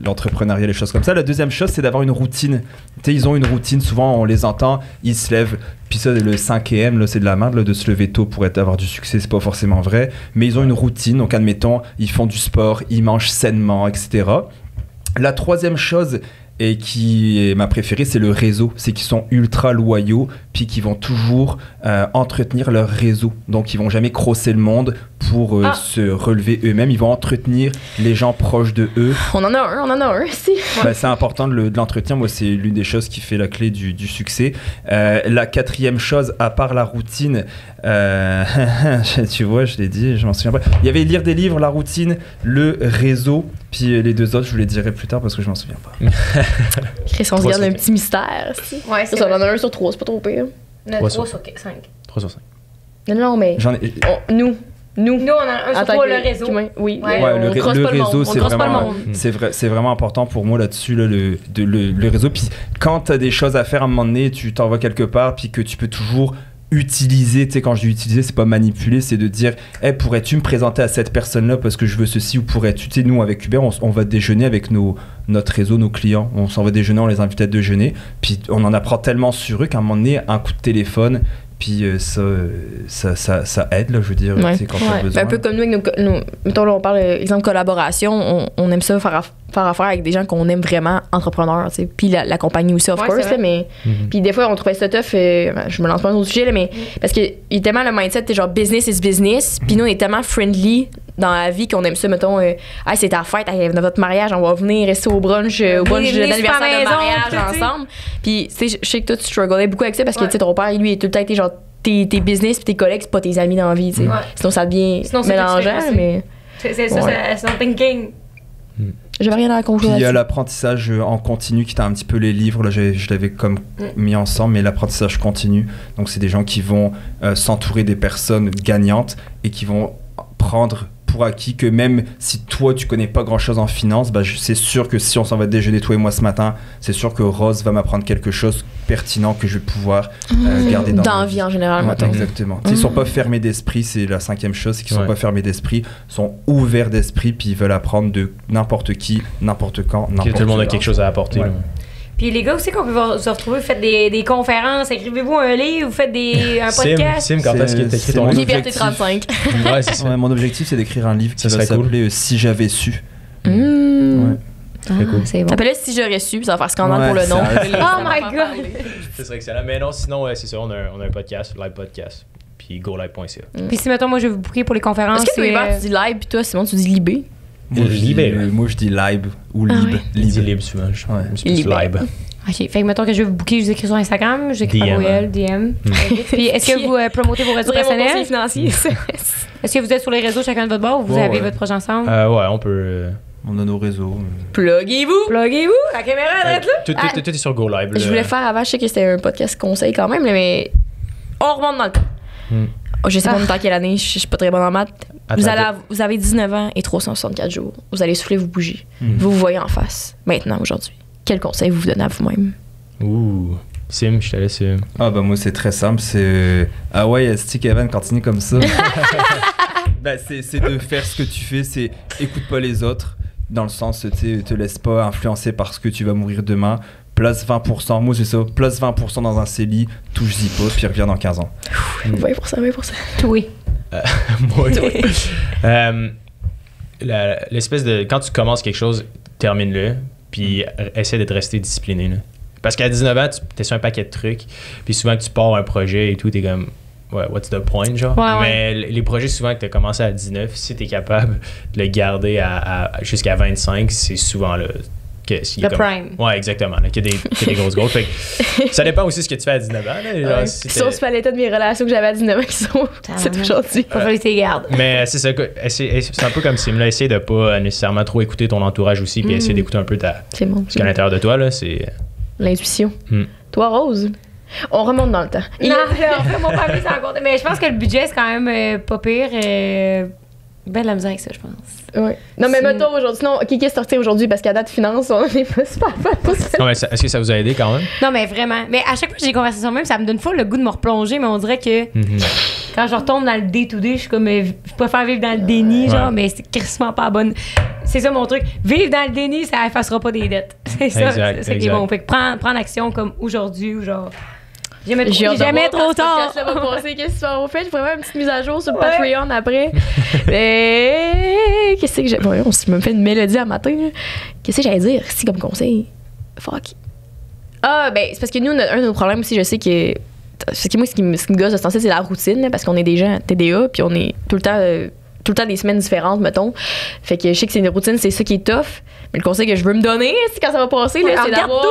l'entrepreneuriat, les choses comme ça. La deuxième chose, c'est d'avoir une routine. Tu sais, ils ont une routine. Souvent, on les entend, ils se lèvent. Puis ça, le 5am, là, c'est de la merde, là, de se lever tôt pour avoir du succès. C'est pas forcément vrai. Mais ils ont une routine. Donc, admettons, ils font du sport, ils mangent sainement, etc. La troisième chose, et qui est ma préférée, c'est le réseau. C'est qu'ils sont ultra loyaux, puis qu'ils vont toujours entretenir leur réseau. Donc, ils vont jamais crosser le monde pour se relever eux-mêmes. Ils vont entretenir les gens proches de eux. On en a un, si. Ben, c'est important de l'entretenir. Moi, c'est l'une des choses qui fait la clé du succès. La 4e chose, à part la routine, tu vois, je l'ai dit, je m'en souviens pas. Il y avait lire des livres, la routine, le réseau, puis les 2 autres, je vous les dirai plus tard parce que je m'en souviens pas. Chris, on se garde un petit mystère. Si. Ouais, c'est Ça, on en a un sur 3, c'est pas trop pire. 3 sur 5. 3 sur 5. Non, mais. J'en ai... Nous, on a un sur 3, le réseau. Oui, Ouais. Ouais, on le crosse pas le réseau, monde. c'est On crosse pas le vraiment, monde. c'est vraiment important pour moi là-dessus, là, le réseau. Puis quand tu as des choses à faire à un moment donné, tu t'envoies quelque part, puis que tu peux toujours utiliser, tu sais, quand je dis utiliser, c'est pas manipuler, c'est de dire, hey, pourrais-tu me présenter à cette personne-là parce que je veux ceci, ou pourrais-tu, tu sais, nous avec Uber, on va déjeuner avec notre réseau, nos clients, on s'en va déjeuner, on les invite à déjeuner, puis on en apprend tellement sur eux qu'à un moment donné, un coup de téléphone, puis ça aide, là, je veux dire, Ouais. tu sais, quand t'as besoin. Un peu comme nous, avec mettons, là, on parle, exemple, collaboration, on aime ça faire affaire avec des gens qu'on aime vraiment, entrepreneurs, tu sais. Puis la compagnie aussi, of Ouais, course, c'est là, vrai. mais. Puis des fois, on trouvait ça tough, je me lance pas dans le sujet, là, mais. Parce qu'il y a tellement le mindset, t'es genre business is business. Puis nous, on est tellement friendly dans la vie qu'on aime ça, mettons, c'est ta fête, dans votre mariage, on va venir rester au brunch venez d'anniversaire super de maison, mariage tu sais. ensemble. Puis, tu sais, je sais que toi, tu strugglais beaucoup avec ça parce que, Ouais. tu sais, ton père, lui, il a tout le temps été genre tes business puis tes collègues, c'est pas tes amis dans la vie, tu sais. Ouais. Sinon, ça devient Sinon, c'est mélangeant, différent, mais C'est ça, Ouais. c'est son thinking. j'avais rien à conclure. Puis il y a là-dessus. l'apprentissage en continu qui t'a un petit peu les livres, là je l'avais comme mis ensemble, mais l'apprentissage continu, donc c'est des gens qui vont s'entourer des personnes gagnantes et qui vont prendre pour acquis que même si toi tu connais pas grand chose en finance, bah, c'est sûr que si on s'en va déjeuner toi et moi ce matin, c'est sûr que Rose va m'apprendre quelque chose pertinent que je vais pouvoir garder dans Dans ma la vie en général, Ouais, mettons. exactement. Ils sont pas fermés d'esprit, c'est la 5e chose, c'est qu'ils sont Ouais. pas fermés d'esprit, sont ouverts d'esprit, puis ils veulent apprendre de n'importe qui, n'importe quand, Que n'importe tout le monde a où. quelque chose à apporter. Ouais. là. Puis les gars aussi, qu'on peut vous retrouver, vous faites des conférences, écrivez-vous un livre, vous faites un podcast. Sim, quand est-ce que t'as écrit C'est ton mon livre? Liberté objectif. 35. Ouais, c'est ça. Ouais, mon objectif, c'est d'écrire un livre qui Ça va serait cool. s'appeler Si j'avais su. Mmh. Ouais. Très cool. C'est bon. Appelle-le si j'aurais su, ça va faire scandale Ouais, pour le nom. ça- Oh my God! Ce serait excellent. Mais non, sinon, c'est ça, on a un podcast, live podcast. Puis golive.ca. Puis si, mettons, moi, je vais vous booker pour les conférences. Est-ce que toi, Hubert, tu dis live, puis toi, Simon, tu dis libé? Moi, je dis live ou lib. ouais. Il dit libre souvent. Je Ouais. je suis plus Libre. live. OK. Fait que, mettons que je vais vous booker, je vous écris sur Instagram, je vous écris par DM. courriel, DM. Puis est-ce que vous promotez vos réseaux Vraiment conseiller personnels? financier. Est-ce que vous êtes sur les réseaux chacun de votre bord ou vous Ouais, avez ouais. votre projet ensemble? Ouais, on peut. On a nos réseaux. Pluguez-vous! Pluguez-vous! La caméra doit être là! Tout est sur GoLive. Je voulais faire avant, je sais que c'était un podcast conseil quand même, là, mais on remonte dans le temps. Je sais pas dans quelle année, je suis pas très bonne en maths. Vous avez 19 ans et 364 jours. Vous allez souffler vos bougies. Vous vous voyez en face, maintenant, aujourd'hui. Quel conseil vous donnez à vous-même? Ouh. Sim, je te laisse. Ah bah moi c'est très simple, c'est ah ouais, Stick Evan continue comme ça. Bah, c'est de faire ce que tu fais, c'est écoute pas les autres, dans le sens tu sais, te laisse pas influencer par ce que tu vas mourir demain. Place 20%, moi c'est ça, place 20% dans un CELI, touche-y pas, puis reviens dans 15 ans. 20%. Oui. Moi, l'espèce de. Quand tu commences quelque chose, termine-le, puis essaie d'être resté discipliné. Là. Parce qu'à 19 ans, tu es sur un paquet de trucs, puis souvent que tu pars un projet et tout, t'es comme. Ouais, what's the point, genre? Ouais, Mais les projets, souvent, que tu as commencé à 19, si tu es capable de le garder jusqu'à 25, c'est souvent là. Le prime. Ouais, exactement. Là, qu'il y a des grosses goals. Fait que ça dépend aussi de ce que tu fais à 19 ans. Là, genre, si Sur ce palette de mes relations que j'avais à 19 ans qui sont. C'est aujourd'hui. Pas fallu que tu les gardes. Mais c'est ça, c'est un peu comme Sim, là, essayer de pas nécessairement trop écouter ton entourage aussi, puis essayer d'écouter un peu C'est bon. ce qu'à l'intérieur de toi, là, c'est... L'intuition. Hmm. Toi, Rose, on remonte dans le temps. Non, en fait, mon famille, c'est encore. Mais je pense que le budget, c'est quand même pas pire. Ben de la misère avec ça, je pense. Ouais. Non, mais C'est- mettons aujourd'hui. Sinon, qui est sorti aujourd'hui parce qu'à date finance, on n'est pas super fan pour ça. Non, mais est-ce que ça vous a aidé quand même? Non, mais vraiment. Mais à chaque fois que j'ai des conversations même, ça me donne le goût de me replonger, mais on dirait que quand je retombe dans le day-to-day, je suis comme, je préfère vivre dans le déni, genre, Ouais. mais c'est crissement pas bonne. C'est ça mon truc. Vivre dans le déni, ça effacera pas des dettes. C'est ça, Exact, c'est ça qui est exact. bon. Fait que prendre action comme aujourd'hui ou genre. Jamais J'ai hâte de jamais voir trop quand ce tard. podcast-là va passer. Qu'est-ce qu'ils ont fait? Je ferai même une petite mise à jour sur le Patreon après. Mais qu'est-ce que j'ai. Ouais, on s'est même fait une mélodie à matin. Là. Qu'est-ce que j'allais dire? Si, comme conseil. Fuck. Ah, ben, c'est parce que nous, un de nos problèmes aussi, je sais que. C'est que moi, ce qui me gosse de ce temps-ci, c'est la routine, là, parce qu'on est des gens TDA, puis on est tout le temps des semaines différentes, mettons. Fait que je sais que c'est une routine, c'est ça qui est tough. Mais le conseil que je veux me donner, c'est quand ça va passer, là, c'est d'avoir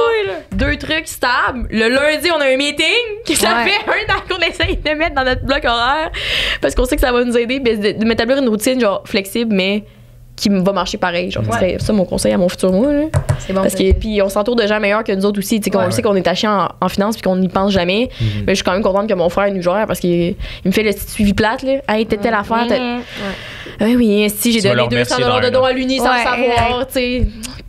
2 trucs stables. Le lundi, on a un meeting, que ça fait un an qu'on essaye de mettre dans notre bloc horaire, parce qu'on sait que ça va nous aider, de m'établir une routine, genre, flexible, mais qui va marcher pareil. Genre, c'est ça mon conseil à mon futur moi. Là. C'est bon. Parce que puis on s'entoure de gens meilleurs que nous autres aussi. Tu sais, qu'on sait qu'on est taché en finance puis qu'on n'y pense jamais. Mais je suis quand même contente que mon frère nous gère parce qu'il me fait le petit suivi plate. Là. Hey, telle affaire. Oui, si j'ai donné $200 de dons à l'Uni sans le savoir. Tu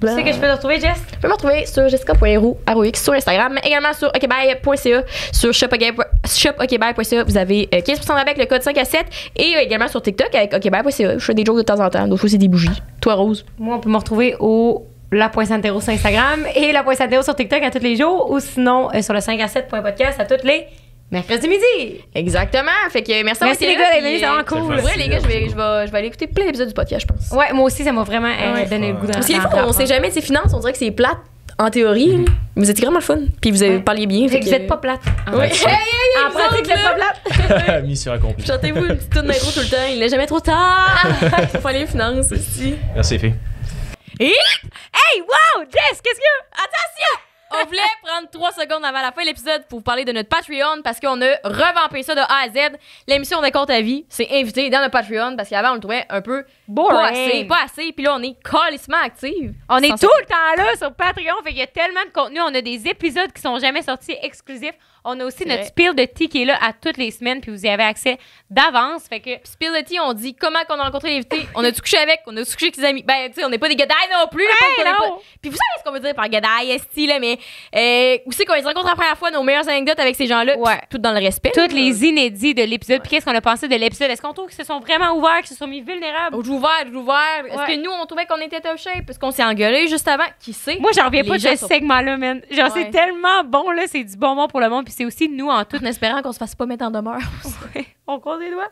sais que je peux te retrouver, Jess? Tu peux me retrouver sur jessica.roux sur Instagram, mais également sur okbye.ca, sur shopokbye.ca. Vous avez 15% avec le code 5 à 7 et également sur TikTok avec okbye.ca. Je fais des jokes de temps en temps. D'autres fois, c'est des bougies. Toi, Rose? Moi, on peut me retrouver au la.santero sur Instagram et la.santero sur TikTok à tous les jours ou sinon sur le 5 à 7.podcast à tous les mercredis midi. Exactement. Fait que merci les gars, les c'est vraiment cool. Ouais, les gars, je vais aller écouter plein d'épisodes du podcast, je pense. Ouais, moi aussi, ça m'a vraiment donné le goût d'en Parce qu'il faut, on sait jamais, ces finances, on dirait que c'est plate en théorie. Vous étiez vraiment le fun. Puis vous avez parlé bien. Fait que vous êtes pas plate. En pratique, vous êtes pas plate. Mission accomplie. Chantez-vous une petite toune d'intro tout le temps. Il n'est jamais trop tard. Faut faire les finances aussi. Merci, Fé. Et... Hey, wow! Jess, qu'est-ce qu'il y a? Attention! On voulait prendre 3 secondes avant la fin de l'épisode pour vous parler de notre Patreon parce qu'on a revampé ça de A à Z. L'émission de Compte à vie, c'est invité dans notre Patreon parce qu'avant, on le trouvait un peu boring. Pas assez. Puis là, on est calissement active. On est tout le temps là sur Patreon. Fait qu'il y a tellement de contenu. On a des épisodes qui sont jamais sortis exclusifs. On a aussi notre spill de tea qui est là à toutes les semaines. Puis vous y avez accès d'avance. Fait que spill de tea, on dit comment qu'on a rencontré l'invité. On a-tu couché avec, on a-tu couché avec ses amis. Ben, tu sais, on n'est pas des gadailles non plus. Non. Puis vous savez ce qu'on veut dire par gadaille, esti, là, mais aussi qu'on les rencontre la première fois, nos meilleures anecdotes avec ces gens-là. Tout dans le respect. Toutes les inédits de l'épisode. Puis qu'est-ce qu'on a pensé de l'épisode? Est-ce qu'on trouve qu'ils se sont vraiment ouverts, qu'ils se sont mis vulnérables? Je l'ouvert. Est-ce que nous, on trouvait qu'on était top shape? Parce qu'on s'est engueulé juste avant? Qui sait? Moi, j'en reviens pas de ce segment-là, man. Genre, c'est tellement bon, là. C'est du bonbon pour le monde. Puis c'est aussi nous en tout. En espérant qu'on se fasse pas mettre en demeure. On croise les doigts.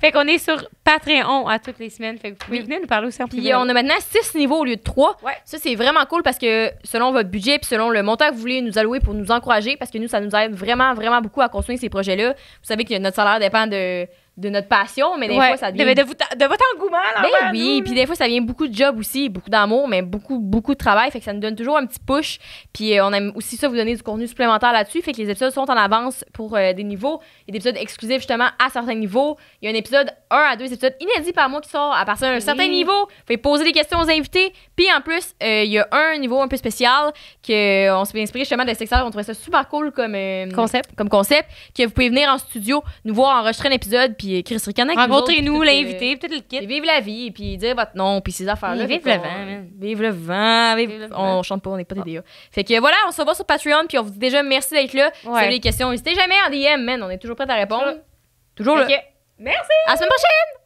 Fait qu'on est sur Patreon à toutes les semaines. Fait que vous pouvez venir nous parler aussi en privé. Puis on a maintenant 6 niveaux au lieu de 3. Ouais. Ça, c'est vraiment cool parce que selon votre budget puis selon le montant que vous voulez nous allouer pour nous encourager, parce que nous, ça nous aide vraiment, vraiment beaucoup à construire ces projets-là. Vous savez que notre salaire dépend de notre passion, mais des fois, ça devient... De votre engouement, là. Ben oui, puis des fois, ça vient beaucoup de job aussi, beaucoup d'amour, mais beaucoup de travail. Fait que ça nous donne toujours un petit push. Puis on aime aussi ça, vous donner du contenu supplémentaire là-dessus. Fait que les épisodes sont en avance pour des niveaux. Il y a des épisodes exclusifs, justement, à certains niveaux. Il y a un épisode, 1 à 2 épisodes inédits par mois qui sort à partir d'un certain niveau. Vous pouvez poser des questions aux invités. Puis en plus, il y a un niveau un peu spécial qu'on s'est inspiré justement de Sexteur. On trouvait ça super cool comme concept. Que vous pouvez venir en studio, nous voir enregistrer un épisode, puis Chris Ricanek. Rencontrez-nous, l'invité, peut-être le kit. Et vive la vie, puis dire votre nom, puis ces affaires-là. Vive le vent, man. Vive le vent. On chante pas, on n'est pas TDA. Fait que voilà, on se revoit sur Patreon, puis on vous dit déjà merci d'être là. Si vous avez des questions, n'hésitez jamais en DM, man. On est toujours prêts à répondre. Toujours là. Merci! À la semaine prochaine!